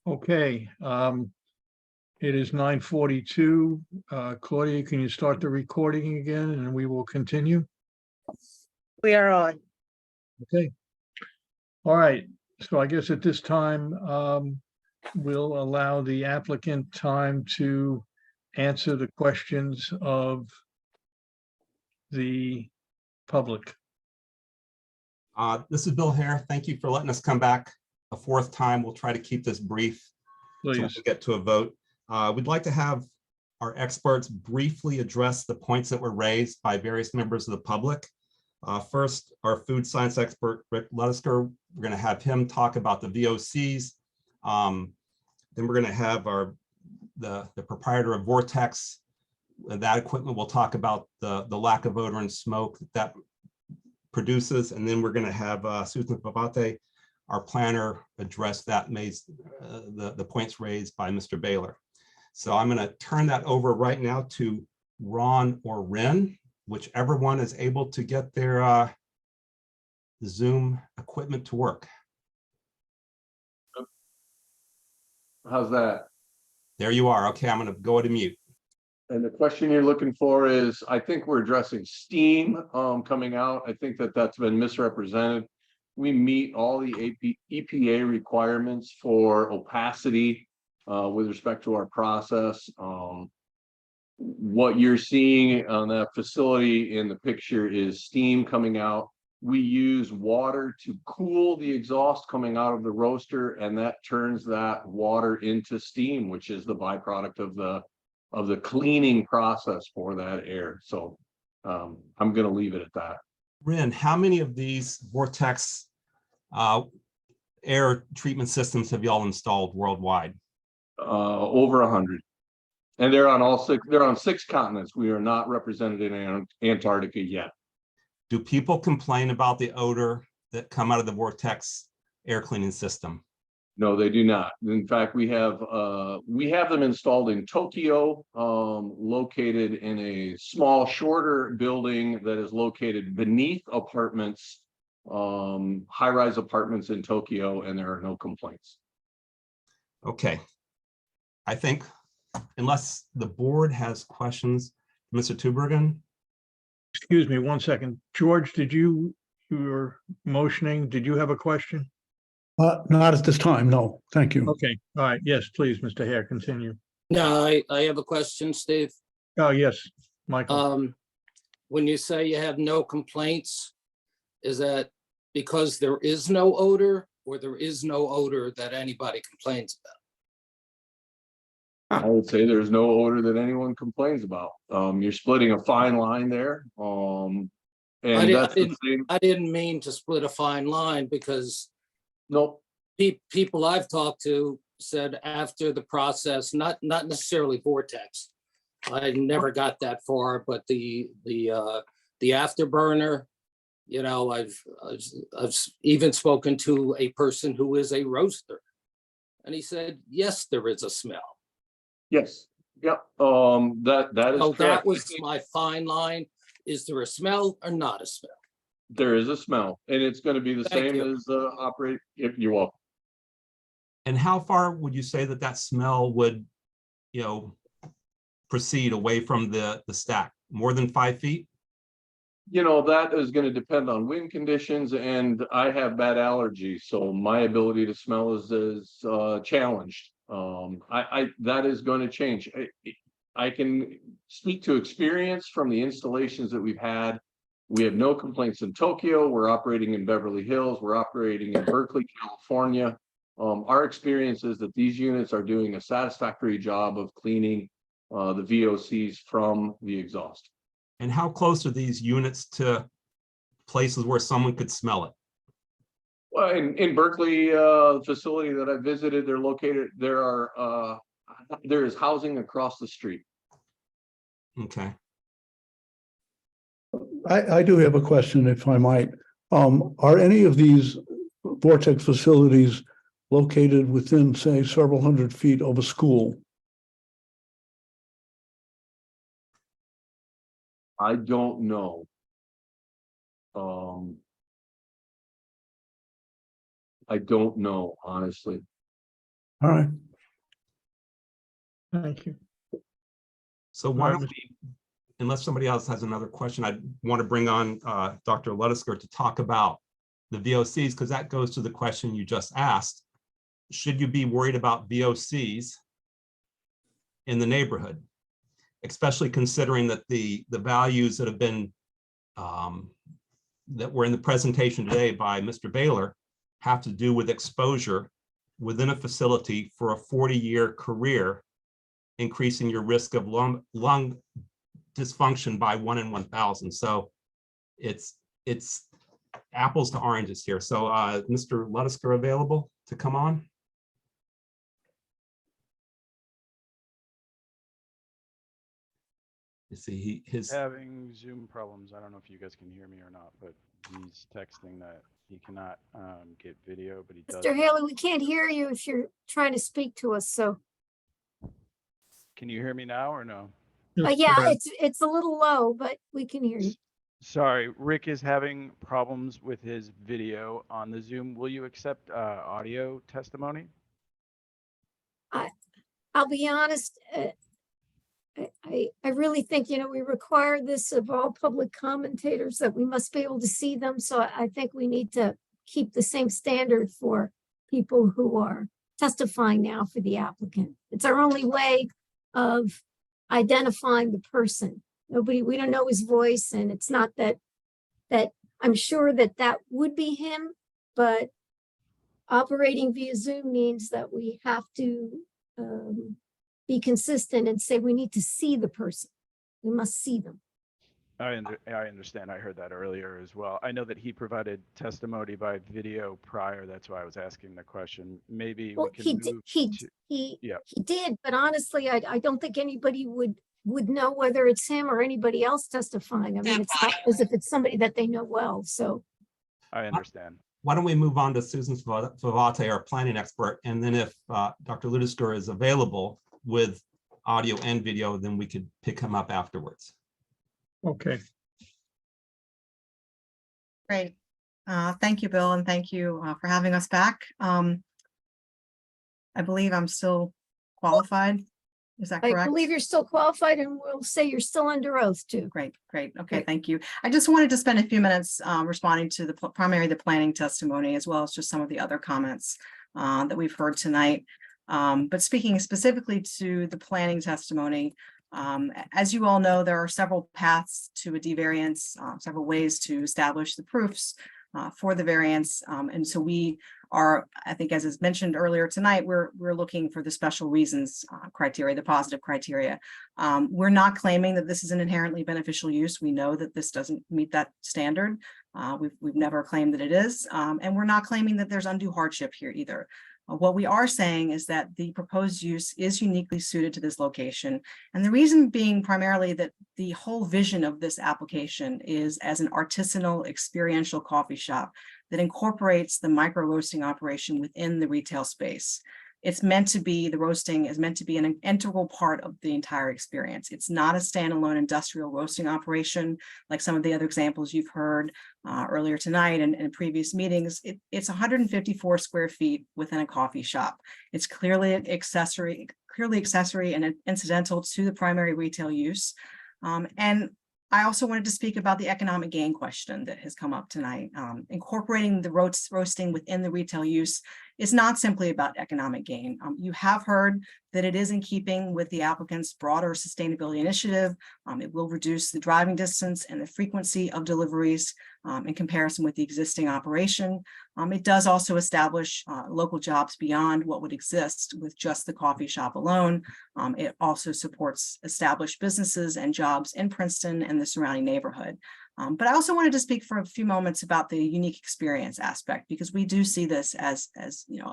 Okay, it is 9:42. Claudia, can you start the recording again and we will continue? We are on. Okay. All right, so I guess at this time, we'll allow the applicant time to answer the questions of the public. This is Bill Hare. Thank you for letting us come back a fourth time. We'll try to keep this brief so we Please. can get to a vote. We'd like to have our experts briefly address the points that were raised by various members of the public. First, our food science expert, Rick Ludisker, we're going to have him talk about the VOCs. Then we're going to have the proprietor of Vortex. That equipment will talk about the lack of odor and smoke that produces. And then we're going to have Susan Pavate, our planner, address that the points raised by Mr. Baylor. So I'm going to turn that over right now to Ron or Ren, whichever one is able to get their Zoom equipment to work. How's that? There you are. Okay, I'm going to go to mute. And the question you're looking for is, I think we're addressing steam coming out. I think that's been misrepresented. We meet all the EPA requirements for opacity with respect to our process. What you're seeing on that facility in the picture is steam coming out. We use water to cool the exhaust coming out of the roaster, and that turns that water into steam, which is the byproduct of the cleaning process for that air. So I'm going to leave it at that. Ren, how many of these Vortex air treatment systems have y'all installed worldwide? Over 100. And they're on all six. They're on 6 continents. We are not represented in Antarctica yet. Do people complain about the odor that come out of the Vortex air cleaning system? No, they do not. In fact, we have them installed in Tokyo, located in a small, shorter building that is located beneath apartments, high-rise apartments in Tokyo, and there are no complaints. Okay. I think unless the board has questions, Mr. Tubergen. Excuse me, 1 second. George, you were motioning, did you have a question? Not at this time, no. Thank you. Okay, all right. Yes, please, Mr. Hare, continue. No, I have a question, Steve. Oh, yes, Michael. When you say you have no complaints, is that because there is no odor, or there is no odor that anybody complains about? I would say there's no odor that anyone complains about. You're splitting a fine line there. And that's the same. I didn't mean to split a fine line because nope. People I've talked to said after the process, not necessarily Vortex. I never got that far, but the afterburner, you know, I've even spoken to a person who is a roaster, and he said, yes, there is a smell. Yes. Yep. That is So correct. that was my fine line. Is there a smell or not a smell? There is a smell, and it's going to be the Thank same you. as operate. If you're welcome. And how far would you say that smell would, you know, proceed away from the stack? More than 5 feet? You know, that is going to depend on wind conditions, and I have bad allergies, so my ability to smell is challenged. That is going to change. I can speak to experience from the installations that we've had. We have no complaints in Tokyo. We're operating in Beverly Hills. We're operating in Berkeley, California. Our experience is that these units are doing a satisfactory job of cleaning the VOCs from the exhaust. And how close are these units to places where someone could smell it? Well, in Berkeley, facility that I visited, they're located. There is housing across the street. Okay. I do have a question, if I might. Are any of these Vortex facilities located within, say, several hundred feet of a school? I don't know. I don't know, honestly. All right. Thank you. So why All right, don't we, unless somebody else has another question, I want to bring on Dr. Ludisker to talk about the VOCs, because that goes to the question you just asked. Should you be worried about VOCs in the neighborhood? Especially considering that the values that have been that were in the presentation today by Mr. Baylor have to do with exposure within a facility for a 40-year career, increasing your risk of lung dysfunction by 1 in 1,000. So it's apples to oranges here. So Mr. Ludisker available to come on? You see, his having Zoom problems. I don't know if you guys can hear me or not, but he's texting that he cannot get video, but he does. Mr. Haley, we can't hear you if you're trying to speak to us, so. Can you hear me now or no? Yeah, it's a little low, but we can hear you. Sorry, Rick is having problems with his video on the Zoom. Will you accept audio testimony? I'll be honest, I really think, we require this of all public commentators, that we must be able to see them. So I think we need to keep the same standard for people who are testifying now for the applicant. It's our only way of identifying the person. We don't know his voice, and it's not that I'm sure that would be him, but operating via Zoom means that we have to be consistent and say we need to see the person. We must see them. I understand. I heard that earlier as well. I know that he provided testimony by video prior. That's why I was asking the question. Maybe Well, we can he did, but honestly, I don't think anybody would know whether it's him or anybody else testifying. I mean, it's not as if it's somebody that they know well, so. I understand. Why don't we move on to Susan Favate, our planning expert, and then if Dr. Ludisker is available with audio and video, then we could pick him up afterwards. Okay. Great. Thank you, Bill, and thank you for having us back. I believe I'm still qualified. Is that correct? I believe you're still qualified, and we'll say you're still under oath too. Great. Okay, thank you. I just wanted to spend a few minutes responding to the planning testimony, as well as just some of the other comments that we've heard tonight. But speaking specifically to the planning testimony, as you all know, there are several paths to a D-variance, several ways to establish the proofs for the variance. And so we are, I think, as is mentioned earlier tonight, we're looking for the special reasons criteria, the positive criteria. We're not claiming that this is an inherently beneficial use. We know that this doesn't meet that standard. We've never claimed that it is, and we're not claiming that there's undue hardship here either. What we are saying is that the proposed use is uniquely suited to this location. And the reason being primarily that the whole vision of this application is as an artisanal experiential coffee shop that incorporates the micro roasting operation within the retail space. It's meant to be, the roasting is meant to be an integral part of the entire experience. It's not a standalone industrial roasting operation like some of the other examples you've heard earlier tonight and in previous meetings. It's 154 square feet within a coffee shop. It's clearly accessory and incidental to the primary retail use. And I also wanted to speak about the economic gain question that has come up tonight. Incorporating the roasting within the retail use is not simply about economic gain. You have heard that it is in keeping with the applicant's broader sustainability initiative. It will reduce the driving distance and the frequency of deliveries in comparison with the existing operation. It does also establish local jobs beyond what would exist with just the coffee shop alone. It also supports established businesses and jobs in Princeton and the surrounding neighborhood. But I also wanted to speak for a few moments about the unique experience aspect, because we do see this as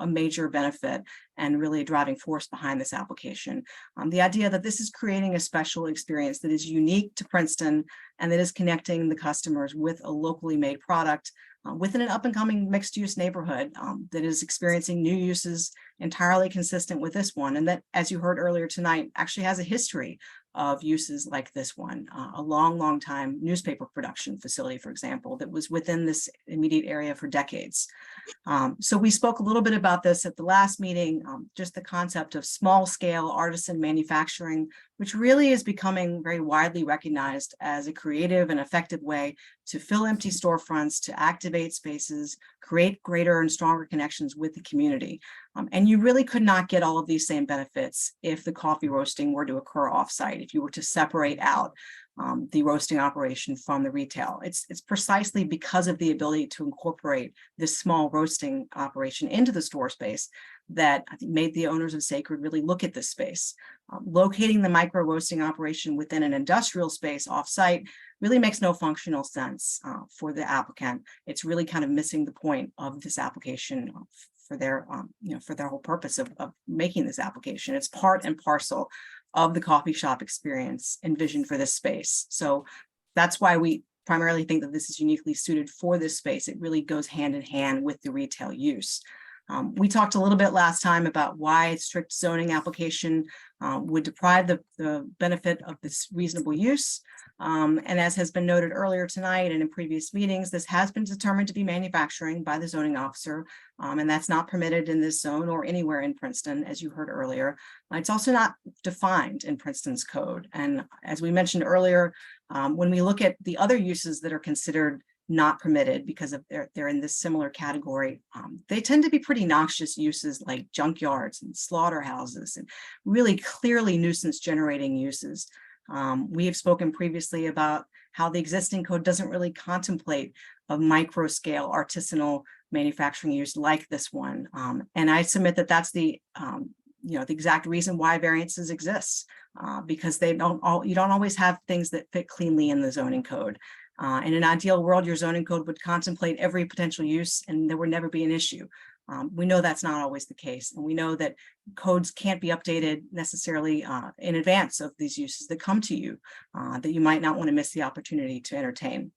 a major benefit and really a driving force behind this application. The idea that this is creating a special experience that is unique to Princeton and that is connecting the customers with a locally made product within an up and coming mixed use neighborhood that is experiencing new uses entirely consistent with this one. And that, as you heard earlier tonight, actually has a history of uses like this one, a long time newspaper production facility, for example, that was within this immediate area for decades. So we spoke a little bit about this at the last meeting, just the concept of small scale artisan manufacturing, which really is becoming very widely recognized as a creative and effective way to fill empty storefronts, to activate spaces, create greater and stronger connections with the community. And you really could not get all of these same benefits if the coffee roasting were to occur offsite, if you were to separate out the roasting operation from the retail. It's precisely because of the ability to incorporate this small roasting operation into the store space that I think made the owners of Sacred really look at this space. Locating the micro roasting operation within an industrial space offsite really makes no functional sense for the applicant. It's really kind of missing the point of this application for their, for their whole purpose of making this application. It's part and parcel of the coffee shop experience envisioned for this space. So that's why we primarily think that this is uniquely suited for this space. It really goes hand in hand with the retail use. We talked a little bit last time about why strict zoning application would deprive the benefit of this reasonable use. And as has been noted earlier tonight and in previous meetings, this has been determined to be manufacturing by the zoning officer, and that's not permitted in this zone or anywhere in Princeton, as you heard earlier. It's also not defined in Princeton's code. And as we mentioned earlier, when we look at the other uses that are considered not permitted because of they're in this similar category, they tend to be pretty noxious uses like junkyards and slaughterhouses and really clearly nuisance generating uses. We have spoken previously about how the existing code doesn't really contemplate a micro scale artisanal manufacturing use like this one. And I submit that that's the the exact reason why variances exist, because you don't always have things that fit cleanly in the zoning code. In an ideal world, your zoning code would contemplate every potential use and there would never be an issue. We know that's not always the case. And we know that codes can't be updated necessarily in advance of these uses that come to you, that you might not want to miss the opportunity to entertain.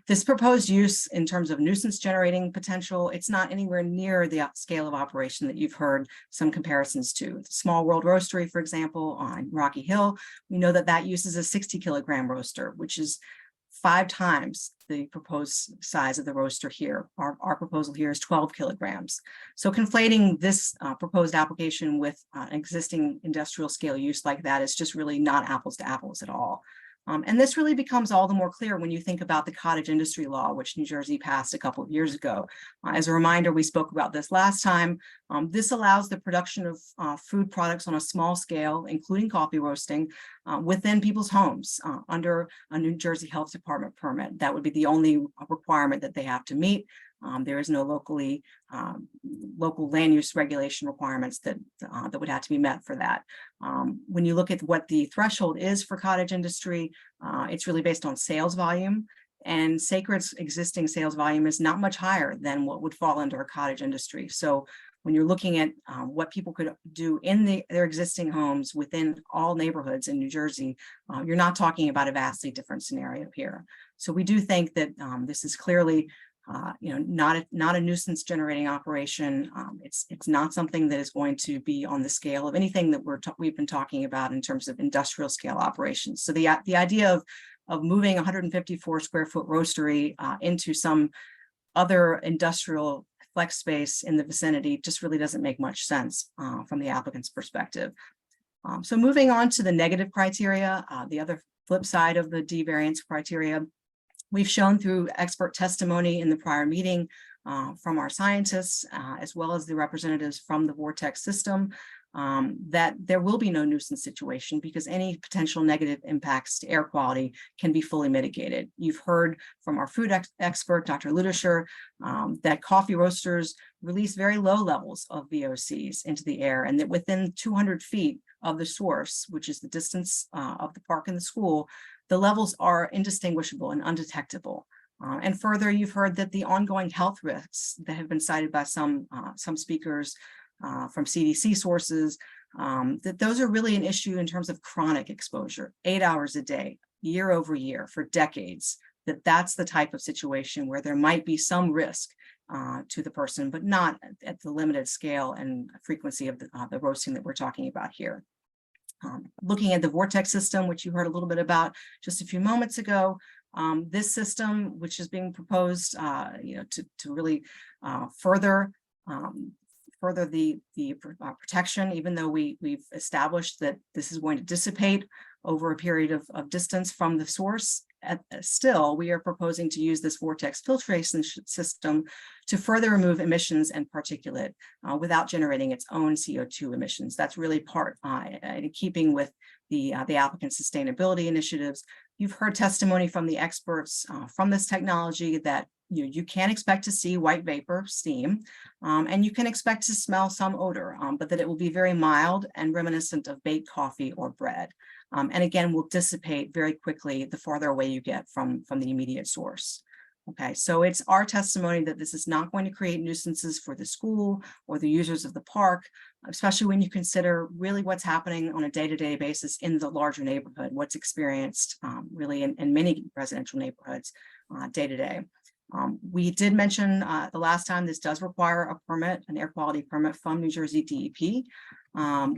This proposed use in terms of nuisance generating potential, it's not anywhere near the scale of operation that you've heard some comparisons to. The Small World Roastery, for example, on Rocky Hill, we know that that uses a 60 kilogram roaster, which is 5 times the proposed size of the roaster here. Our proposal here is 12 kilograms. So conflating this proposed application with an existing industrial scale use like that is just really not apples to apples at all. And this really becomes all the more clear when you think about the cottage industry law, which New Jersey passed a couple of years ago. As a reminder, we spoke about this last time. This allows the production of food products on a small scale, including coffee roasting, within people's homes under a New Jersey Health Department permit. That would be the only requirement that they have to meet. There is no local land use regulation requirements that would have to be met for that. When you look at what the threshold is for cottage industry, it's really based on sales volume, and Sacred's existing sales volume is not much higher than what would fall under a cottage industry. So when you're looking at what people could do in their existing homes within all neighborhoods in New Jersey, you're not talking about a vastly different scenario here. So we do think that this is clearly not a nuisance generating operation. It's not something that is going to be on the scale of anything that we've been talking about in terms of industrial scale operations. So the idea of moving 154 square foot roastery into some other industrial flex space in the vicinity just really doesn't make much sense from the applicant's perspective. So moving on to the negative criteria, the other flip side of the D variance criteria. We've shown through expert testimony in the prior meeting from our scientists, as well as the representatives from the Vortex system, that there will be no nuisance situation because any potential negative impacts to air quality can be fully mitigated. You've heard from our food expert, Dr. Ludischer, that coffee roasters release very low levels of VOCs into the air, and that within 200 feet of the source, which is the distance of the park and the school, the levels are indistinguishable and undetectable. And further, you've heard that the ongoing health risks that have been cited by some speakers from CDC sources, that those are really an issue in terms of chronic exposure, 8 hours a day, year over year for decades, that's the type of situation where there might be some risk to the person, but not at the limited scale and frequency of the roasting that we're talking about here. Looking at the Vortex system, which you heard a little bit about just a few moments ago, this system, which is being proposed, to really further the protection, even though we've established that this is going to dissipate over a period of distance from the source. Still, we are proposing to use this vortex filtration system to further remove emissions and particulate without generating its own CO2 emissions. That's really part in keeping with the applicant's sustainability initiatives. You've heard testimony from the experts from this technology that you can expect to see white vapor, steam, and you can expect to smell some odor, but that it will be very mild and reminiscent of baked coffee or bread. And again, will dissipate very quickly the farther away you get from the immediate source. Okay, so it's our testimony that this is not going to create nuisances for the school or the users of the park, especially when you consider really what's happening on a day-to-day basis in the larger neighborhood, what's experienced really in many residential neighborhoods day to day. We did mention the last time this does require a permit, an air quality permit from New Jersey DEP,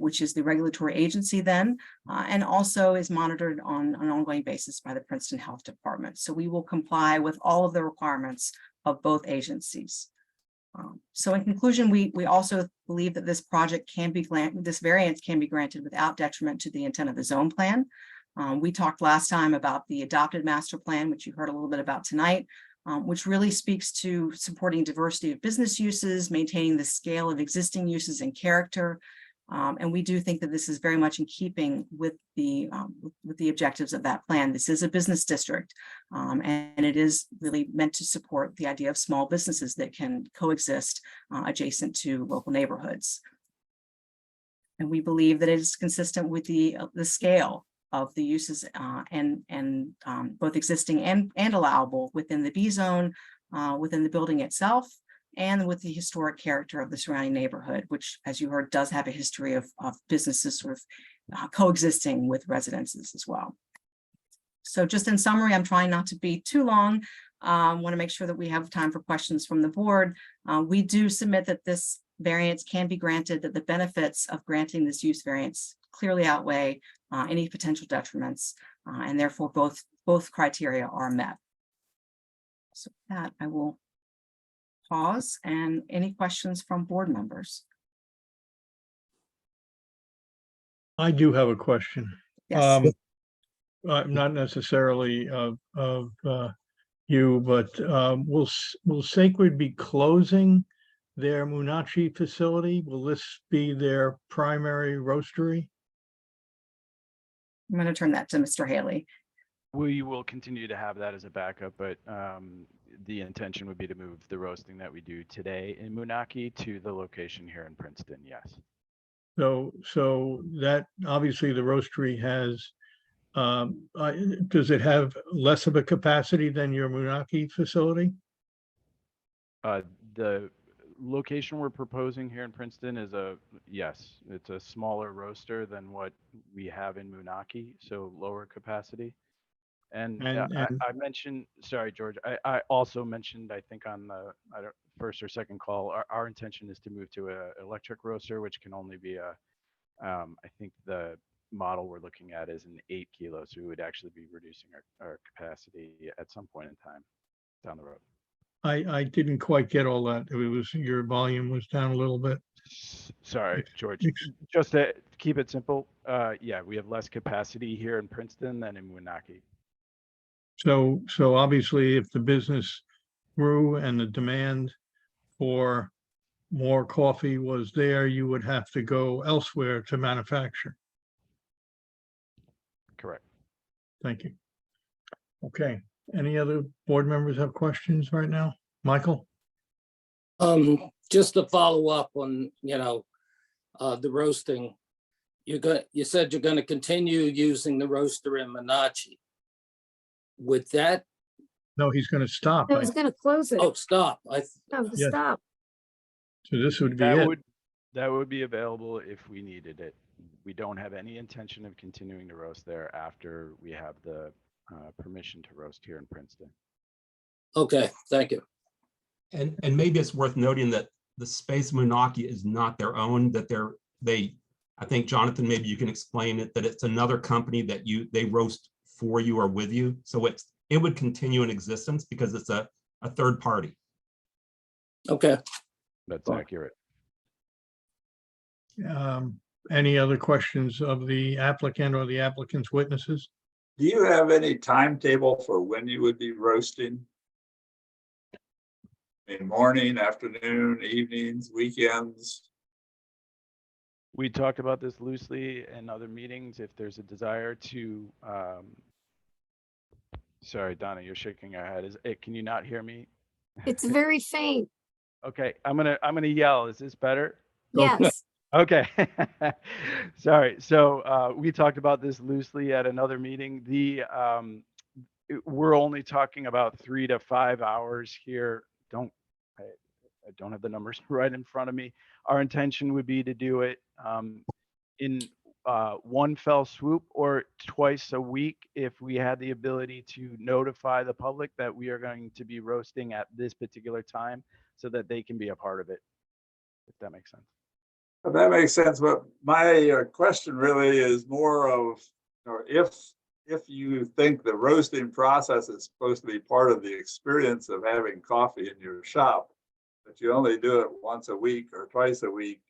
which is the regulatory agency then, and also is monitored on an ongoing basis by the Princeton Health Department. So we will comply with all of the requirements of both agencies. So in conclusion, we also believe that this project can be this variance can be granted without detriment to the intent of the zone plan. We talked last time about the adopted master plan, which you heard a little bit about tonight, which really speaks to supporting diversity of business uses, maintaining the scale of existing uses and character. And we do think that this is very much in keeping with the objectives of that plan. This is a business district, and it is really meant to support the idea of small businesses that can coexist adjacent to local neighborhoods. And we believe that it is consistent with the scale of the uses and both existing and allowable within the B zone, within the building itself, and with the historic character of the surrounding neighborhood, which, as you heard, does have a history of businesses sort of coexisting with residences as well. So just in summary, I'm trying not to be too long. Want to make sure that we have time for questions from the board. We do submit that this variance can be granted, that the benefits of granting this use variance clearly outweigh any potential detriments, and therefore both criteria are met. So with that, I will pause, and any questions from board members? I do have a question. Yes. Not necessarily of you, but will Sacred be closing their Munachi facility? Will this be their primary roastery? I'm going to turn that to Mr. Haley. We will continue to have that as a backup, but the intention would be to move the roasting that we do today in Moonachie to the location here in Princeton, yes. So that obviously the roastery has, does it have less of a capacity than your Moonachie facility? The location we're proposing here in Princeton is yes, it's a smaller roaster than what we have in Moonachie, so lower capacity. And I mentioned, sorry, George, I also mentioned, I think on the first or second call, our intention is to move to an electric roaster, which can only be I think the model we're looking at is an 8 kilo. So we would actually be reducing our capacity at some point in time down the road. I didn't quite get all that. It was, your volume was down a little bit. Sorry, George, just to keep it simple. Yeah, we have less capacity here in Princeton than in Moonachie. So obviously if the business grew and the demand for more coffee was there, you would have to go elsewhere to manufacture. Correct. Thank you. Okay, any other board members have questions right now? Michael? Just to follow up on, the roasting, you said you're gonna continue using the roaster in Moonachie. With that? No, he's gonna stop. I was going to close it. Oh, stop. No, Yes. stop. So this would be it. That would be available if we needed it. We don't have any intention of continuing to roast there after we have the permission to roast here in Princeton. Okay, thank you. And maybe it's worth noting that the space Moonachie is not their own, that they I think, Jonathan, maybe you can explain it, that it's another company that they roast for you or with you. So it would continue in existence because it's a third party. Okay. That's accurate. Any other questions of the applicant or the applicant's witnesses? Do you have any timetable for when you would be roasting? In morning, afternoon, evenings, weekends? We talked about this loosely in other meetings. If there's a desire to, sorry, Donna, you're shaking your head. Can you not hear me? It's very faint. Okay, I'm gonna yell. Is this better? Yes. Okay. Sorry. So we talked about this loosely at another meeting. We're only talking about 3 to 5 hours here. I don't have the numbers right in front of me. Our intention would be to do it in one fell swoop or twice a week if we had the ability to notify the public that we are going to be roasting at this particular time so that they can be a part of it, if that makes sense. Well, that makes sense, but my question really is more of, if you think the roasting process is supposed to be part of the experience of having coffee in your shop, but you only do it once a week or twice a week,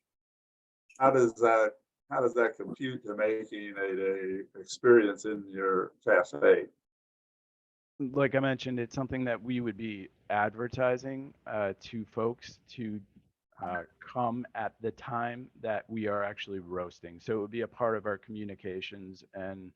how does that compute to making it a experience in your cafe? Like I mentioned, it's something that we would be advertising to folks to come at the time that we are actually roasting. So it would be a part of our communications, and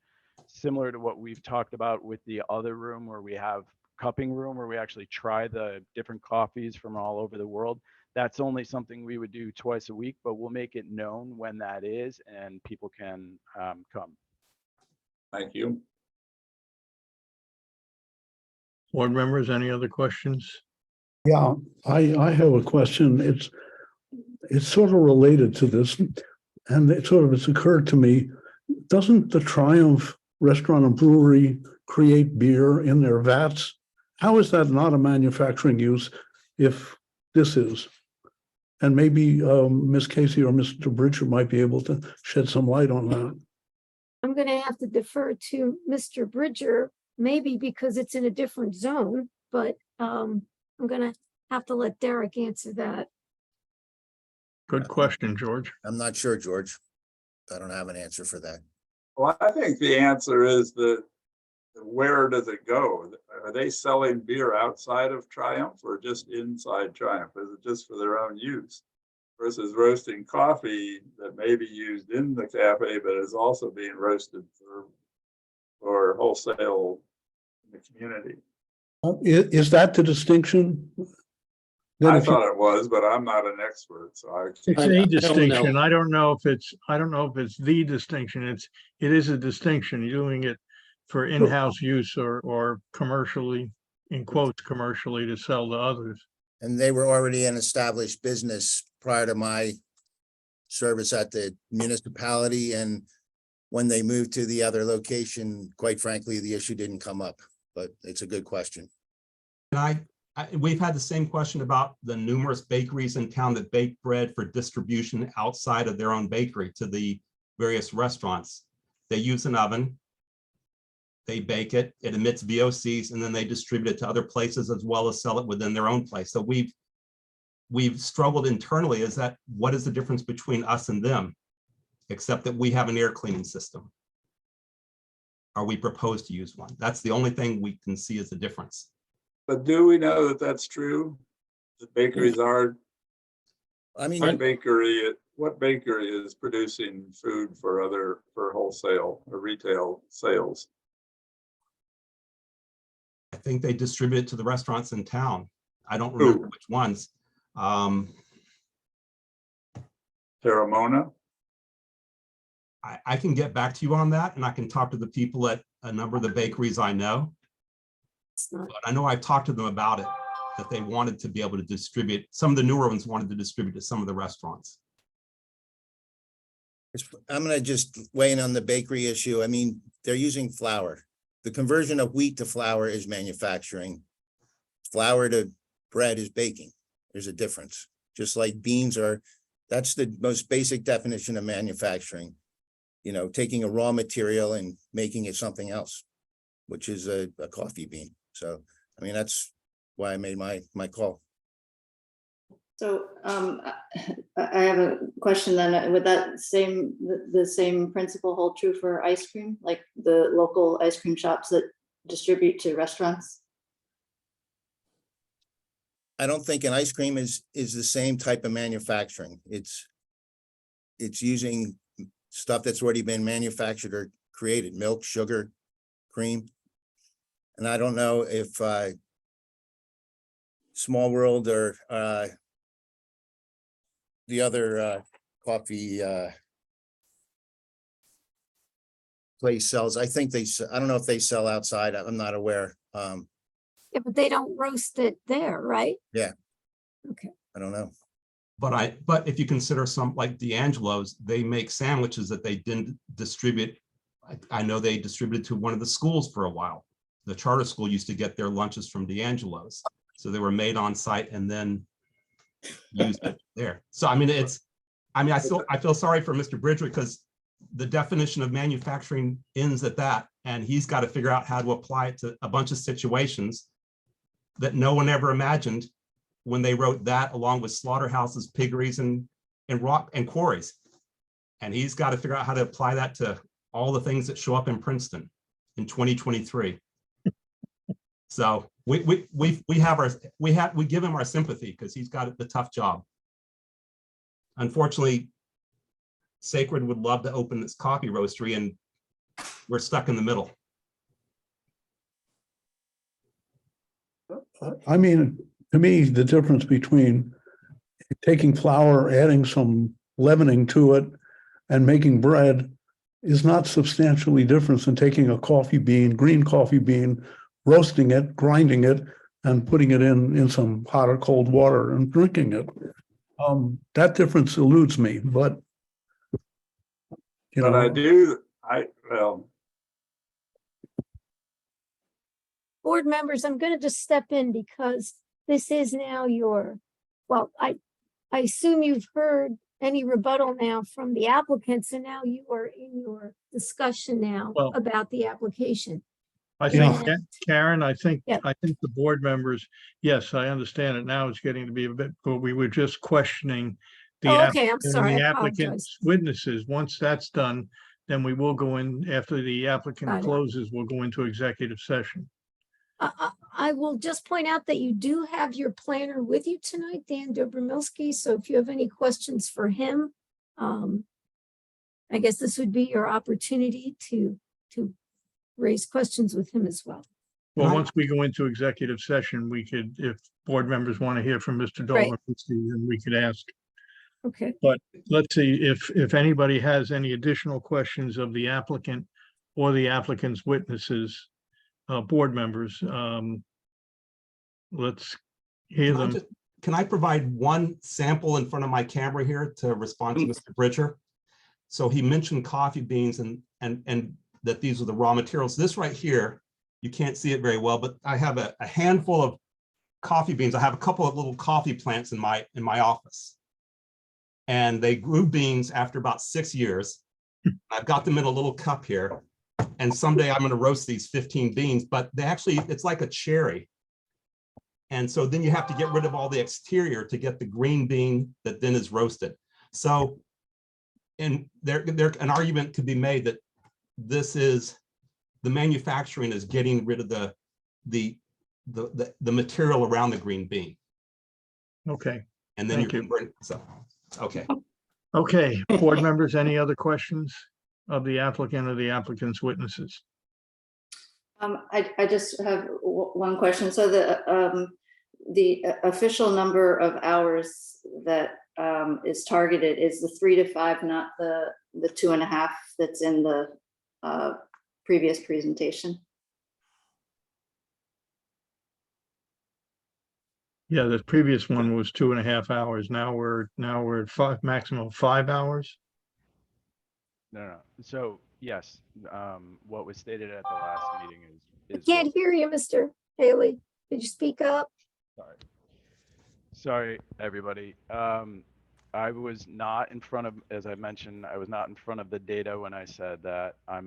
similar to what we've talked about with the other room where we have cupping room where we actually try the different coffees from all over the world. That's only something we would do twice a week, but we'll make it known when that is and people can come. Thank you. Board members, any other questions? Yeah, I have a question. It's sort of related to this, and it's occurred to me, doesn't the Triumph Restaurant and Brewery create beer in their vats? How is that not a manufacturing use if this is? And maybe Ms. Casey or Mr. Bridger might be able to shed some light on that. I'm going to have to defer to Mr. Bridger, maybe because it's in a different zone, but I'm going to have to let Derek answer that. Good question, George. I'm not sure, George. I don't have an answer for that. Well, I think the answer is that where does it go? Are they selling beer outside of Triumph or just inside Triumph? Is it just for their own use? Versus roasting coffee that may be used in the cafe, but is also being roasted for wholesale in the community. Is that the distinction? Then I if you- thought it was, but I'm not an expert, so I. It's a distinction. I don't know if it's the distinction. It is a distinction. You're doing it for in-house use or commercially, in quotes, commercially to sell to others. And they were already an established business prior to my service at the municipality. And when they moved to the other location, quite frankly, the issue didn't come up, but it's a good question. And we've had the same question about the numerous bakeries in town that bake bread for distribution outside of their own bakery to the various restaurants. They use an oven, they bake it, it emits VOCs, and then they distribute it to other places as well as sell it within their own place. So we've struggled internally. Is that what is the difference between us and them? Except that we have an air cleaning system. Or we propose to use one. That's the only thing we can see as a difference. But do we know that that's true? The bakeries are. I mean, what bakery is producing food for wholesale or retail sales? I think they distribute it to the restaurants in town. I don't remember which ones. Terramona? I can get back to you on that, and I can talk to the people at a number of the bakeries I know. But I know I've talked to them about it, that they wanted to be able to distribute. Some of the newer ones wanted to distribute to some of the restaurants. I'm going to just weigh in on the bakery issue. I mean, they're using flour. The conversion of wheat to flour is manufacturing. Flour to bread is baking. There's a difference. Just like beans are That's the most basic definition of manufacturing. You know, taking a raw material and making it something else, which is a coffee bean. So, I mean, that's why I made my call. So I have a question then. Would that the same principle hold true for ice cream, like the local ice cream shops that distribute to restaurants? I don't think an ice cream is the same type of manufacturing. It's using stuff that's already been manufactured or created, milk, sugar, cream. And I don't know if Small World or the other coffee place sells. I think I don't know if they sell outside. I'm not aware. Yeah, but they don't roast it there, right? Yeah. Okay. I don't know. But if you consider some like D'Angelo's, they make sandwiches that they didn't distribute. I know they distributed to one of the schools for a while. The charter school used to get their lunches from D'Angelo's. So they were made on site and then used it there. So I mean, I feel sorry for Mr. Bridger because the definition of manufacturing ends at that, and he's got to figure out how to apply it to a bunch of situations that no one ever imagined when they wrote that, along with slaughterhouses, piggeries, and quarries. And he's got to figure out how to apply that to all the things that show up in Princeton in 2023. So we give him our sympathy because he's got the tough job. Unfortunately, Sacred would love to open this coffee roastery, and we're stuck in the middle. I mean, to me, the difference between taking flour, adding some leavening to it, and making bread is not substantially different than taking a coffee bean, green coffee bean, roasting it, grinding it, and putting it in some hot or cold water and drinking it. That difference eludes me, but you know. Well, Board members, I'm going to just step in because this is now well, I assume you've heard any rebuttal now from the applicants, and now you are in your discussion now about the application. I think, Yeah. Karen, I think Yeah. the board members, yes, I understand it now. It's getting to be a bit, but we were just questioning the Oh, okay, I'm applicant and sorry, I the apologize. applicant's witnesses. Once that's done, then we will go in, after the applicant Got it. closes, we'll go into executive session. I will just point out that you do have your planner with you tonight, Dan Dobromilski. So if you have any questions for him, I guess this would be your opportunity to raise questions with him as well. Well, once we go into executive session, we could, if board members want to hear from Mr. Right. Dobromilski, then we could ask. Okay. But let's see if anybody has any additional questions of the applicant or the applicant's witnesses, board members, let's hear them. Can I provide one sample in front of my camera here to respond to Mr. Bridger? So he mentioned coffee beans and that these are the raw materials. This right here, you can't see it very well, but I have a handful of coffee beans. I have a couple of little coffee plants in my office. And they grew beans after about 6 years. I've got them in a little cup here. And someday I'm going to roast these 15 beans, but it's like a cherry. And so then you have to get rid of all the exterior to get the green bean that then is roasted. So, and an argument could be made that the manufacturing is getting rid of the material around the green bean. Okay. And then Thank you you. can burn, so, okay. Okay, board members, any other questions of the applicant or the applicant's witnesses? I just have one question. So the official number of hours that is targeted is the 3 to 5, not the 2.5 that's in the previous presentation. Yeah, the previous one was 2.5 hours. Now we're at 5, maximum 5 hours. No. So yes, what was stated at the last meeting I is can't hear you, Mr. Haley. Could you speak up? Sorry, everybody. I was not in front of, as I mentioned, I was not in front of the data when I said that I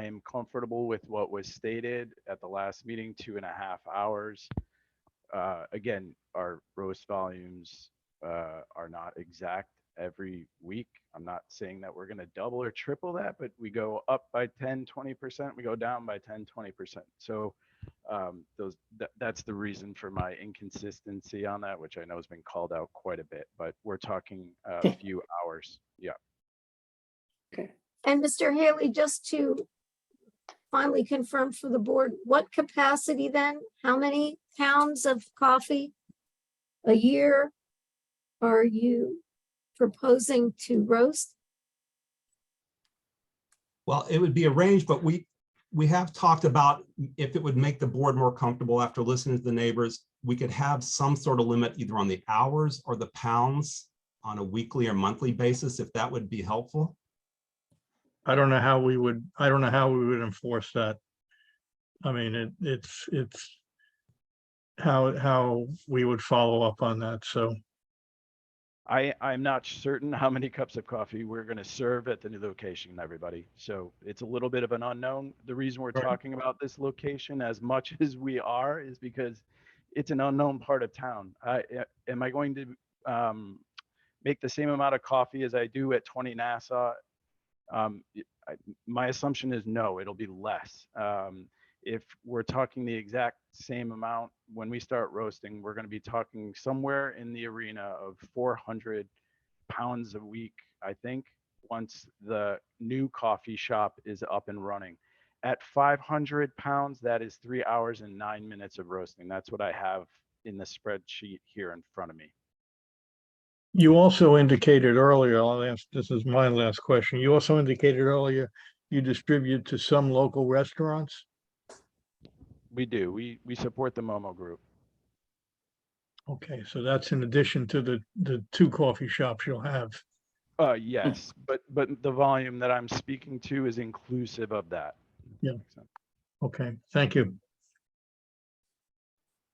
am comfortable with what was stated at the last meeting, 2.5 hours. Again, our roast volumes are not exact every week. I'm not saying that we're going to double or triple that, but we go up by 10, 20%, we go down by 10, 20%. So that's the reason for my inconsistency on that, which I know has been called out quite a bit, but we're talking a few hours. Yeah. And Mr. Haley, just to finally confirm for the board, what capacity then? How many pounds of coffee a year are you proposing to roast? Well, it would be a range, but we have talked about if it would make the board more comfortable after listening to the neighbors, we could have some sort of limit either on the hours or the pounds on a weekly or monthly basis, if that would be helpful. I don't know how we would enforce that. I mean, it's how we would follow up on that. So I'm not certain how many cups of coffee we're going to serve at the new location, everybody. So it's a little bit of an unknown. The reason we're talking about this location as much as we are is because it's an unknown part of town. Am I going to make the same amount of coffee as I do at 20 Nassau? My assumption is no, it'll be less. If we're talking the exact same amount, when we start roasting, we're going to be talking somewhere in the arena of 400 pounds a week, I think, once the new coffee shop is up and running. At 500 pounds, that is 3 hours and 9 minutes of roasting. That's what I have in the spreadsheet here in front of me. you also indicated earlier, this is my last question. You also indicated earlier you distribute to some local restaurants. We do. We support the Momo Group. Okay, so that's in addition to the 2 coffee shops you'll have. Yes, but the volume that I'm speaking to is inclusive of that. Yeah. Okay, thank you.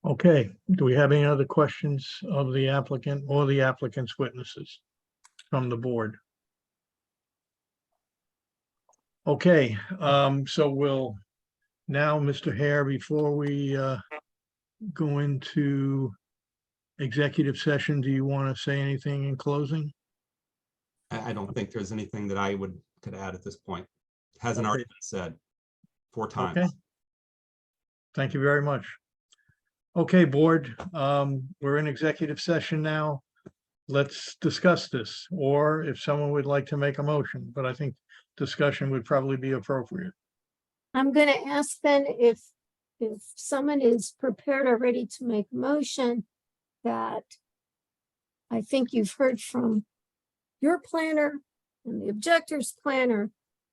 Okay, do we have any other questions of the applicant or the applicant's witnesses from the board? Okay, so we'll now, Mr. Hare, before we go into executive session, do you want to say anything in closing? I don't think there's anything that I could add at this point. It hasn't already been said 4 times. Okay. Thank you very much. Okay, board, we're in executive session now. Let's discuss this, or if someone would like to make a motion, but I think discussion would probably be appropriate. I'm going to ask then if someone is prepared already to make a motion that I think you've heard from your planner and the objector's planner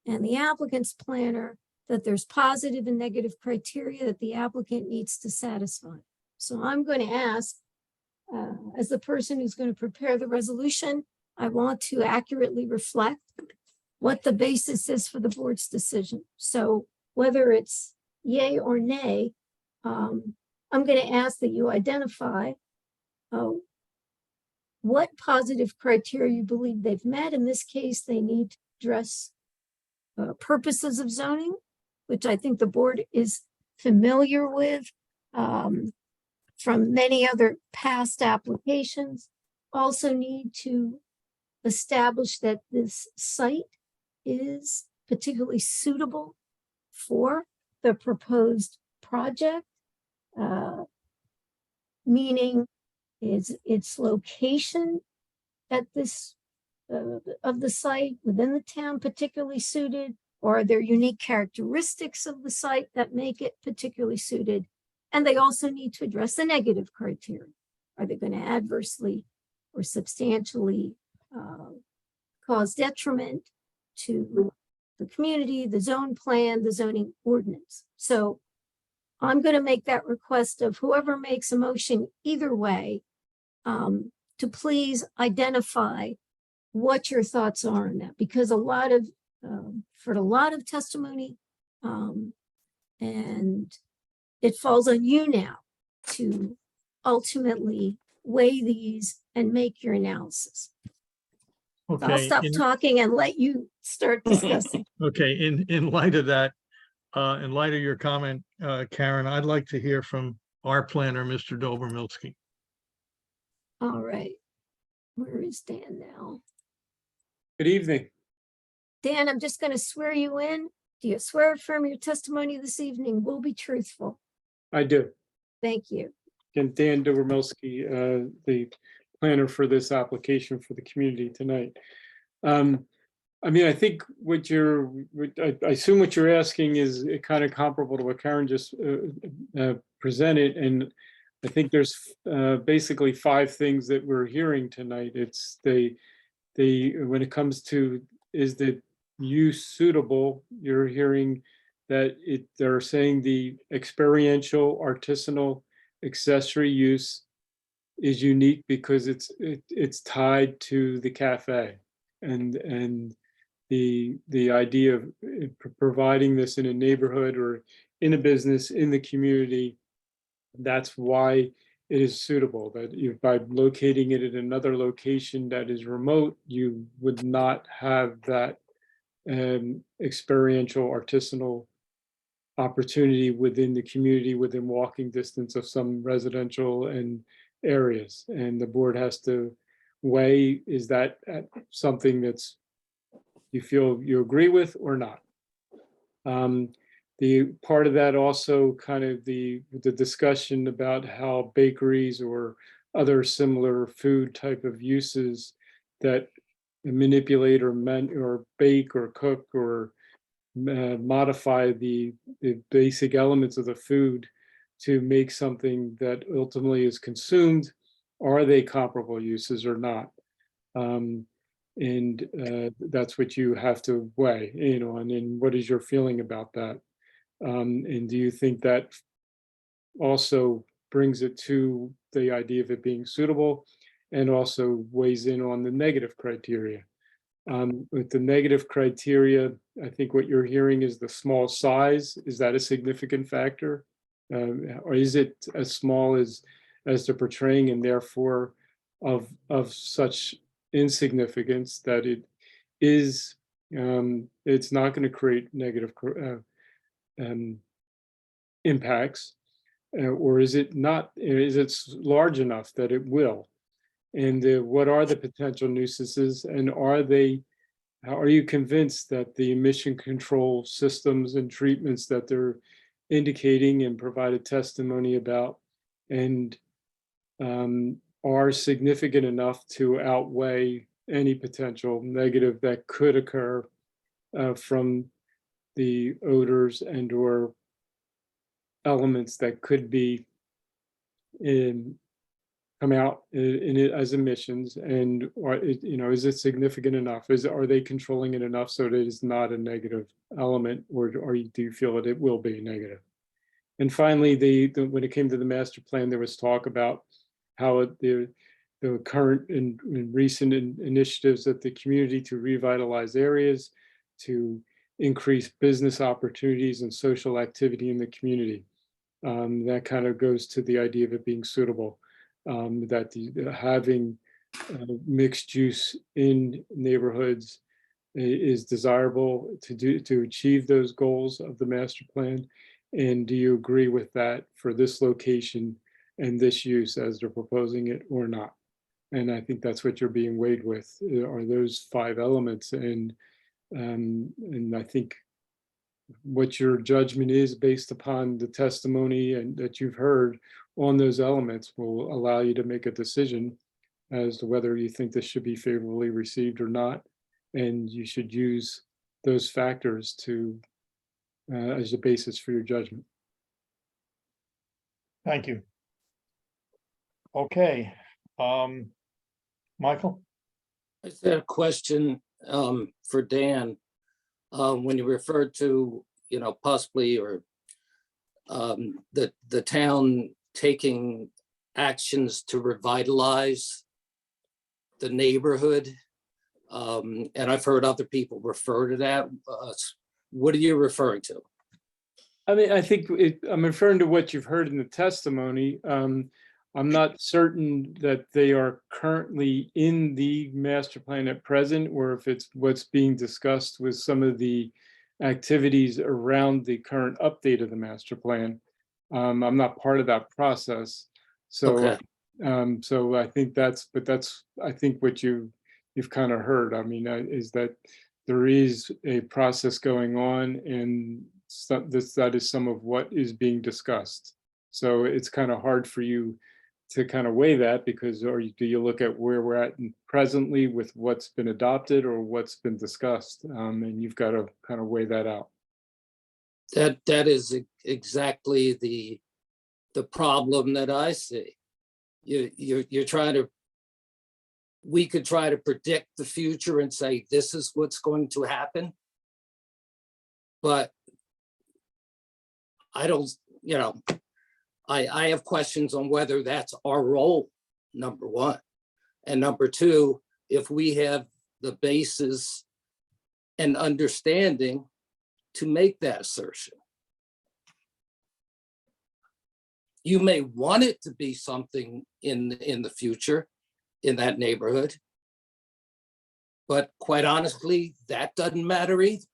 and the applicant's planner that there's positive and negative criteria that the applicant needs to satisfy. So I'm going to ask, as the person who's going to prepare the resolution, I want to accurately reflect what the basis is for the board's decision. So whether it's yay or nay, I'm going to ask that you identify what positive criteria you believe they've met. In this case, they need to address purposes of zoning, which I think the board is familiar with from many other past applications. Also need to establish that this site is particularly suitable for the proposed project, meaning is its location at this of the site within the town particularly suited, or are there unique characteristics of the site that make it particularly suited? And they also need to address the negative criteria. Are they going to adversely or substantially cause detriment to the community, the zone plan, the zoning ordinance? So I'm going to make that request of whoever makes a motion either way to please identify what your thoughts are on that, because for a lot of testimony, and it falls on you now to ultimately weigh these and make your analysis. So I'll Okay, stop talking and let you start discussing. okay, in light of that, in light of your comment, Karen, I'd like to hear from our planner, Mr. Dobermilski. All right. Where is Dan now? Good evening. Dan, I'm just going to swear you in. Do you swear or affirm your testimony this evening will be truthful? I do. Thank you. And Dan Dobermilski, the planner for this application for the community tonight. I mean, I think I assume what you're asking is kind of comparable to what Karen just presented. And I think there's basically 5 things that we're hearing tonight. It's when it comes to, is the use suitable, you're hearing that they're saying the experiential artisanal accessory use is unique because it's tied to the cafe and the idea of providing this in a neighborhood or in a business in the community. That's why it is suitable, that by locating it at another location that is remote, you would not have that experiential artisanal opportunity within the community, within walking distance of some residential and areas. And the board has to weigh, is that something that's you feel you agree with or not? The part of that also kind of the discussion about how bakeries or other similar food type of uses that manipulate or bake or cook or modify the basic elements of the food to make something that ultimately is consumed, are they comparable uses or not? And that's what you have to weigh, and then what is your feeling about that? And do you think that also brings it to the idea of it being suitable and also weighs in on the negative criteria? With the negative criteria, I think what you're hearing is the small size. Is that a significant factor? Or is it as small as they're portraying, and therefore of such insignificance that it is it's not going to create negative impacts, or is it not? Is it large enough that it will? And what are the potential nuisances, and are you convinced that the emission control systems and treatments that they're indicating and provided testimony about and are significant enough to outweigh any potential negative that could occur from the odors and or elements that could be come out in it as emissions? And is it significant enough? Are they controlling it enough so that it is not a negative element, or do you feel that it will be negative? And finally, when it came to the master plan, there was talk about how the current and recent initiatives at the community to revitalize areas, to increase business opportunities and social activity in the community. That kind of goes to the idea of it being suitable, that having mixed use in neighborhoods is desirable to achieve those goals of the master plan. And do you agree with that for this location and this use as they're proposing it or not? And I think that's what you're being weighed with, are those 5 elements. And I think what your judgment is based upon the testimony and that you've heard on those elements will allow you to make a decision as to whether you think this should be favorably received or not. And you should use those factors to as a basis for your judgment. Thank you. Okay. Michael? I just had a question for Dan. When you referred to, possibly or the town taking actions to revitalize the neighborhood, and I've heard other people refer to that. What are you referring to? I mean, I think I'm referring to what you've heard in the testimony. I'm not certain that they are currently in the master plan at present, or if it's what's being discussed with some of the activities around the current update of the master plan. I'm not part of that process. So, Okay. so I think that's I think what you've kind of heard. I mean, is that there is a process going on, and that is some of what is being discussed. So it's kind of hard for you to kind of weigh that, because do you look at where we're at presently with what's been adopted or what's been discussed, and you've got to kind of weigh that out. That is exactly the problem that I see. You're trying to, we could try to predict the future and say, this is what's going to happen. But I don't, I have questions on whether that's our role, number one. And number two, if we have the basis and understanding to make that assertion. You may want it to be something in the future in that neighborhood, but quite honestly, that doesn't matter either.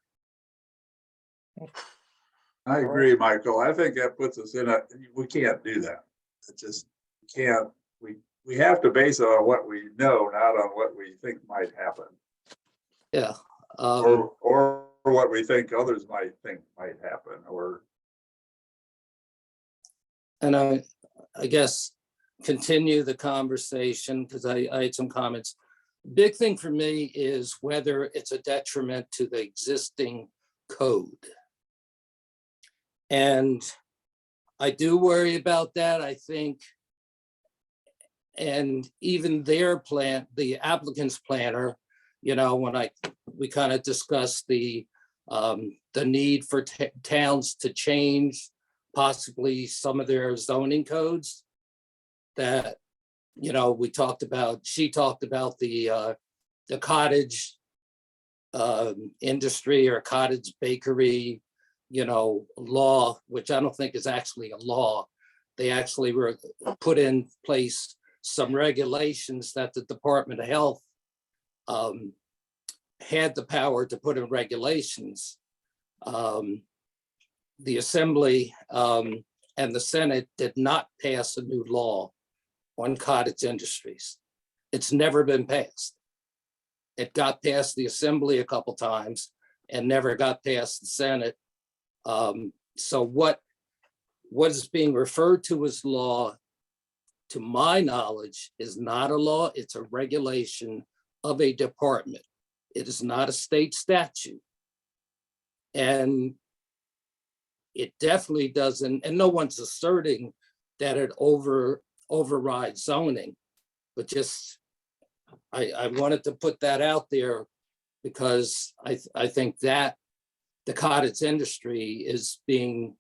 I agree, Michael. I think that puts us in we can't do that. It just can't, we have to base it on what we know, not on what we think might happen. Yeah. Or what we think others might think might happen, And I guess continue the conversation, because I had some comments. Big thing for me is whether it's a detriment to the existing code. And I do worry about that, I think. And even their plan, the applicant's planner, when we kind of discussed the need for towns to change possibly some of their zoning codes that, she talked about the cottage industry or cottage bakery, law, which I don't think is actually a law. They actually were put in place some regulations that the Department of Health had the power to put in regulations. The Assembly and the Senate did not pass a new law on cottage industries. It's never been passed. It got past the Assembly a couple times and never got past the Senate. So what is being referred to as law, to my knowledge, is not a law. It's a regulation of a department. It is not a state statute. And it definitely doesn't, and no one's asserting that it overrides zoning, but just, I wanted to put that out there because I think that the cottage industry is being,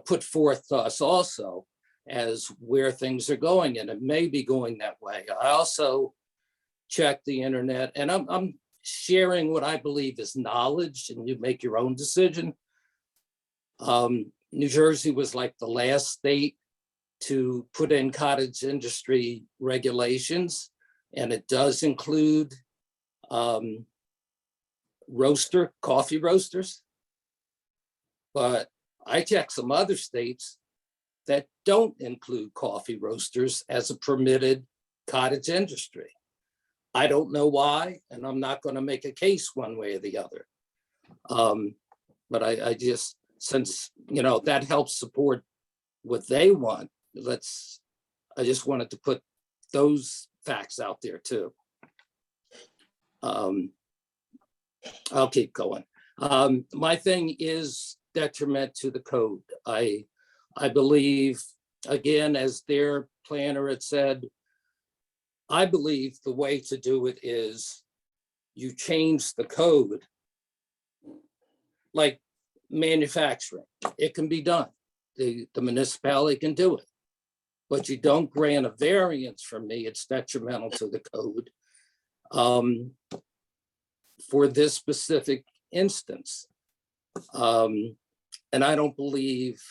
put forth to us also as where things are going, and it may be going that way. I also checked the internet, and I'm sharing what I believe is knowledge, and you make your own decision. New Jersey was like the last state to put in cottage industry regulations, and it does include coffee roasters. But I checked some other states that don't include coffee roasters as a permitted cottage industry. I don't know why, and I'm not going to make a case one way or the other. But I just, since, that helps support what they want, I just wanted to put those facts out there too. I'll keep going. My thing is detriment to the code. I believe, again, as their planner had said, I believe the way to do it is you change the code. Like manufacturing, it can be done. The municipality can do it, but you don't grant a variance. For me, it's detrimental to the code for this specific instance. And I don't believe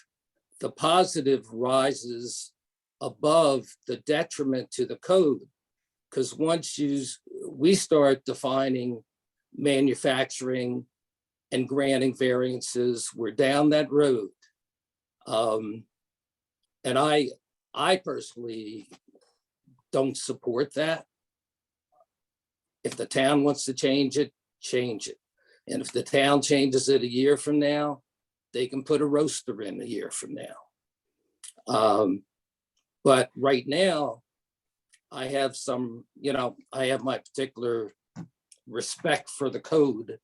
the positive rises above the detriment to the code. Because once we start defining manufacturing and granting variances, we're down that road. And I personally don't support that. If the town wants to change it, change it. And if the town changes it a year from now, they can put a roaster in a year from now. But right now, I have some, I have my particular respect for the code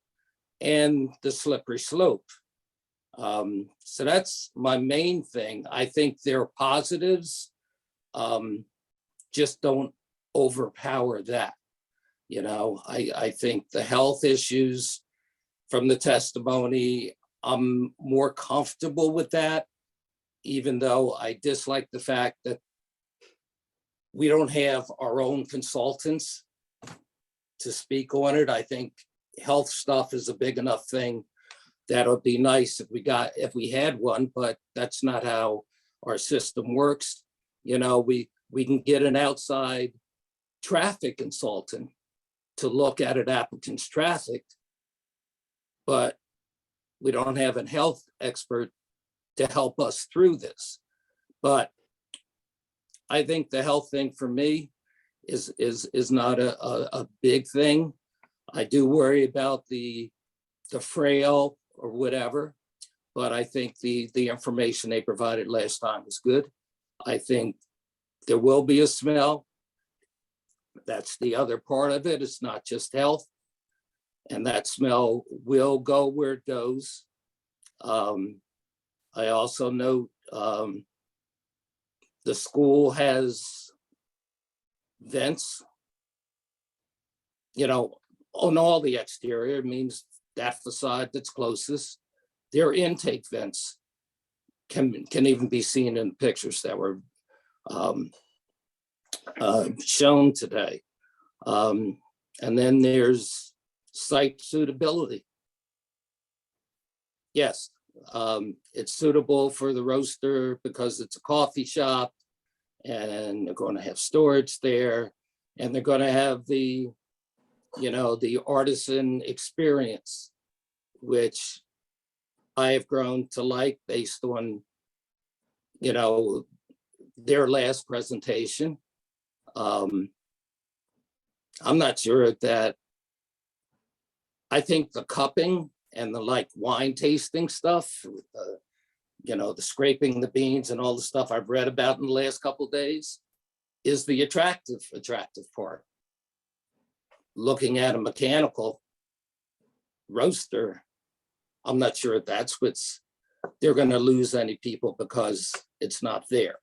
and the slippery slope. So that's my main thing. I think there are positives, just don't overpower that. I think the health issues from the testimony, I'm more comfortable with that, even though I dislike the fact that we don't have our own consultants to speak on it. I think health stuff is a big enough thing that would be nice if we had one, but that's not how our system works. We can get an outside traffic consultant to look at an applicant's traffic, but we don't have a health expert to help us through this. But I think the health thing for me is not a big thing. I do worry about the frail or whatever, but I think the information they provided last time was good. I think there will be a smell. That's the other part of it. It's not just health. And that smell will go where it goes. I also note the school has vents, on all the exterior. It means that facade that's closest, their intake vents can even be seen in pictures that were shown today. And then there's site suitability. Yes, it's suitable for the roaster because it's a coffee shop and they're going to have storage there and they're going to have the artisan experience, which I have grown to like based on, their last presentation. I'm not sure that, I think the cupping and the wine tasting stuff, the scraping the beans and all the stuff I've read about in the last couple of days is the attractive part. Looking at a mechanical roaster, I'm not sure if that's they're going to lose any people because it's not there.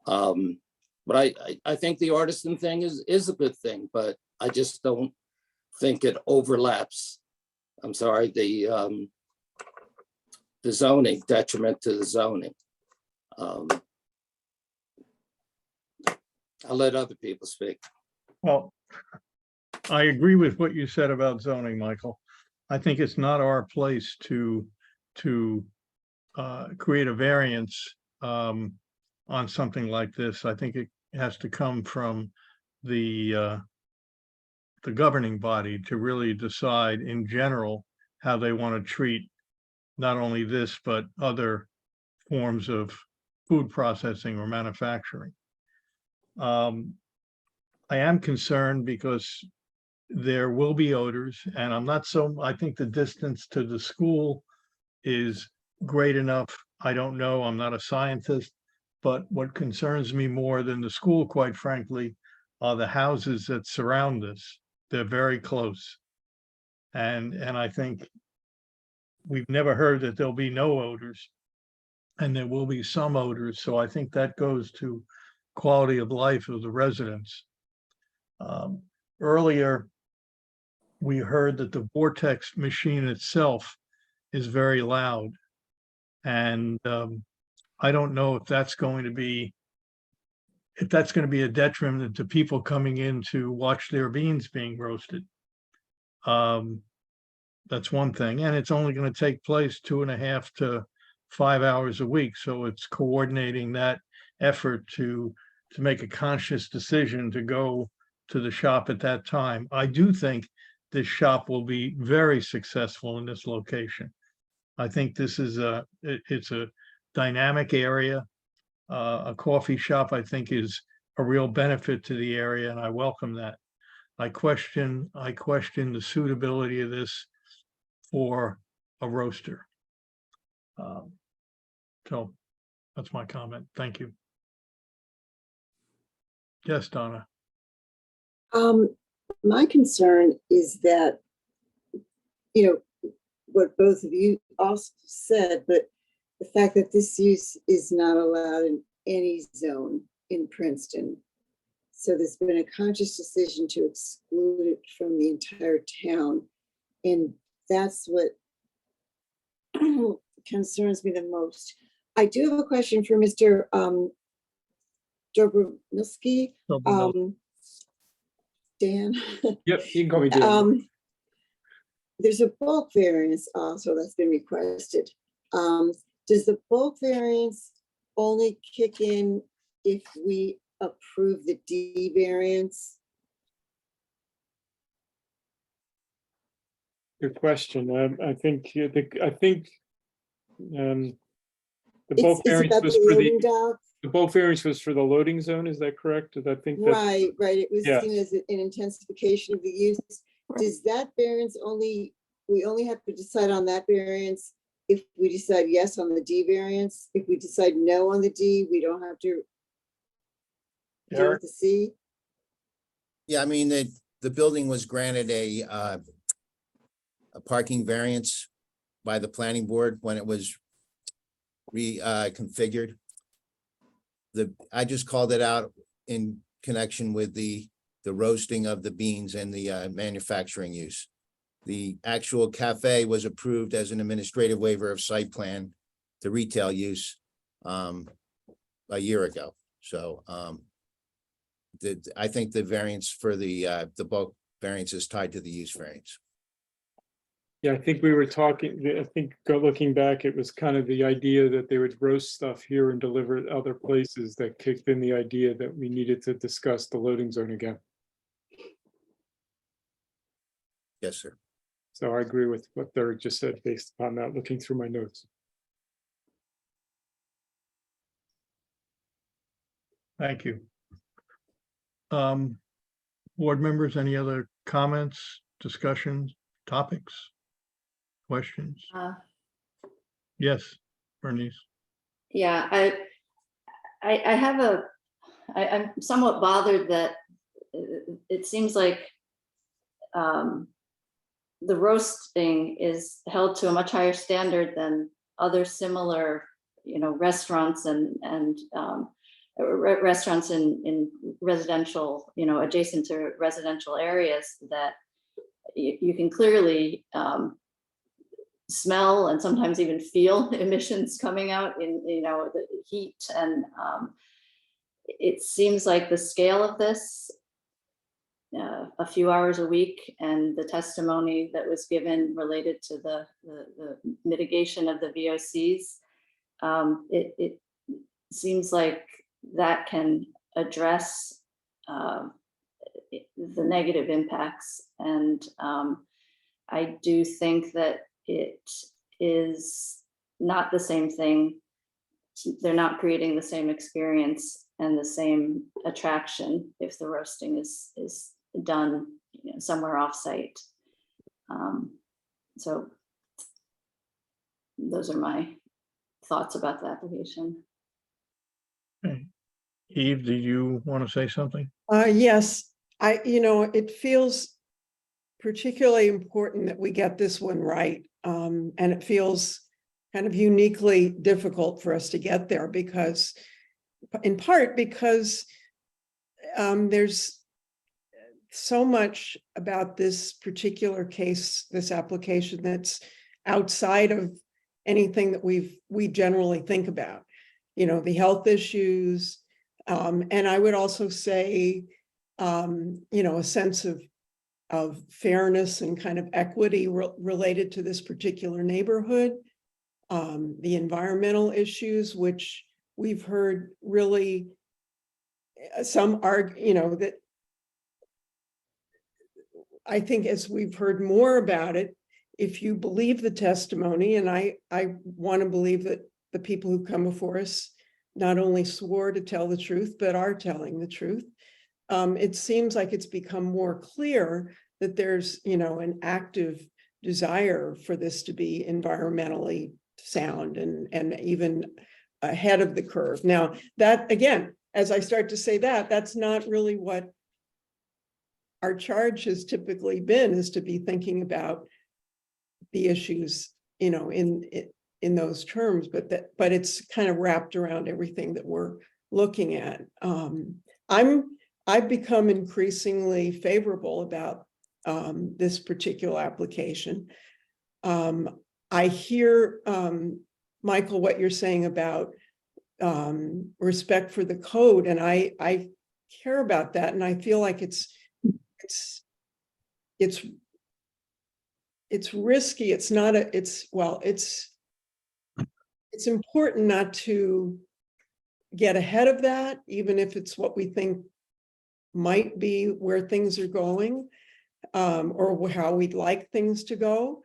But I think the artisan thing is a good thing, but I just don't think it overlaps. I'm sorry, the zoning, detriment to the zoning. I'll let other people speak. Well, I agree with what you said about zoning, Michael. I think it's not our place to create a variance on something like this. I think it has to come from the governing body to really decide in general how they want to treat not only this, but other forms of food processing or manufacturing. I am concerned because there will be odors, and I think the distance to the school is great enough. I don't know, I'm not a scientist, but what concerns me more than the school, quite frankly, are the houses that surround this. They're very close. And I think we've never heard that there'll be no odors, and there will be some odors. So I think that goes to quality of life of the residents. Earlier, we heard that the vortex machine itself is very loud. And I don't know if that's going to be a detriment to people coming in to watch their beans being roasted. That's one thing. And it's only going to take place 2.5 to 5 hours a week. So it's coordinating that effort to make a conscious decision to go to the shop at that time. I do think this shop will be very successful in this location. I think this is it's a dynamic area. A coffee shop, I think, is a real benefit to the area, and I welcome that. I question the suitability of this for a roaster. So that's my comment. Thank you. Yes, Donna. My concern is that, you know, what both of you also said, but the fact that this use is not allowed in any zone in Princeton. So there's been a conscious decision to exclude it from the entire town. And that's what concerns me the most. I do have a question for Mr. Dobrowski. Dan. Yep, you can call me Dan. There's a bulk variance also that's been requested. Does the bulk variance only kick in if we approve the D variance? Good question. I think the bulk variance was for the bulk variance was for the loading zone. Is that correct? I think that's Right. It was yes. seen as an intensification of the use. Does that variance we only have to decide on that variance if we decide yes on the D variance? If we decide no on the D, we don't have to deal with the C? Yeah, I mean, the building was granted a parking variance by the planning board when it was reconfigured. I just called it out in connection with the roasting of the beans and the manufacturing use. The actual cafe was approved as an administrative waiver of site plan to retail use a year ago. So I think the variance for the bulk variance is tied to the use variance. Yeah, I think we were talking, I think looking back, it was kind of the idea that they would roast stuff here and deliver it other places that kicked in the idea that we needed to discuss the loading zone again. Yes, sir. So I agree with what Derek just said based upon that, looking through my notes. Thank you. Board members, any other comments, discussions, topics, questions? Yes, Bernice. Yeah, I'm somewhat bothered that it seems like the roasting is held to a much higher standard than other similar, restaurants and restaurants in residential, adjacent to residential areas that you can clearly smell and sometimes even feel emissions coming out in, the heat. And it seems like the scale of this, a few hours a week, and the testimony that was given related to the mitigation of the VOCs, it seems like that can address the negative impacts. And I do think that it is not the same thing. They're not creating the same experience and the same attraction if the roasting is done somewhere off-site. So those are my thoughts about the application. Okay. Eve, did you want to say something? Yes, it feels particularly important that we get this one right. And it feels kind of uniquely difficult for us to get there in part because there's so much about this particular case, this application, that's outside of anything that we generally think about, the health issues. And I would also say, a sense of fairness and kind of equity related to this particular neighborhood, the environmental issues, which we've heard really some argue, that I think as we've heard more about it, if you believe the testimony, and I want to believe that the people who come before us not only swore to tell the truth, but are telling the truth. It seems like it's become more clear that there's, an active desire for this to be environmentally sound and even ahead of the curve. Now, that again, as I start to say that, that's not really what our charge has typically been, is to be thinking about the issues, in those terms, but it's kind of wrapped around everything that we're looking at. I've become increasingly favorable about this particular application. I hear, Michael, what you're saying about respect for the code, and I care about that, and I feel like it's risky. It's not it's important not to get ahead of that, even if it's what we think might be where things are going, or how we'd like things to go.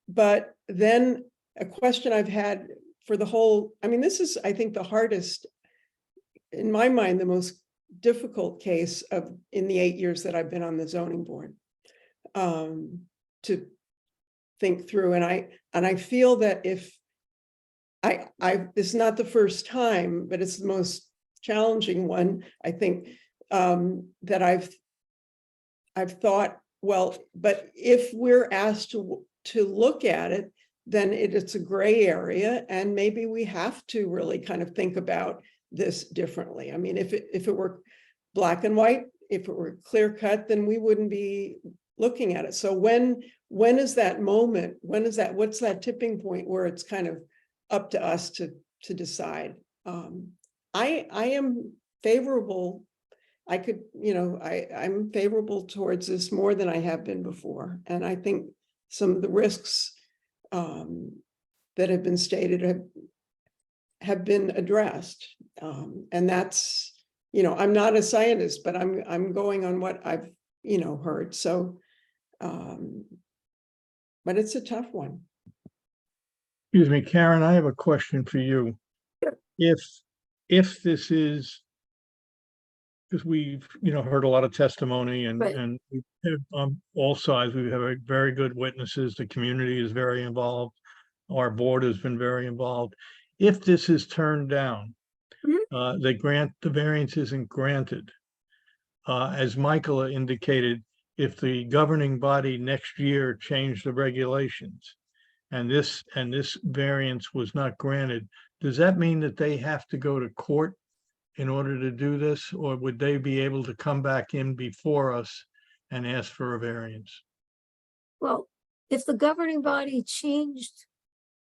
But then a question I've had for the whole, this is, I think, the hardest, in my mind, the most difficult case in the 8 years that I've been on the zoning board, to think through. And I feel that if this is not the first time, but it's the most challenging one, I think, that I've thought, well, but if we're asked to look at it, then it's a gray area, and maybe we have to really kind of think about this differently. If it were black and white, if it were clear cut, then we wouldn't be looking at it. So when is that moment? What's that tipping point where it's kind of up to us to decide? I am favorable. I'm favorable towards this more than I have been before. And I think some of the risks that have been stated have been addressed. And that's, I'm not a scientist, but I'm going on what I've, heard. So, but it's a tough one. Excuse me, Karen, I have a question for you. If this is, because we've, heard a lot of testimony and, Right. and we have, all sides, we have very good witnesses. The community is very involved. Our board has been very involved. If this is turned down, the variance isn't granted. As Michael indicated, if the governing body next year changed the regulations and this variance was not granted, does that mean that they have to go to court in order to do this, or would they be able to come back in before us and ask for a variance? Well, if the governing body changed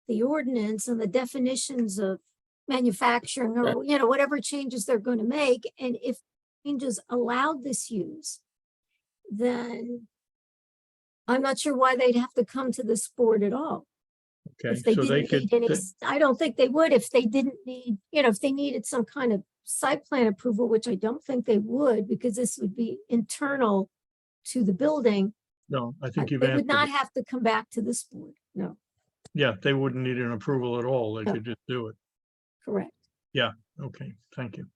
the ordinance and the definitions of manufacturing, or, whatever changes they're going to make, and if changes allowed this use, then I'm not sure why they'd have to come to this board at all. Okay, If they so they didn't could, need any, I don't think they would if they didn't need, if they needed some kind of site plan approval, which I don't think they would, because this would be internal to the building. no, I think you've They would answered not it. have to come back to this board. No, Yeah, they wouldn't need an approval at all. They No. could just do it. correct. Yeah, okay, thank you.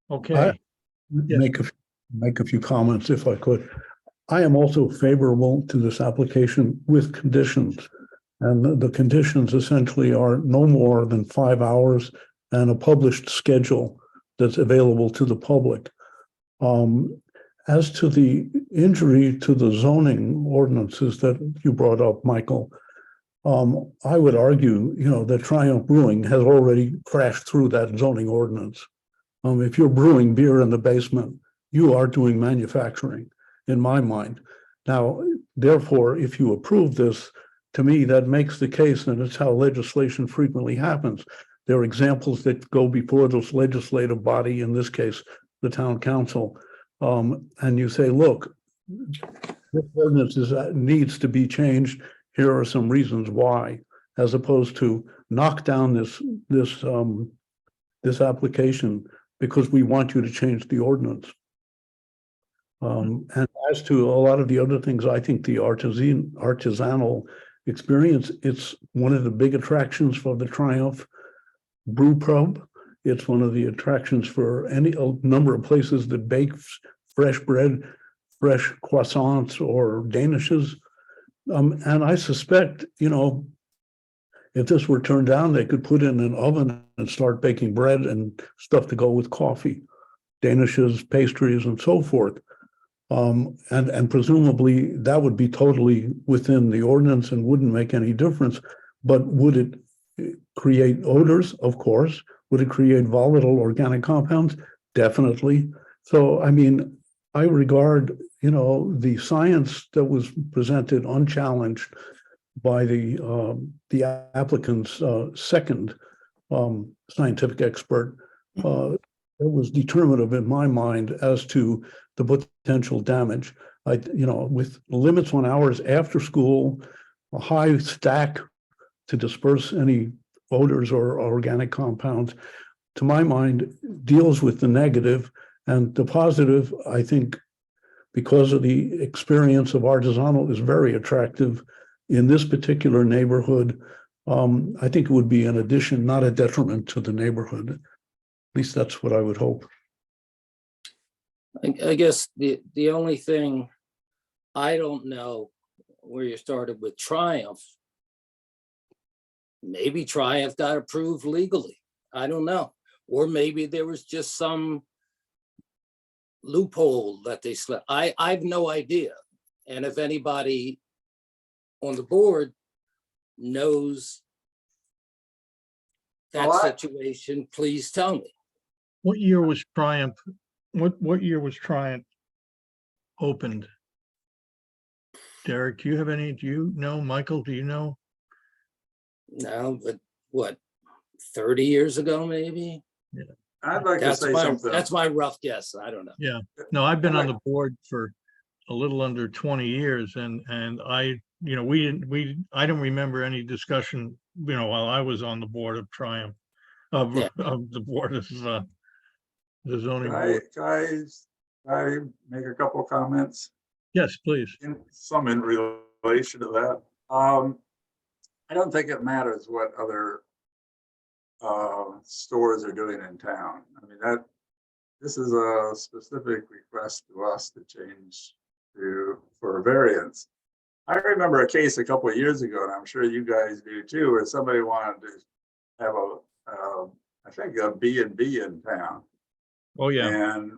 Okay, Yes. Make a few comments if I could. I am also favorable to this application with conditions. And the conditions essentially are no more than 5 hours and a published schedule that's available to the public. As to the injury to the zoning ordinances that you brought up, Michael, I would argue, that Triumph Brewing has already crashed through that zoning ordinance. If you're brewing beer in the basement, you are doing manufacturing, in my mind. Now, therefore, if you approve this, to me, that makes the case, and it's how legislation frequently happens. There are examples that go before this legislative body, in this case, the town council, and you say, look, this ordinance needs to be changed. Here are some reasons why, as opposed to knock down this this application because we want you to change the ordinance. And as to a lot of the other things, I think the artisanal experience, it's one of the big attractions for the Triumph Brew Pub. It's one of the attractions for a number of places that bake fresh bread, fresh croissants or danishes. And I suspect, you know, if this were turned down, they could put it in an oven and start baking bread and stuff to go with coffee, danishes, pastries, and so forth. And presumably that would be totally within the ordinance and wouldn't make any difference. But would it create odors? Of course. Would it create volatile organic compounds? Definitely. So, I mean, I regard, you know, the science that was presented unchallenged by the applicant's second scientific expert. It was determinative in my mind as to the potential damage. You know, with limits on hours after school, a high stack to disperse any odors or organic compounds, to my mind, deals with the negative, and the positive, I think, because of the experience of artisanal, is very attractive in this particular neighborhood. I think it would be an addition, not a detriment to the neighborhood. At least that's what I would hope. I guess the only thing I don't know where you started with Triumph. Maybe Triumph got approved legally. I don't know. Or maybe there was just some loophole that they slipped. I have no idea. And if anybody on the board knows that situation, please tell me. What year was Triumph? What year was Triumph opened? Derek, do you know? Michael, do you know? No, but what, 30 years ago, maybe? Yeah. I'd like to say something. That's my rough guess. I don't know. Yeah, no, I've been on the board for a little under 20 years and I, you know, I don't remember any discussion, you know, while I was on the board of Triumph, of the board of the zoning board. Can I make a couple of comments? Yes, please. In relation to that. I don't think it matters what other stores are doing in town. I mean, this is a specific request to us to change for a variance. I remember a case a couple of years ago, and I'm sure you guys do too, where somebody wanted to have I think a B&B in town. Oh yeah. And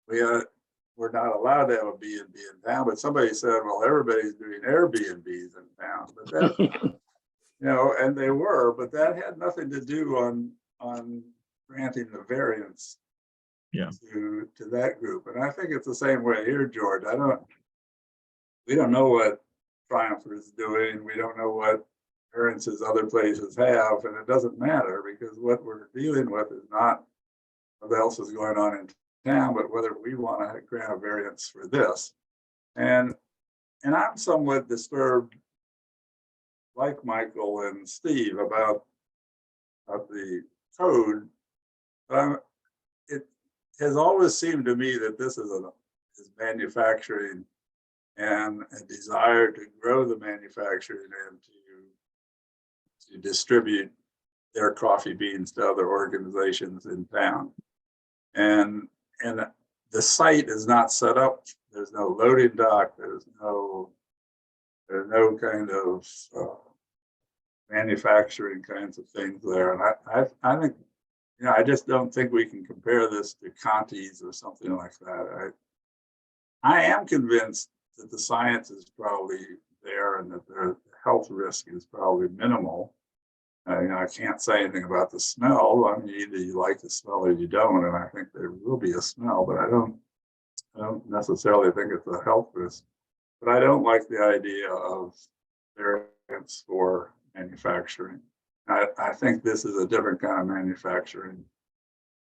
we're not allowed to have a B&B in town, but somebody said, well, everybody's doing Airbnbs in town. But that, you know, and they were, but that had nothing to do on granting the variance to that group. And I think it's the same way here, George. We don't know what Triumph is doing. We don't know what variances other places have, and it doesn't matter because what we're dealing with is not what else is going on in town, but whether we want to grant a variance for this. And I'm somewhat disturbed, like Michael and Steve, about the code. It has always seemed to me that this is manufacturing and a desire to grow the manufacturing and to distribute their coffee beans to other organizations in town. And the site is not set up. There's no loading dock. There's no kind of manufacturing kinds of things there. And I think, you know, I just don't think we can compare this to Conti's or something like that. I am convinced that the science is probably there and that the health risk is probably minimal. You know, I can't say anything about the smell. I mean, either you like the smell or you don't, and I think there will be a smell, but I don't necessarily think it's a health risk. But I don't like the idea of variance for manufacturing. I think this is a different kind of manufacturing.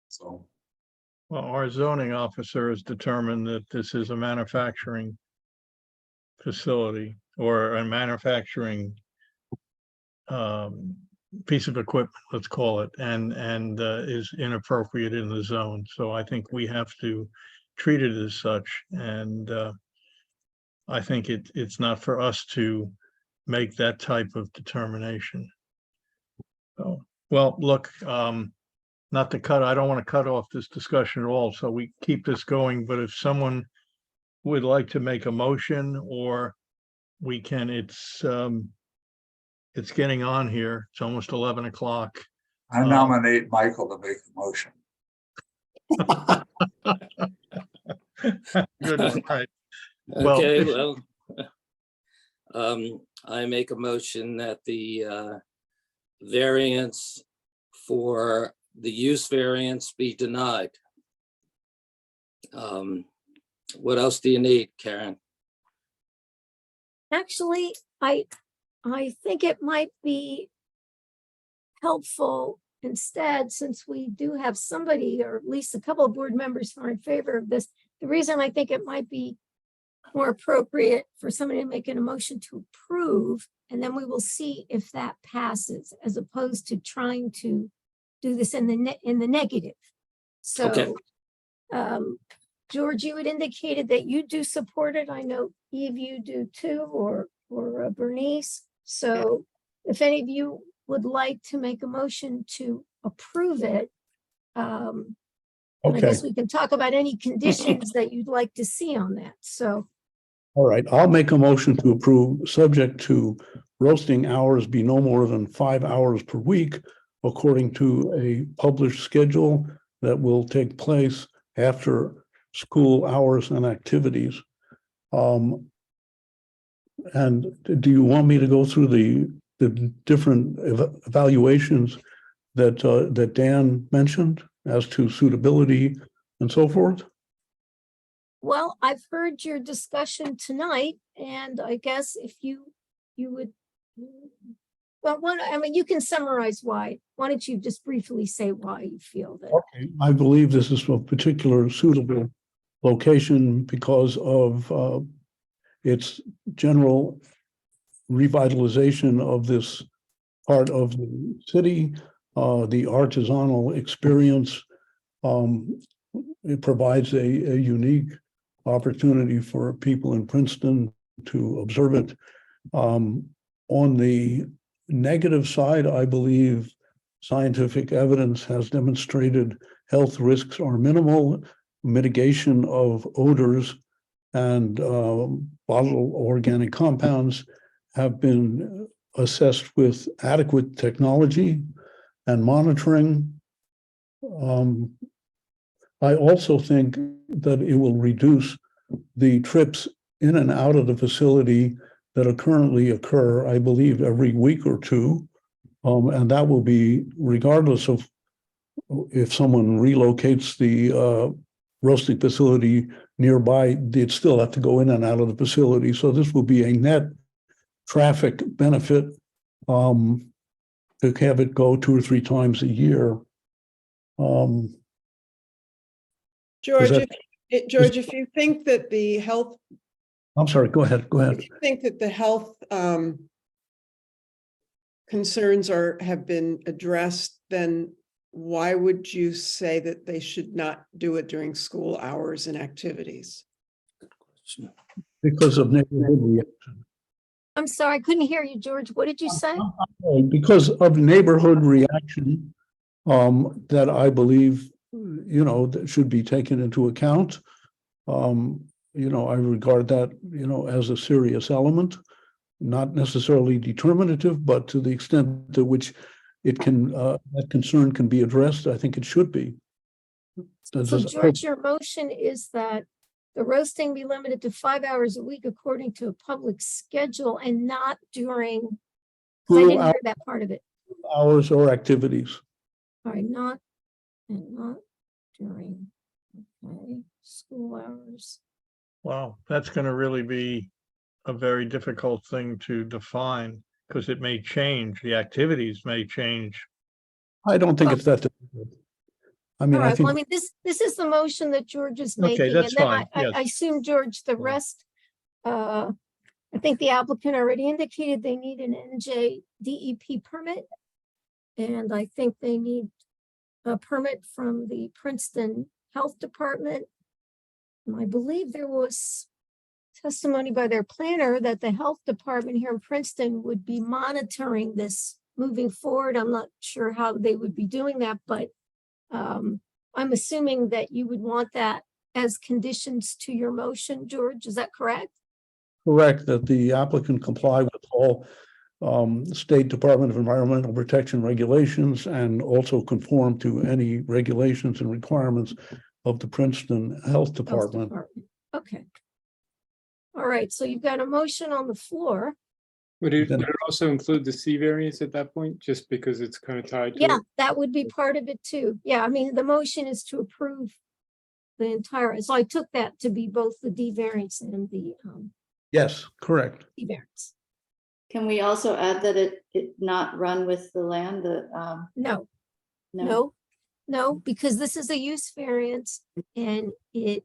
So. Well, our zoning officer has determined that this is a manufacturing facility or a manufacturing piece of equipment, let's call it, and is inappropriate in the zone. So I think we have to treat it as such. And I think it's not for us to make that type of determination. So, well, look, not to cut, I don't want to cut off this discussion at all, so we keep this going, but if someone would like to make a motion, or we can, it's getting on here. It's almost 11 o'clock. I nominate Michael to make the motion. Good one, right. Well, Okay, well, I make a motion that the variance for the use variance be denied. What else do you need, Karen? Actually, I think it might be helpful instead, since we do have somebody, or at least a couple of board members who are in favor of this. The reason I think it might be more appropriate for somebody to make an motion to approve, and then we will see if that passes, as opposed to trying to do this in the negative. So, George, you had indicated that you do support it. I know Eve, you do too, or Bernice. So if any of you would like to make a motion to approve it, I guess we can talk about any conditions that you'd like to see on that. So, All right, I'll make a motion to approve, subject to roasting hours be no more than 5 hours per week, according to a published schedule that will take place after school hours and activities. And do you want me to go through the different evaluations that Dan mentioned as to suitability and so forth? well, I've heard your discussion tonight, and I guess if you would, well, you can summarize why. Why don't you just briefly say why you feel that? Okay, I believe this is a particular suitable location because of its general revitalization of this part of the city, the artisanal experience. It provides a unique opportunity for people in Princeton to observe it. On the negative side, I believe scientific evidence has demonstrated health risks are minimal, mitigation of odors and volatile organic compounds have been assessed with adequate technology and monitoring. I also think that it will reduce the trips in and out of the facility that currently occur, I believe, every week or two. And that will be regardless of if someone relocates the roasting facility nearby, they'd still have to go in and out of the facility. So this will be a net traffic benefit to have it go 2 or 3 times a year. George, if you think that the health, I'm sorry, go ahead. if you think that the health concerns have been addressed, then why would you say that they should not do it during school hours and activities? Because of neighborhood reaction. I'm sorry, I couldn't hear you, George. What did you say? Because of neighborhood reaction, that I believe, that should be taken into account. I regard that, as a serious element, not necessarily determinative, but to the extent to which it can, that concern can be addressed, I think it should be. So George, your motion is that the roasting be limited to 5 hours a week according to a public schedule and not during, I didn't hear that part of it. Hours or activities. All right, not during, okay, school hours. wow, that's going to really be a very difficult thing to define because it may change. The activities may change. I don't think it's that difficult. I mean, All right, I think. well, I mean, this is the motion that George is making. Okay, that's and then fine. Yes. I assume, George, the rest, I think the applicant already indicated they need an NJ DEP permit. and I think they need a permit from the Princeton Health Department. And I believe there was testimony by their planner that the health department here in Princeton would be monitoring this moving forward. I'm not sure how they would be doing that, but I'm assuming that you would want that as conditions to your motion, George. Is that correct? Correct, that the applicant comply with all State Department of Environmental Protection regulations and also conform to any regulations and requirements of the Princeton Health Health Department. Okay. All right, so you've got a motion on the floor. Would it also include the C variance at that point, just because it's kind of tied to Yeah, it? that would be part of it too. Yeah, I mean, the motion is to approve the entire, so I took that to be both the D variance and the Yes, correct. C variance. Can we also add that it not run with the land, No, no, because this is a use variance and it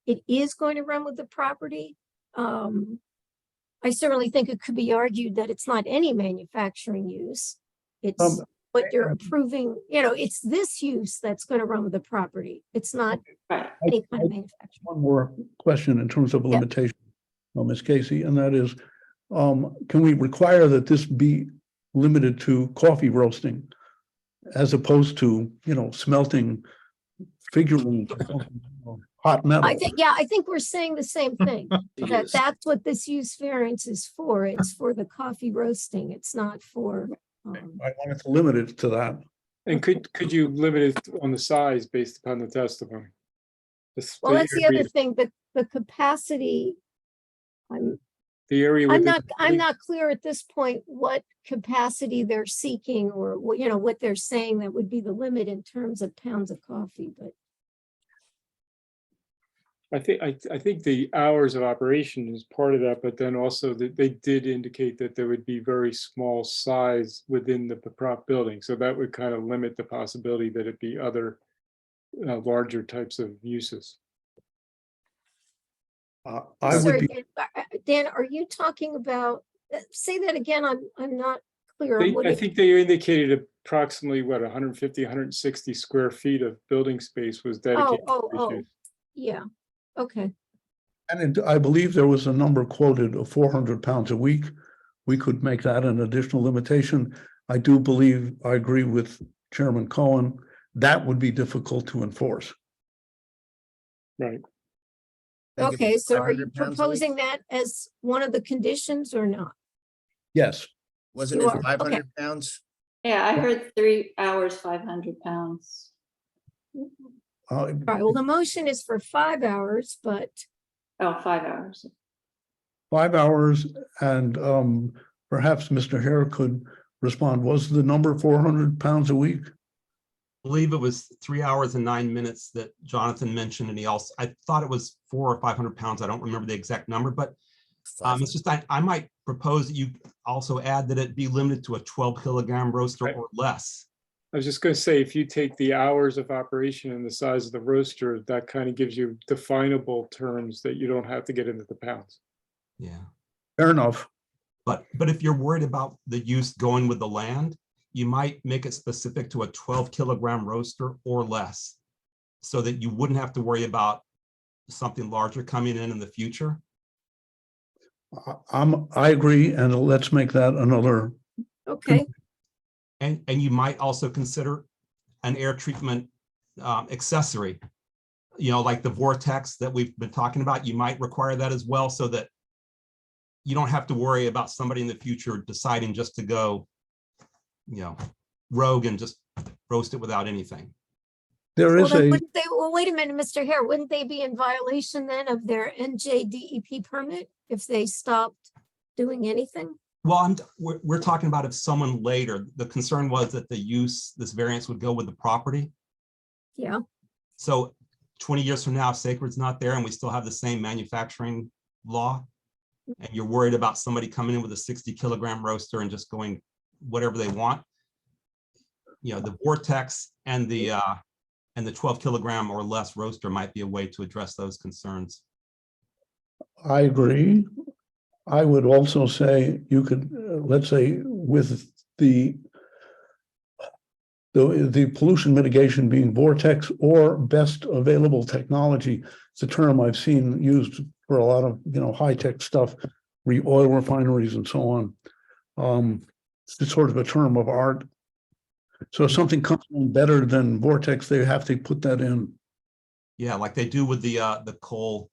is going to run with the property. I certainly think it could be argued that it's not any manufacturing use. It's what you're approving, it's this use that's going to run with the property. It's not any kind of manufacturing. One more question in terms of limitation, Ms. Casey, and that is, can we require that this be limited to coffee roasting as opposed to, smelting figurine hot metal? I think we're saying the same thing, that that's what this use variance is for. It's for the coffee roasting. It's not for. I wanted to limit it to that. And could you limit it on the size based upon the testimony? Well, that's the other thing, the capacity. The area. I'm not clear at this point what capacity they're seeking or what they're saying that would be the limit in terms of pounds of coffee, but. I think the hours of operation is part of that, but then also that they did indicate that there would be very small size within the prop building. So that would kind of limit the possibility that it be other larger types of uses. Sorry, Dan, are you talking about, say that again, I'm not clear. I think they indicated approximately 150, 160 square feet of building space was dedicated. Oh, yeah. Okay. And I believe there was a number quoted of 400 pounds a week. We could make that an additional limitation. I do believe, I agree with Chairman Cohen, that would be difficult to enforce. Right. Okay, so are you proposing that as one of the conditions or not? Yes. Wasn't You it are, 500 pounds? Yeah, I heard 3 hours, 500 pounds. All right, well, the motion is for 5 hours, but. Oh, 5 hours. 5 hours, and perhaps Mr. Hare could respond. Was the number 400 pounds a week? I believe it was 3 hours and 9 minutes that Jonathan mentioned, and I thought it was 400 or 500 pounds. I don't remember the exact number, but it's just, I might propose that you also add that it be limited to a 12 kilogram roaster or less. I was just going to say, if you take the hours of operation and the size of the roaster, that kind of gives you definable terms that you don't have to get into the pounds. Yeah. Fair enough. But if you're worried about the use going with the land, you might make it specific to a 12 kilogram roaster or less, so that you wouldn't have to worry about something larger coming in the future. I agree, and let's make that another. Okay. And you might also consider an air treatment accessory, like the vortex that we've been talking about. You might require that as well, so that you don't have to worry about somebody in the future deciding just to go, rogue and just roast it without anything. There is well, wait a minute, Mr. Hare, wouldn't they be in violation then of their NJDEP permit if they stopped doing anything? Well, we're talking about if someone later, the concern was that this variance would go with the property. Yeah. So 20 years from now, if Sacred's not there and we still have the same manufacturing law, and you're worried about somebody coming in with a 60 kilogram roaster and just going whatever they want, the vortex and the 12 kilogram or less roaster might be a way to address those concerns. I agree. I would also say you could, let's say, with the the pollution mitigation being vortex or best available technology. It's a term I've seen used for a lot of, high-tech stuff, oil refineries and so on. It's sort of a term of art. So if something comes in better than vortex, they have to put that in. Yeah, like they do with the coal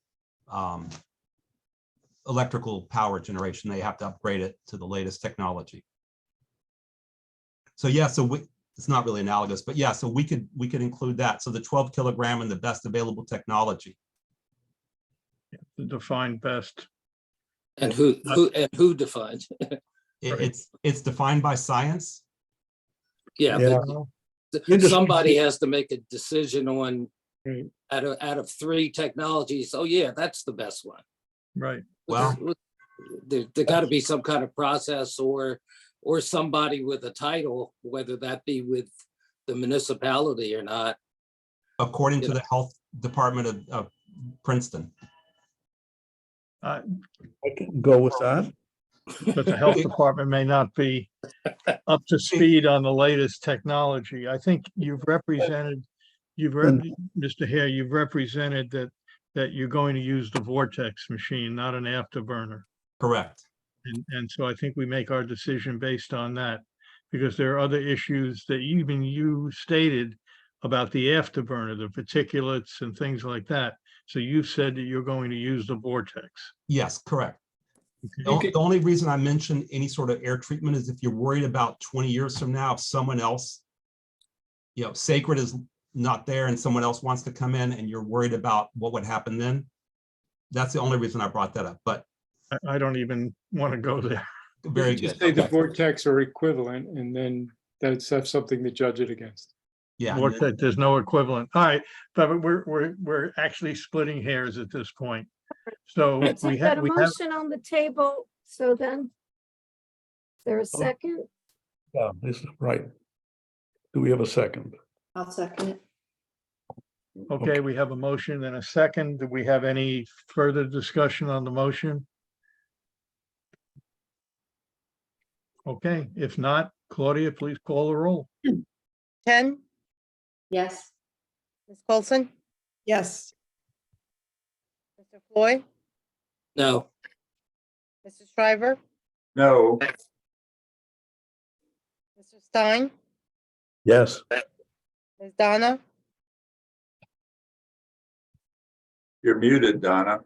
electrical power generation, they have to upgrade it to the latest technology. So yeah, it's not really analogous, but yeah, so we could include that. So the 12 kilogram and the best available technology. The defined best. And who defines? It's defined by science. Yeah, but somebody has to make a decision on out of 3 technologies. Oh yeah, that's the best one. Right. Well, there got to be some kind of process or somebody with a title, whether that be with the municipality or not. According to the health department of Princeton. I can go with that. But the health department may not be up to speed on the latest technology. I think Mr. Hare, you've represented that you're going to use the vortex machine, not an afterburner. Correct. And so I think we make our decision based on that, because there are other issues that even you stated about the afterburner, the particulates and things like that. So you said that you're going to use the vortex. Yes, correct. Okay. The only reason I mentioned any sort of air treatment is if you're worried about 20 years from now, if someone else, Sacred is not there and someone else wants to come in and you're worried about what would happen then. That's the only reason I brought that up, but I don't even want to go there. Very Just good. say the vortex or equivalent, and then that's something to judge it against. Yeah. Vortex, there's no equivalent. All right, but we're actually splitting hairs at this point. So So we we've got have a motion on the table, so then, is there a second? Yeah, this is right. Do we have a second? I'll second it. Okay, we have a motion and a second. Do we have any further discussion on the motion? Okay, if not, Claudia, please call the roll. Ken, Yes. Ms. Coulson, Yes. Mr. Floyd, No, Mr. Shriver, No, Mr. Stein, Yes. Ms. Donna, you're muted, Donna.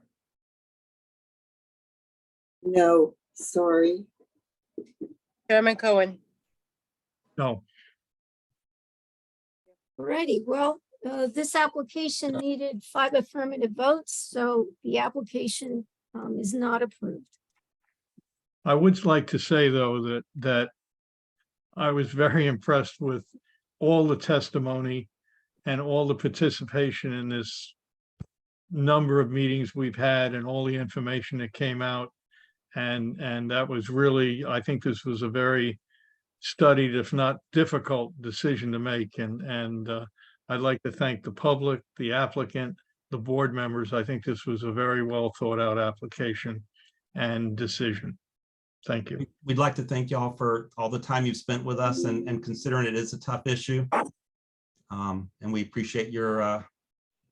No, sorry. Chairman Cohen. No. Alrighty, well, this application needed 5 affirmative votes, so the application is not approved. I would like to say, though, that I was very impressed with all the testimony and all the participation in this number of meetings we've had and all the information that came out. And that was really, I think this was a very studied, if not difficult, decision to make. And I'd like to thank the public, the applicant, the board members. I think this was a very well thought out application and decision. Thank you. We'd like to thank y'all for all the time you've spent with us and considering it is a tough issue. And we appreciate your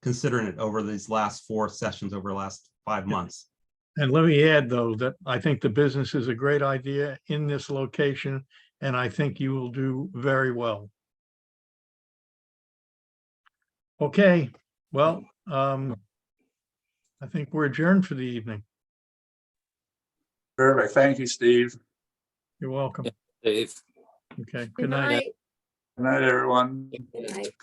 considering it over these last 4 sessions over the last 5 months. And let me add, though, that I think the business is a great idea in this location, and I think you will do very well. Okay, well, I think we're adjourned for the evening. Perfect. Thank you, Steve. You're welcome. Dave. Okay, Good night. Good night, everyone. Good night.